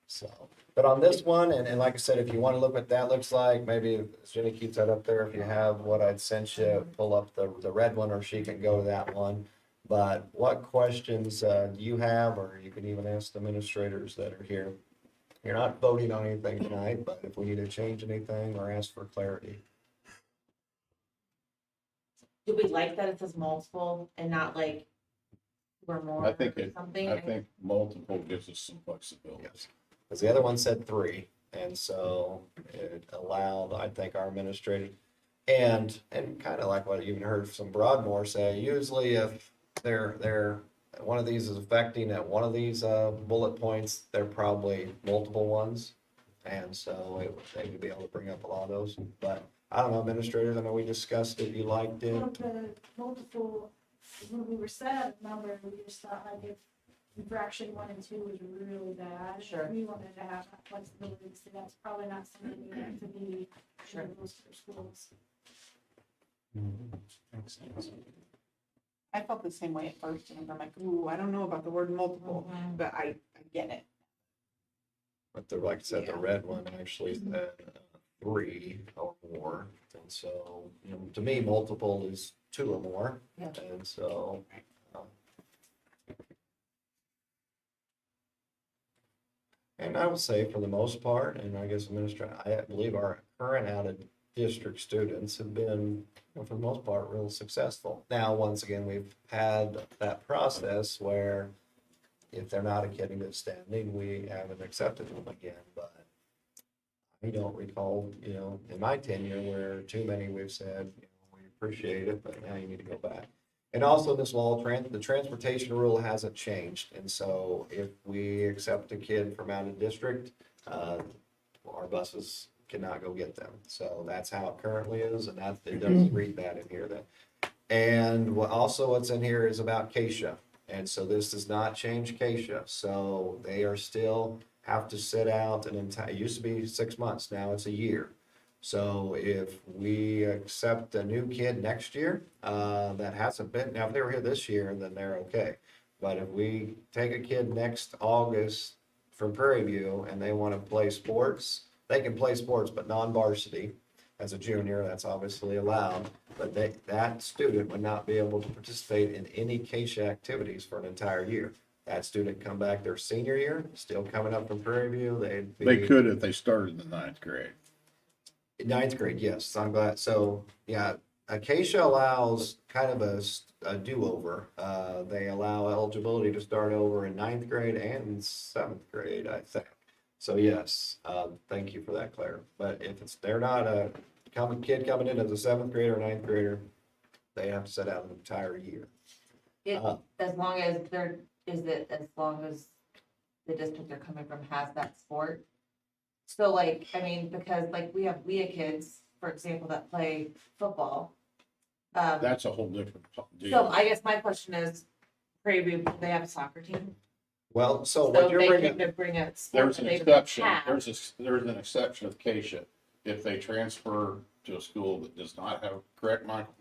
So, but on this one, and like I said, if you want to look what that looks like, maybe if Jenny keeps that up there, if you have what I'd sent you, pull up the red one, or she can go to that one. But what questions do you have, or you can even ask the administrators that are here. You're not voting on anything tonight, but if we need to change anything or ask for clarity. Do we like that it says multiple and not like we're more I think or something? I think multiple gives us some flexibility. Yes. Because the other one said 3, and so it allowed, I think, our administrator, and kind of like what you even heard some Broadmore say, usually if they're one of these is affecting at one of these bullet points, they're probably multiple ones, and so they would be able to bring up a lot of those. But I don't know, administrators, I know we discussed it, you liked it. Well, the multiple, when we were set at a number, we just thought like if infraction 1 and 2 was really bad. Sure. We wanted to have that flexibility, so that's probably not something we have to be in most of our schools. Makes sense. I felt the same way at first, and I'm like, ooh, I don't know about the word multiple, but I get it. But like I said, the Yeah. red one actually said 3 or more, and so, to me, multiple is 2 or more, Yeah. and so. And I would say for the most part, and I guess I believe our current out of district students have been, for the most part, real successful. Now, once again, we've had that process where if they're not a kid in good standing, we haven't accepted them again, but I don't recall, in my tenure where too many we've said, we appreciate it, but now you need to go back. And also this law, the transportation rule hasn't changed. And so if we accept a kid from out of district, our buses cannot go get them. So that's how it currently is. And it doesn't read that in here. And also what's in here is about CASA. And so this does not change CASA. So they are still have to sit out an entire, it used to be 6 months. Now it's a year. So if we accept a new kid next year, that hasn't been, now if they were here this year, then they're okay. But if we take a kid next August from Prairie View and they want to play sports, they can play sports, but non-varsity. As a junior, that's obviously allowed, but that student would not be able to participate in any CASA activities for an entire year. That student come back their senior year, still coming up from Prairie View, They could if they started in the 9th grade. Ninth grade, yes, I'm glad. So, yeah, Acacia allows kind of a do-over. They allow eligibility to start over in ninth grade and seventh grade, I think. So yes, thank you for that, Claire. But if they're not a kid coming in as a seventh grader or ninth grader, they have to sit out an entire year. As long as as long as the district they're coming from has that sport. So like, I mean, because like we have kids, for example, that play football. That's a whole different So deal. I guess my question is, Prairie View, do they have a soccer team? Well, so So what you're they bringing, can bring a sport There's that an they don't exception, have. there's an exception with Acacia. If they transfer to a school that does not have, correct, Michael?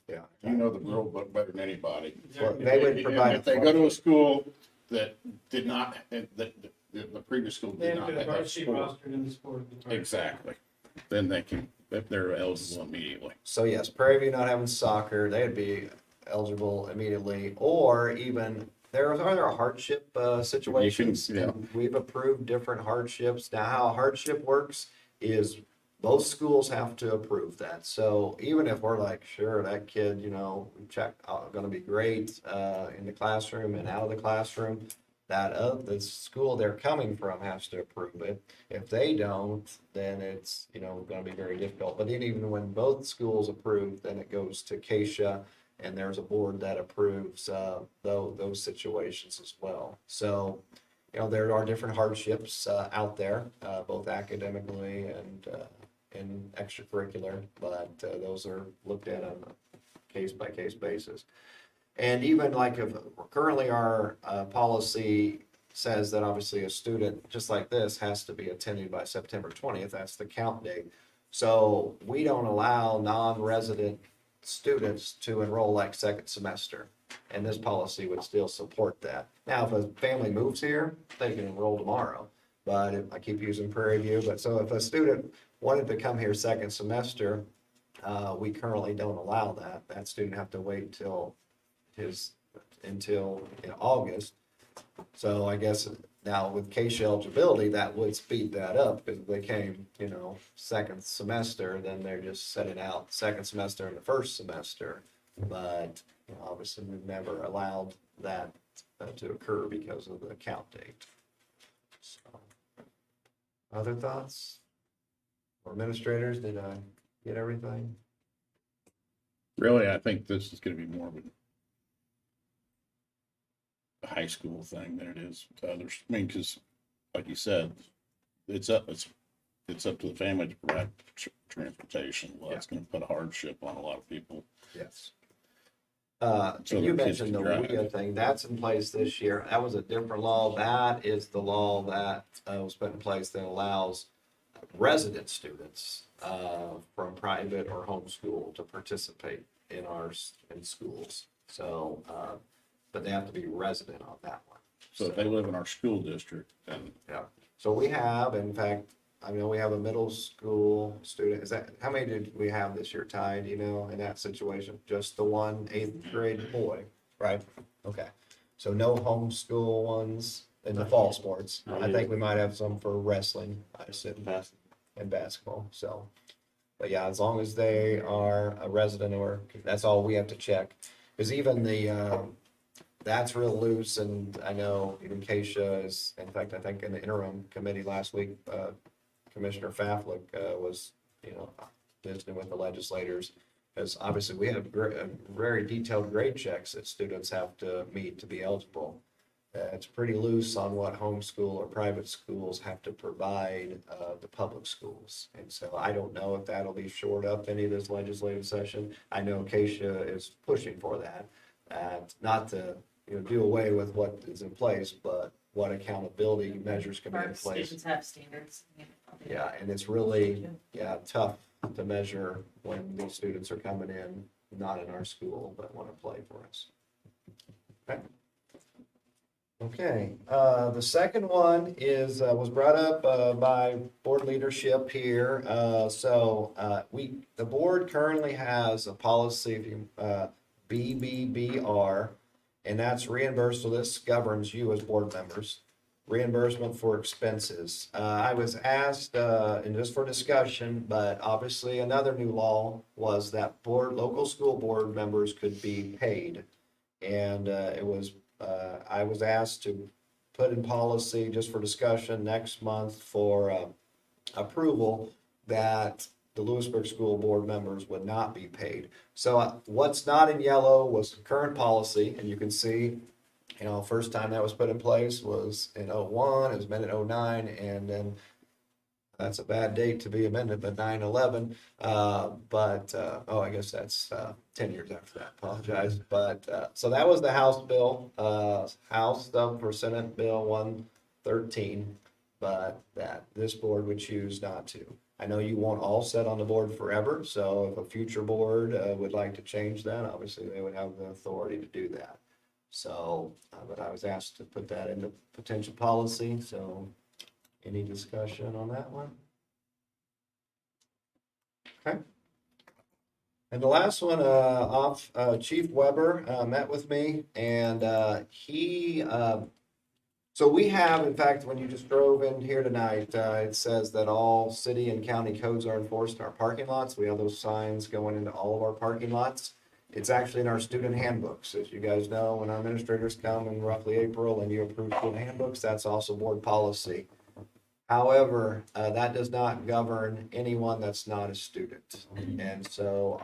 yeah, You know the rule book better than anybody. well, they would provide. If they go to a school that did not, that the previous school did not have that sport. Exactly. Then they can, if they're eligible immediately. So yes, Prairie View not having soccer, they'd be eligible immediately, or even there are other hardship situations. yeah. And we've approved different hardships. Now, how a hardship works is both schools have to approve that. So even if we're like, sure, that kid, you know, we checked out, going to be great in the classroom and out of the classroom, that the school they're coming from has to approve it. If they don't, then it's, you know, going to be very difficult. But then even when both schools approve, then it goes to CASHA, and there's a board that approves those situations as well. So, you know, there are different hardships out there, both academically and extracurricular, but those are looked at on a case-by-case basis. And even like if currently our policy says that obviously a student just like this has to be attending by September 20th, that's the count date. So we don't allow non-resident students to enroll like second semester. And this policy would still support that. Now, if a family moves here, they can enroll tomorrow. But I keep using Prairie View, but so if a student wanted to come here second semester, we currently don't allow that. That student have to wait until in August. So I guess now with CASHA eligibility, that would speed that up because if they came, you know, second semester, then they're just setting out second semester and the first semester. But you know, obviously we've never allowed that to occur because of the count date. So, other thoughts? Or administrators, did I get everything? Really, I think this is gonna be more of a high school thing than it is to others. I mean, because like you said, it's up to the family to provide transportation. Well, it's gonna put a hardship on a lot of people. Yes. So You their kids mentioned the can drive. WIA thing, that's in place this year. That was a different law. That is the law that was put in place that allows resident students from private or homeschool to participate in in schools. So, but they have to be resident on that one. So if they live in our school district, then Yeah. So we have, in fact, I know we have a middle school student. Is that, how many did we have this year, Ty, do you know, in that situation? Just the one eighth grade boy, right? Okay. So no homeschool ones in the fall sports. I think we might have some for wrestling, I assume, and basketball, so. But yeah, as long as they are a resident or, that's all we have to check. Because even that's real loose, and I know even Keisha is, in fact, I think in the interim committee last week, Commissioner Faflick was, you know, visiting with the legislators, because obviously we have very detailed grade checks that students have to meet to be eligible. It's pretty loose on what homeschool or private schools have to provide the public schools. And so I don't know if that'll be shored up any of this legislative session. I know Keisha is pushing for that, not to, you know, do away with what is in place, but what accountability measures can be in Our place. students have standards. Yeah, and it's really, tough to measure when these students are coming in, not in our school, but want to play for us. Okay. Okay, the second one is, was brought up, by board leadership here. The board currently has a policy, BBBR, and that's reimbursed, so this governs you as board members. reimbursement for expenses. I was asked, and just for discussion, but obviously another new law was that local school board members could be paid. And I was asked to put in policy just for discussion next month for approval that the Louisburg school board members would not be paid. So what's not in yellow was the current policy, and you can see, first time that was put in place was in '01, it was amended in '09, and then that's a bad date to be amended, but 9/11. I guess that's 10 years after that, apologize. But so that was the House bill, House done for Senate Bill 113, but that this board would choose not to. I know you won't all sit on the board forever, so if a future board would like to change that, obviously they would have the authority to do that. So, but I was asked to put that into potential policy, so any discussion on that one? Okay. And the last one, Chief Weber met with me, and so we have, in fact, when you just drove in here tonight, it says that all city and county codes are enforced in our parking lots. We have those signs going into all of our parking lots. It's actually in our student handbooks. As you guys know, when our administrators come in roughly April and you approve student handbooks, that's also board policy. However, that does not govern anyone that's not a student. And so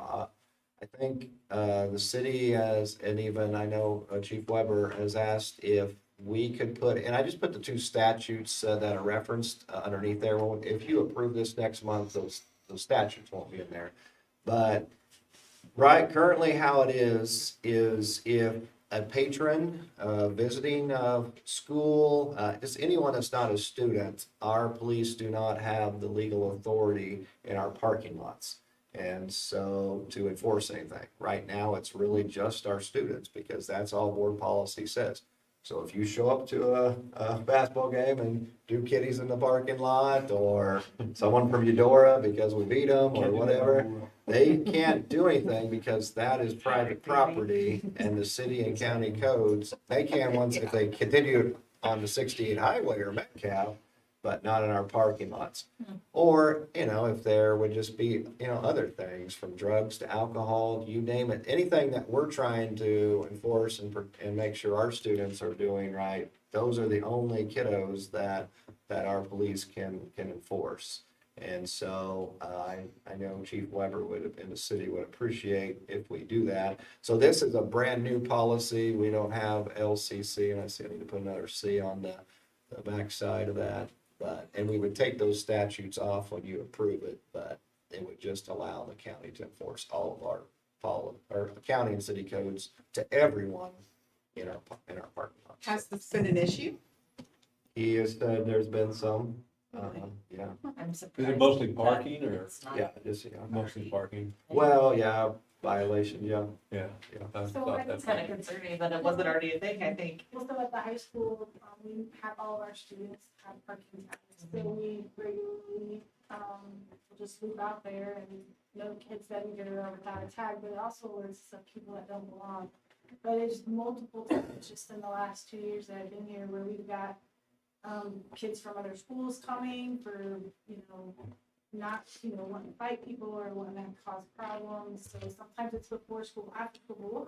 I think the city has, and even I know Chief Weber has asked if we could put, and I just put the two statutes that are referenced underneath there. Well, if you approve this next month, those statutes won't be in there. But right, currently how it is if a patron visiting a school, just anyone that's not a student, our police do not have the legal authority in our parking lots. And so to enforce anything, right now it's really just our students because that's all board policy says. So if you show up to a basketball game and do kitties in the parking lot, or someone from Eudora because we beat them or whatever, they can't do anything because that is private property and the city and county codes. They can once if they continue on the 68 highway or Metcalf, but not in our parking lots. Or, if there would just be, other things from drugs to alcohol, you name it, anything that we're trying to enforce and make sure our students are doing right, those are the only kiddos that our police can enforce. And so I know Chief Weber and the city would appreciate if we do that. So this is a brand new policy. We don't have LCC, and I see I need to put another C on the back side of that. And we would take those statutes off when you approve it, but it would just allow the county to enforce all of our county and city codes to everyone in our parking lots. Has this been an issue? He has said there's been some, yeah. I'm surprised. Is it mostly parking or Yeah, just, mostly parking? Well, yeah, violation, yeah. Yeah. I So thought I that's Kind of concerning that it wasn't already a thing, I think. Also at the high school, we have all of our students have parking tags. So we regularly, will just loop out there and no kids that either are without a tag, but it also alerts some people that don't belong. But it's multiple times just in the last 2 years that I've been here where we've got kids from other schools coming for, not, wanting to fight people or wanting to cause problems. So sometimes it's before school, after school.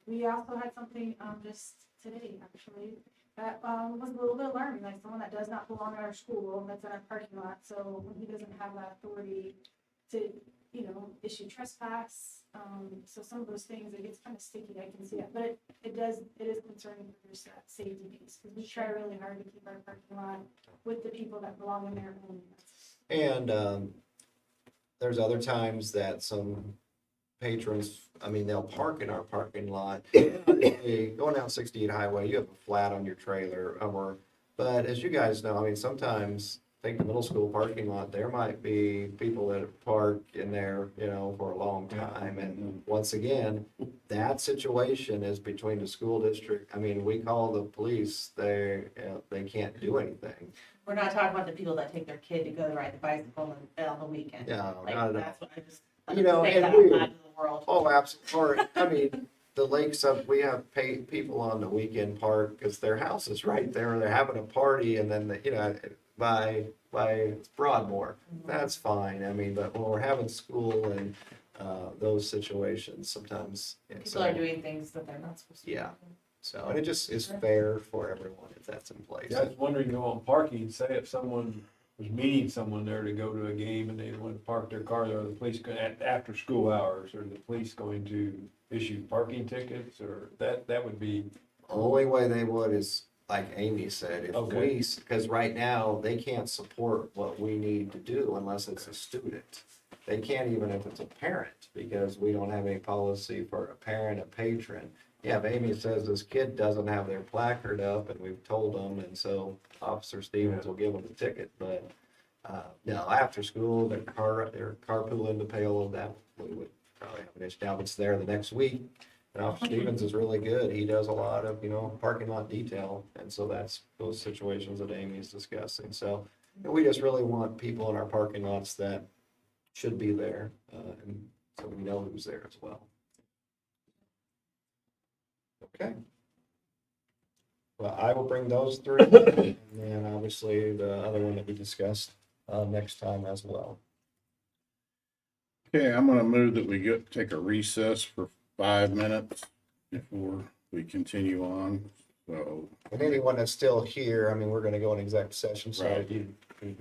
We also had something just today, actually, that was a little bit alarming, like someone that does not belong at our school, that's in our parking lot. So he doesn't have that authority to, issue trespass. So some of those things, it gets kind of sticky, I can see that. But it is concerning for there's that safety piece, because we try really hard to keep our parking lot with the people that belong in there only. And there's other times that some patrons, they'll park in our parking lot. Going down 68 highway, you have a flat on your trailer, but as you guys know, sometimes I think the middle school parking lot, there might be people that park in there, for a long time. And once again, that situation is between the school district. We call the police, they can't do anything. We're not talking about the people that take their kid to go ride the bicycle on the weekend. No, Like, not at all. that's what I just, And say that we- out to the world. Oh, absolutely. Or, the lakes up, we have people on the weekend park because their house is right there. They're having a party and then, by Broadmore, that's fine. I mean, but when we're having school and, those situations, sometimes. People are doing things that they're not supposed to do. Yeah. So, and it just is fair for everyone if that's in place. I was wondering, though, on parking, say if someone was meeting someone there to go to a game and they wanted to park their car there, are the police, after school hours, are the police going to issue parking tickets, or that would be? Only way they would is, like Amy said, if Okay. we, because right now, they can't support what we need to do unless it's a student. They can't even if it's a parent, because we don't have any policy for a parent, a patron. Yeah, if Amy says this kid doesn't have their placard up and we've told them, and so Officer Stevens will give them a ticket, but, no, after school, their carpooling to pay all of that, we would probably have an issue. Now, if it's there the next week, and Officer Stevens is really good, he does a lot of, parking lot detail, and so that's those situations that Amy's discussing, so we just really want people in our parking lots that should be there, and so we know who's there as well. Okay. Well, I will bring those through, and then obviously the other one that we discussed, next time as well. Okay, I'm gonna move that we take a recess for 5 minutes before we continue on, so. And anyone that's still here, I mean, we're gonna go in exec session, so Right. if you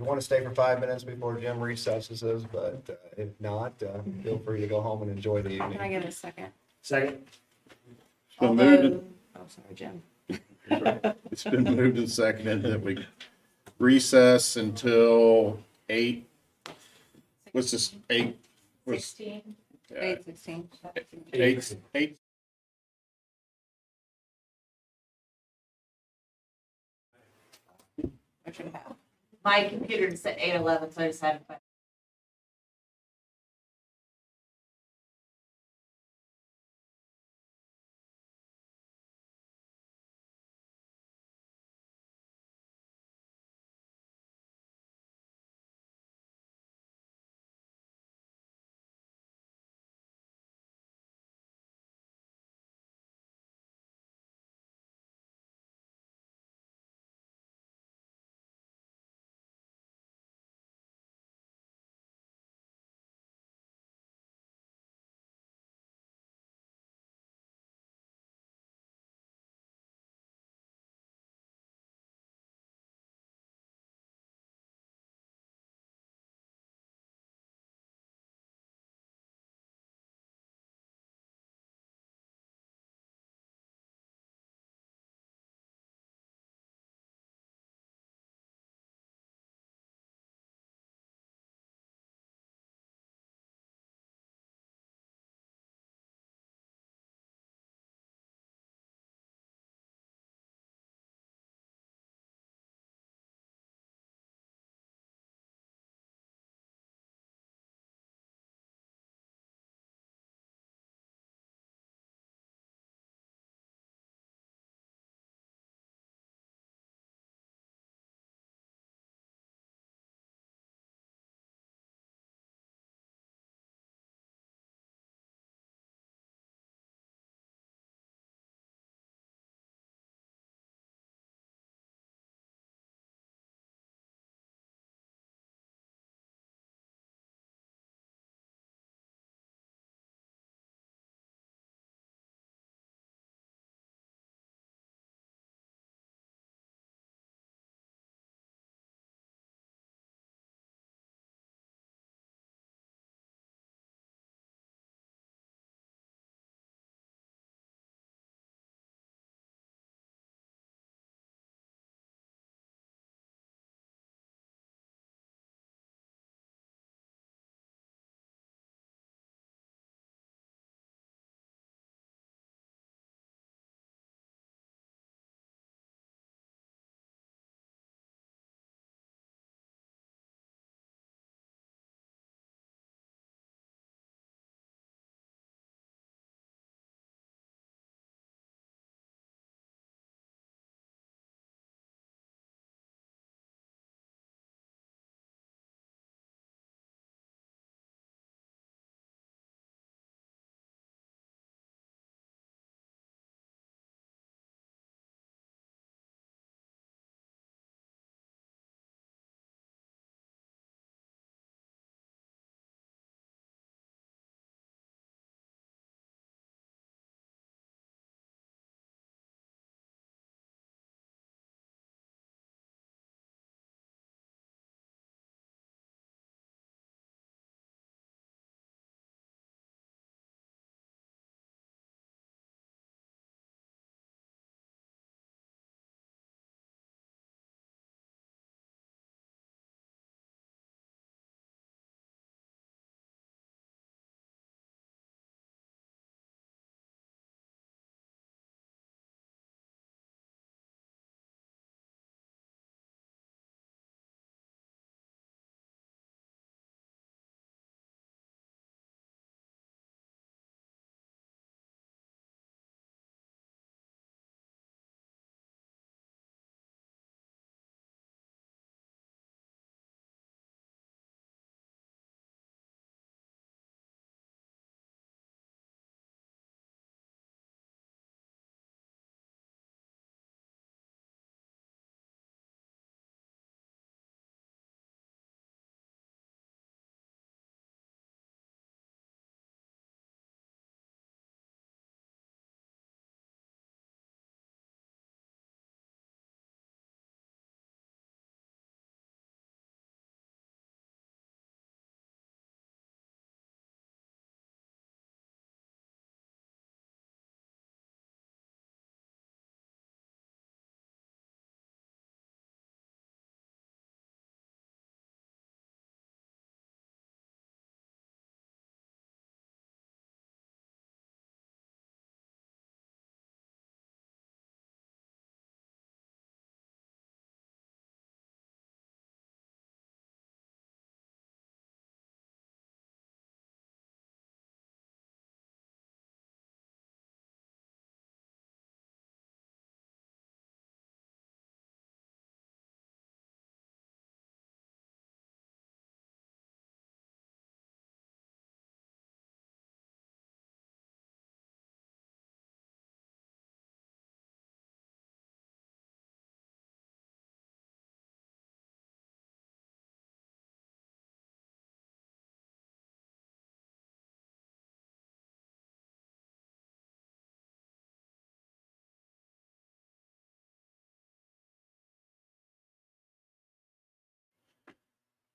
want to stay for 5 minutes before Jim recesses, but if not, feel free to go home and enjoy the Can I evening. get a second? Second. It's been moved, Oh, sorry, Jim. it's been moved and seconded that we recess until 8. What's this, 8? 16. 8:16. 8. I should have. My computer said 8:11, so I just had to.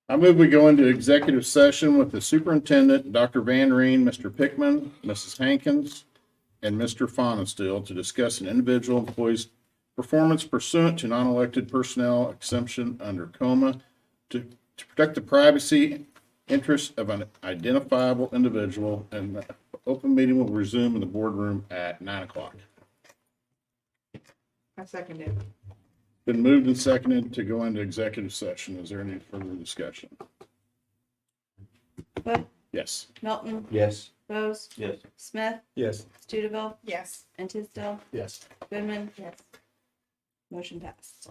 I move we go into executive session with the superintendent, Dr. Van Reen, Mr. Pickman, Mrs. Hankins, and Mr. Fonenstiel to discuss an individual employee's performance pursuant to non-elected personnel exemption under COMA to protect the privacy interests of an identifiable individual, and the open meeting will resume in the boardroom at 9:00. I second it. Been moved and seconded to go into executive session. Is there any further discussion? Hood, Yes. Milton, Yes. Bose, Yes. Smith, Yes. Studeville, Yes. and Tisdale, Yes. Goodman, Yes. motion passed.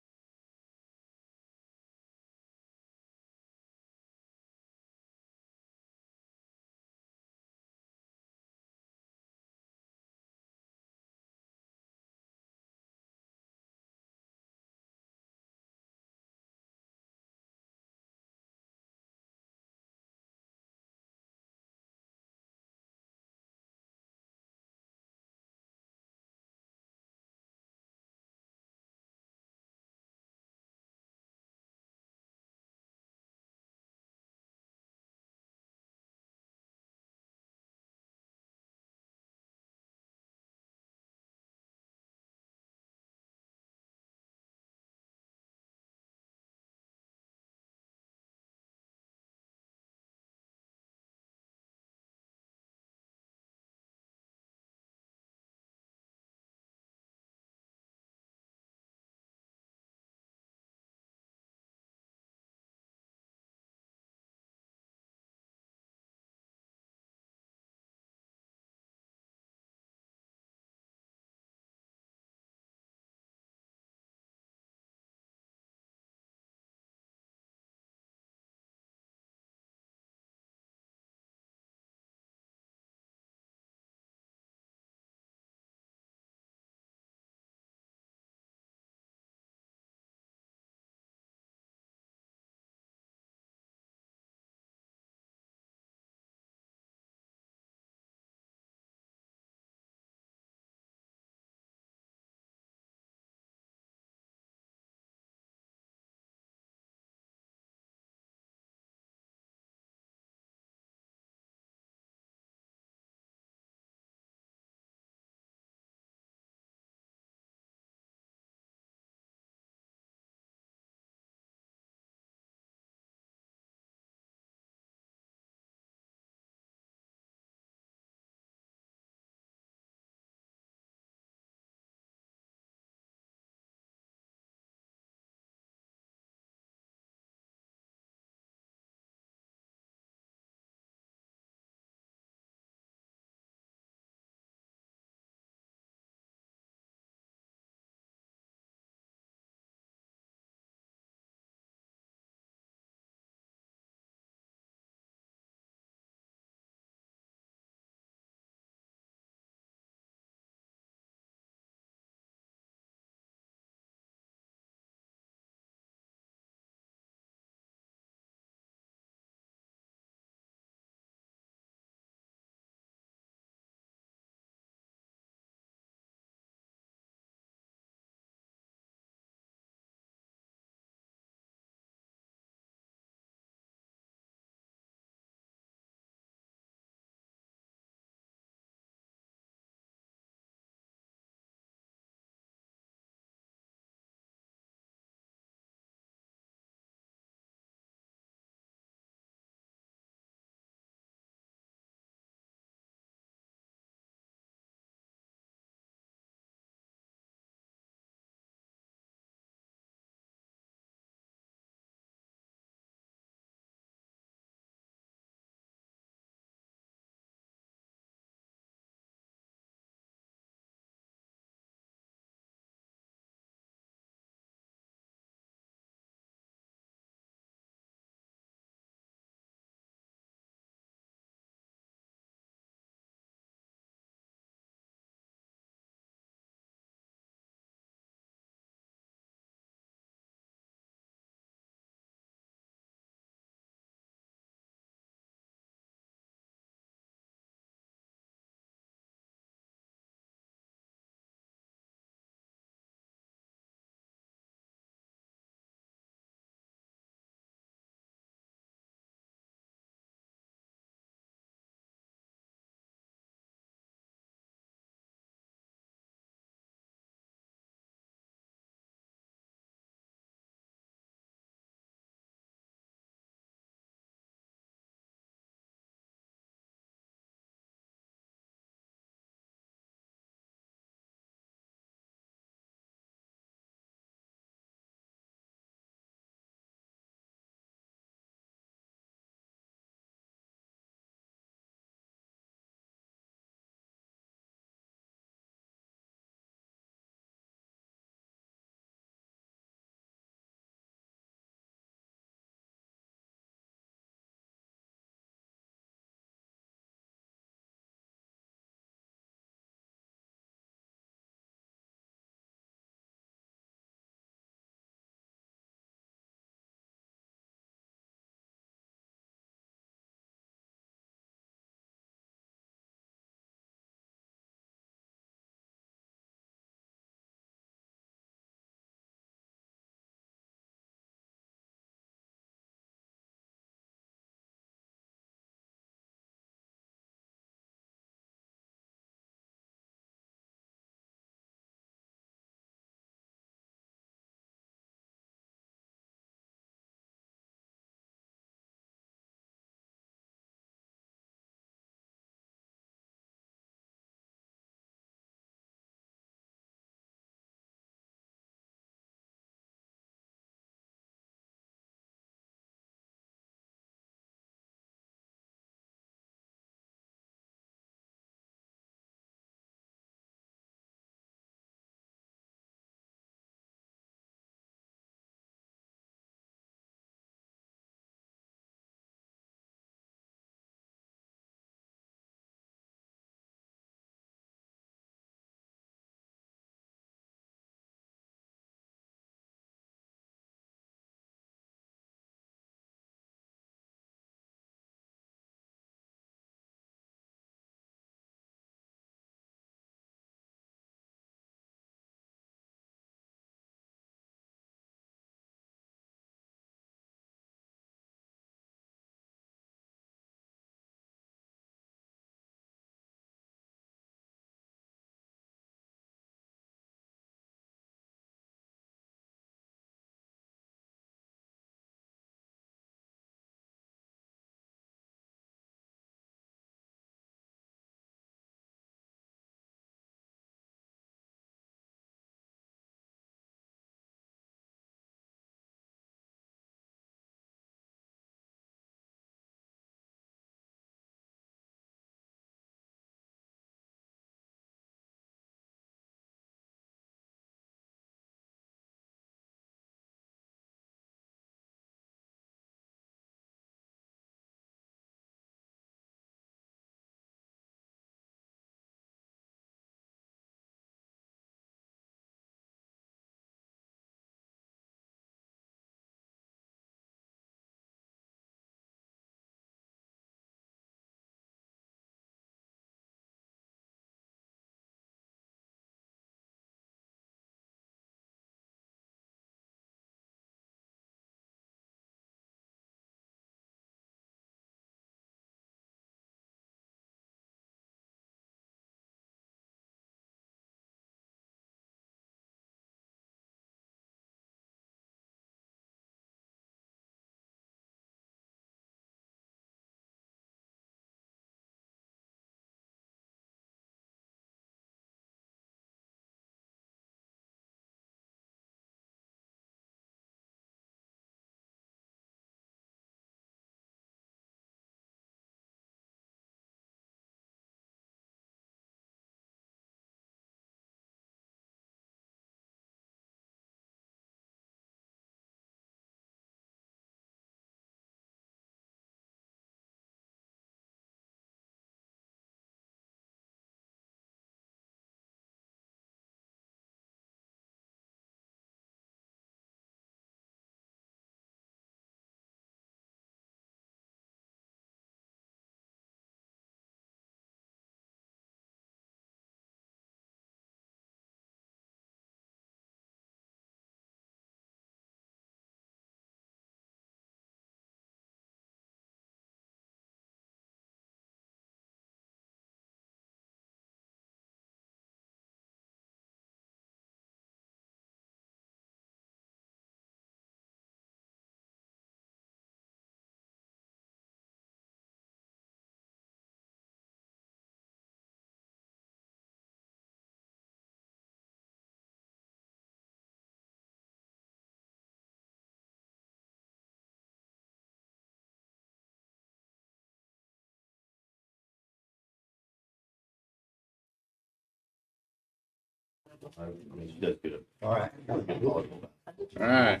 I mean, she does good. All right. All right.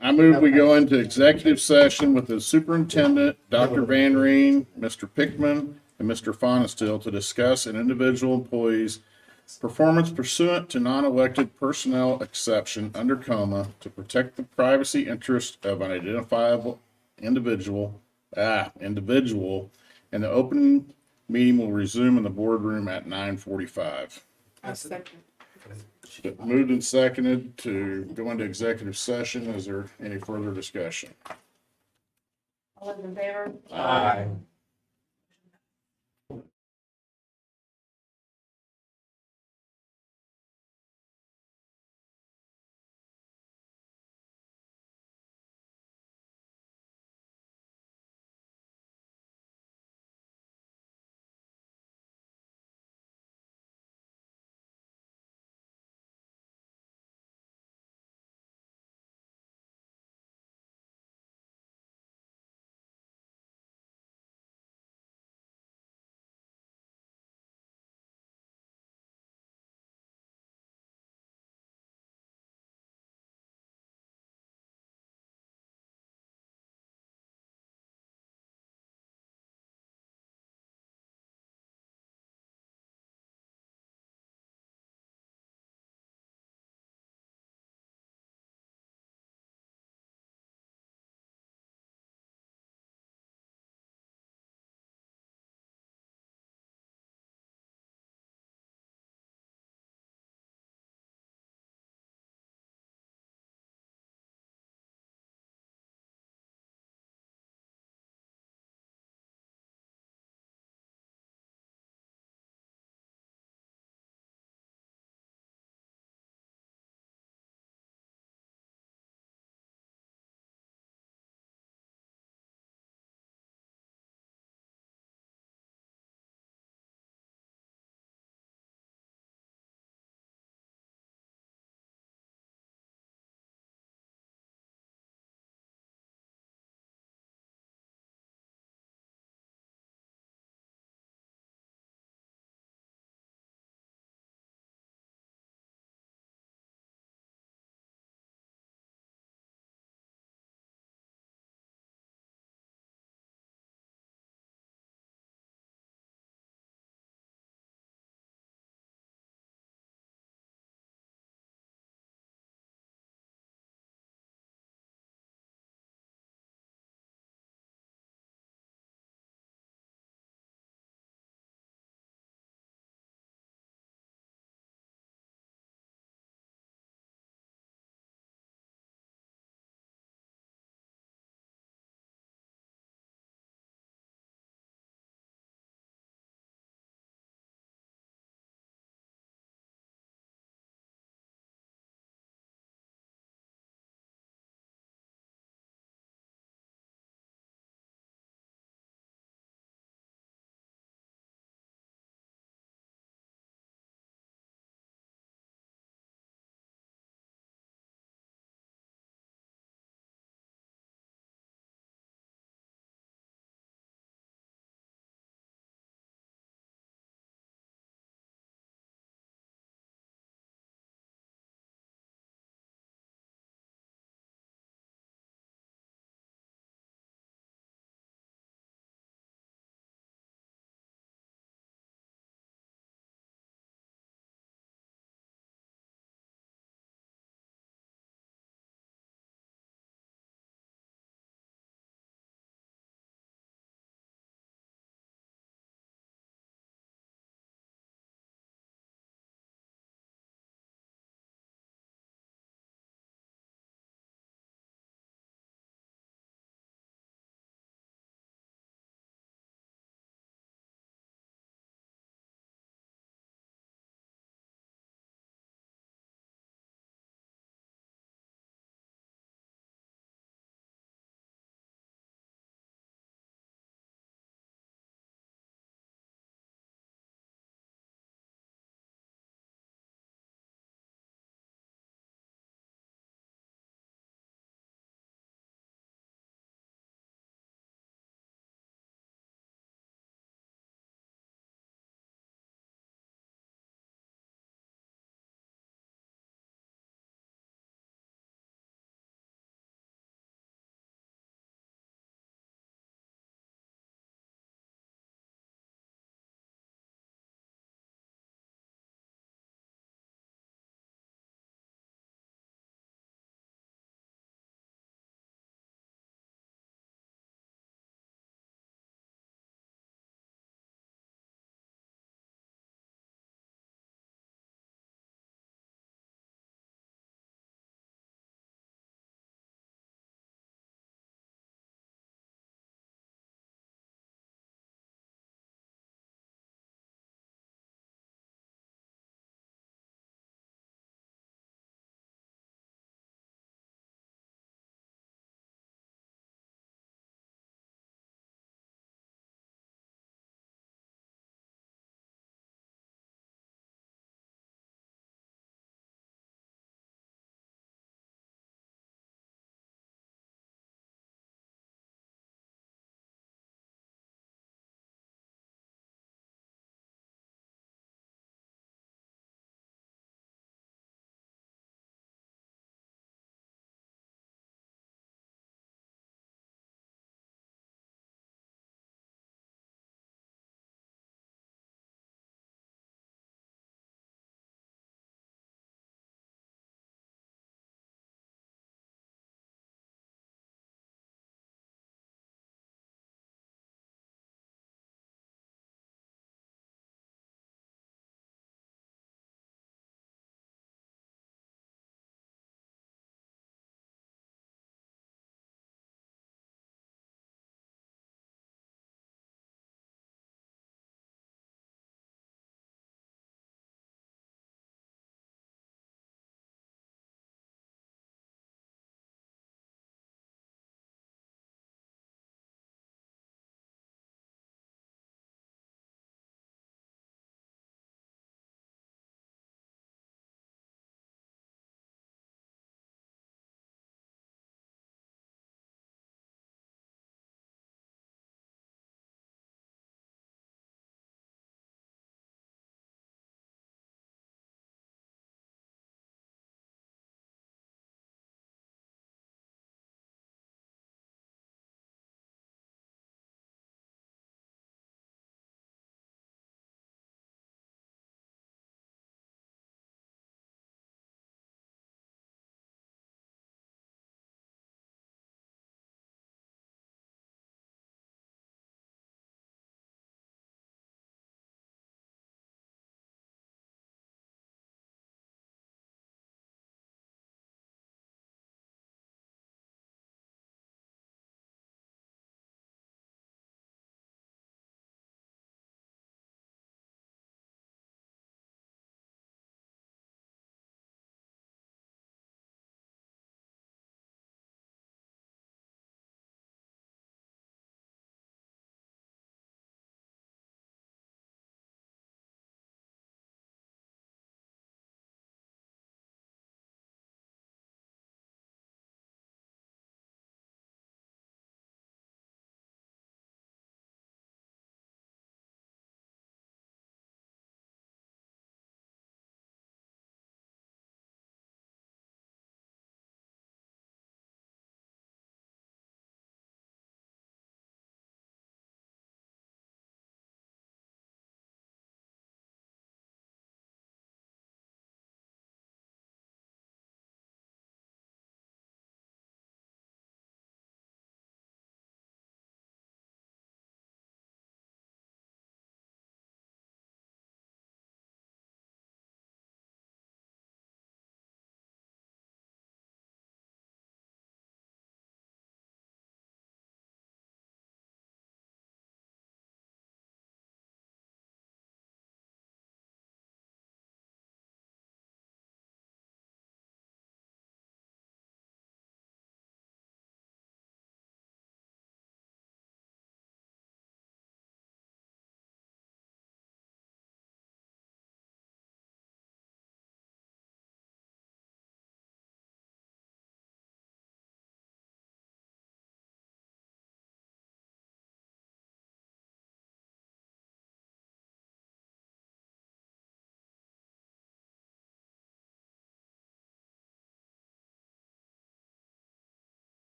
I move we go into executive session with the superintendent, Dr. Van Reen, Mr. Pickman, and Mr. Fonestil to discuss an individual employee's performance pursuant to non-elected personnel exception under coma to protect the privacy interest of an identifiable individual, and the open meeting will resume in the boardroom at 9:45. A second. Moved and seconded to go into executive session. Is there any further discussion? All those in favor? Aye.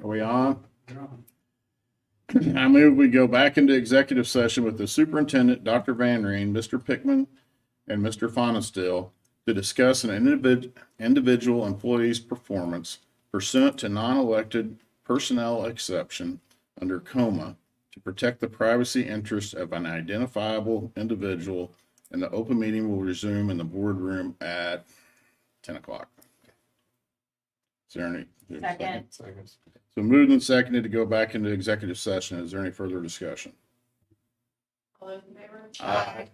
Are we on? I move we go back into executive session with the superintendent, Dr. Van Reen, Mr. Pickman, and Mr. Fonestill to discuss an individual employee's performance pursuant to non-elected personnel exception under COMA to protect the privacy interests of an identifiable individual, and the open meeting will resume in the boardroom at 10 o'clock. Is there any? Second. So moved and seconded to go back into executive session. Is there any further discussion? All those in favor? Aye.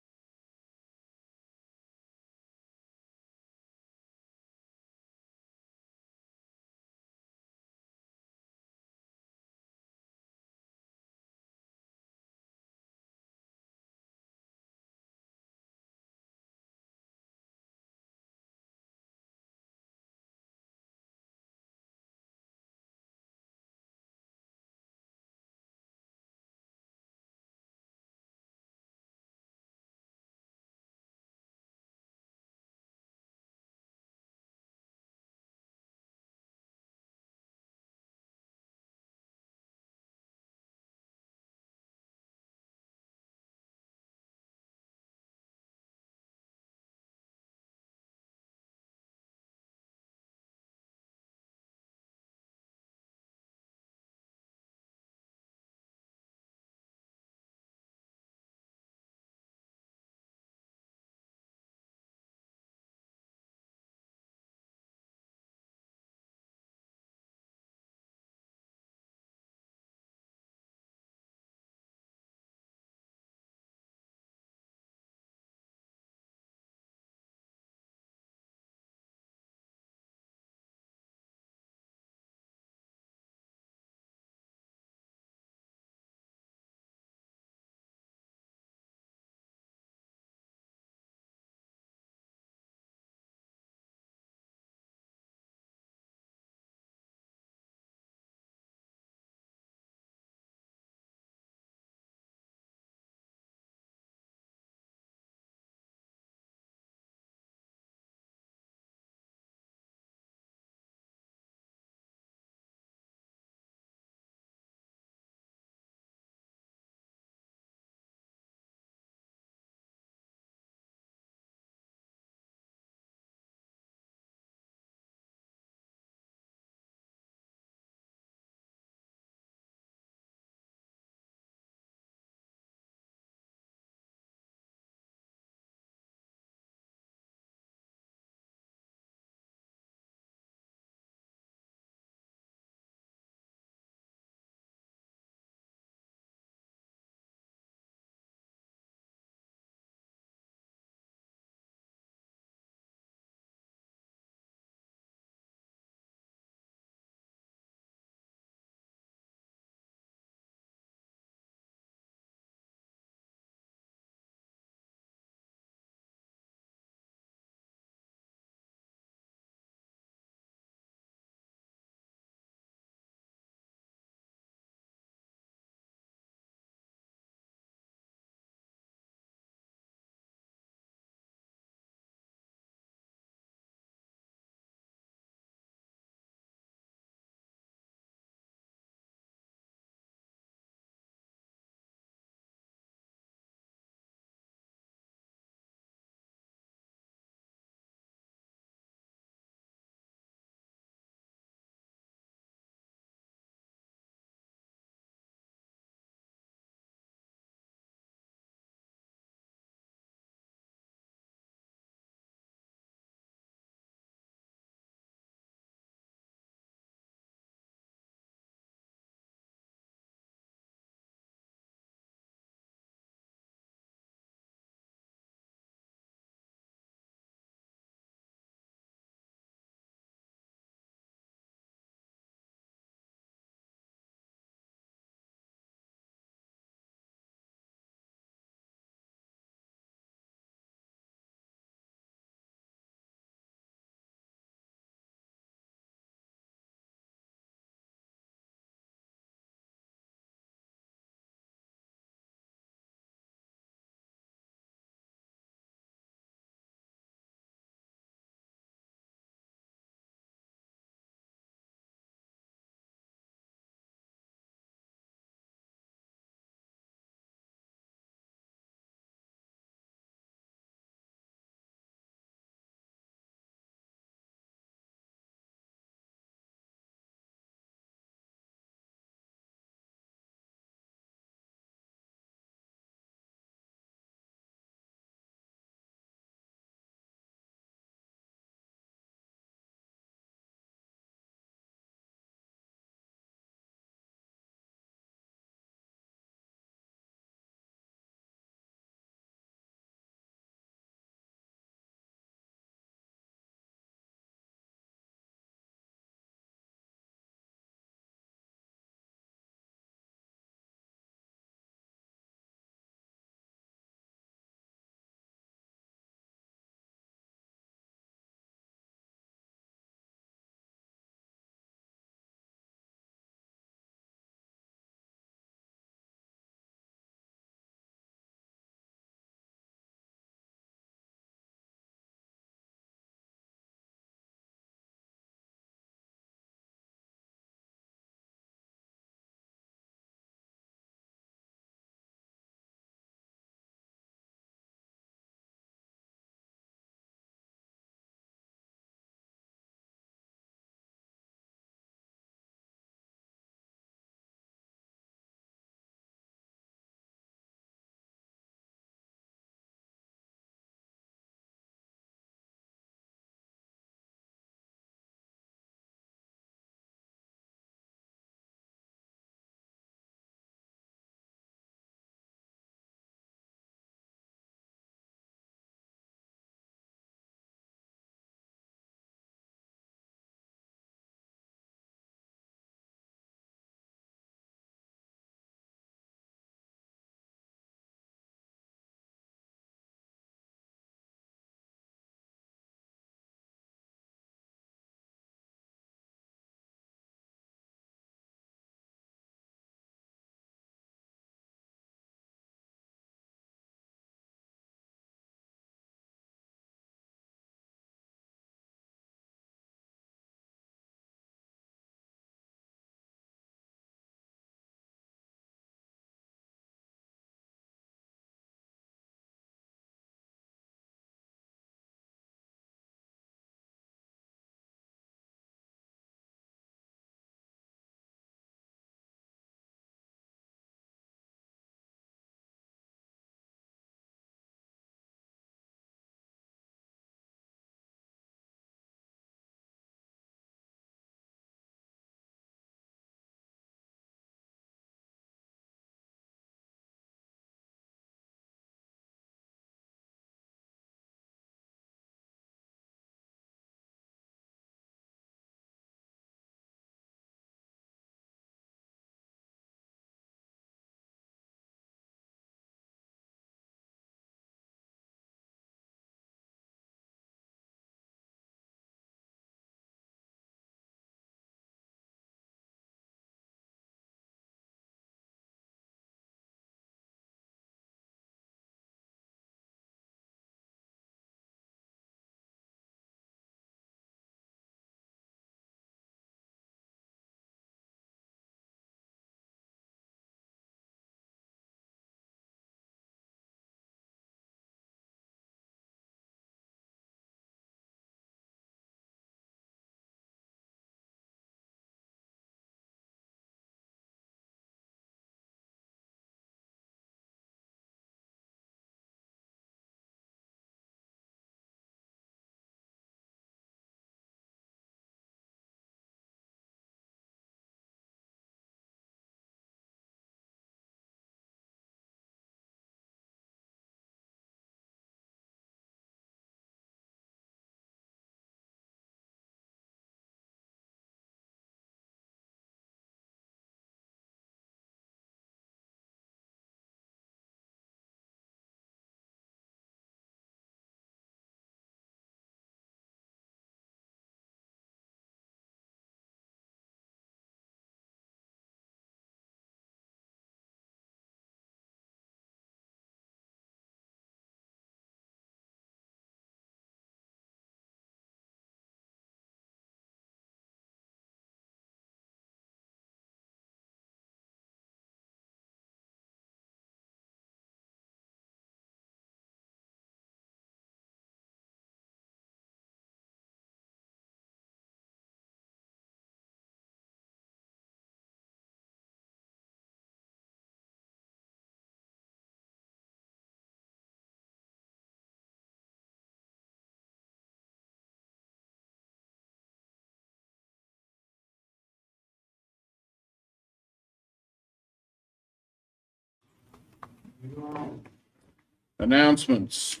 Announcements.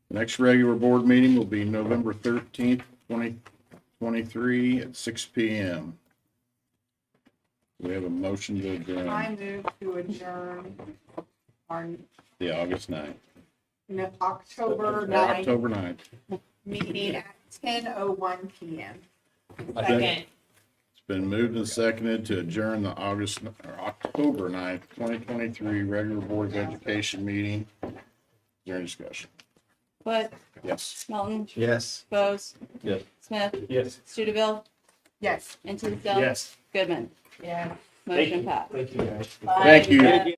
Next regular board meeting will be November 13th, 2023 at 6 PM. We have a motion to I adjourn move to adjourn our the August 9th, October or 9th October 9th. meeting at 10:01 PM. Second. It's been moved and seconded to adjourn the October 9th, 2023 regular Board of Education meeting. Is there any discussion? But Yes. Melton, Yes. Bose. Yes. Smith, Yes. Studeville, Yes. and Tisdale. Yes. Goodman. Yeah. Motion passed. Thank you, guys. Thank you.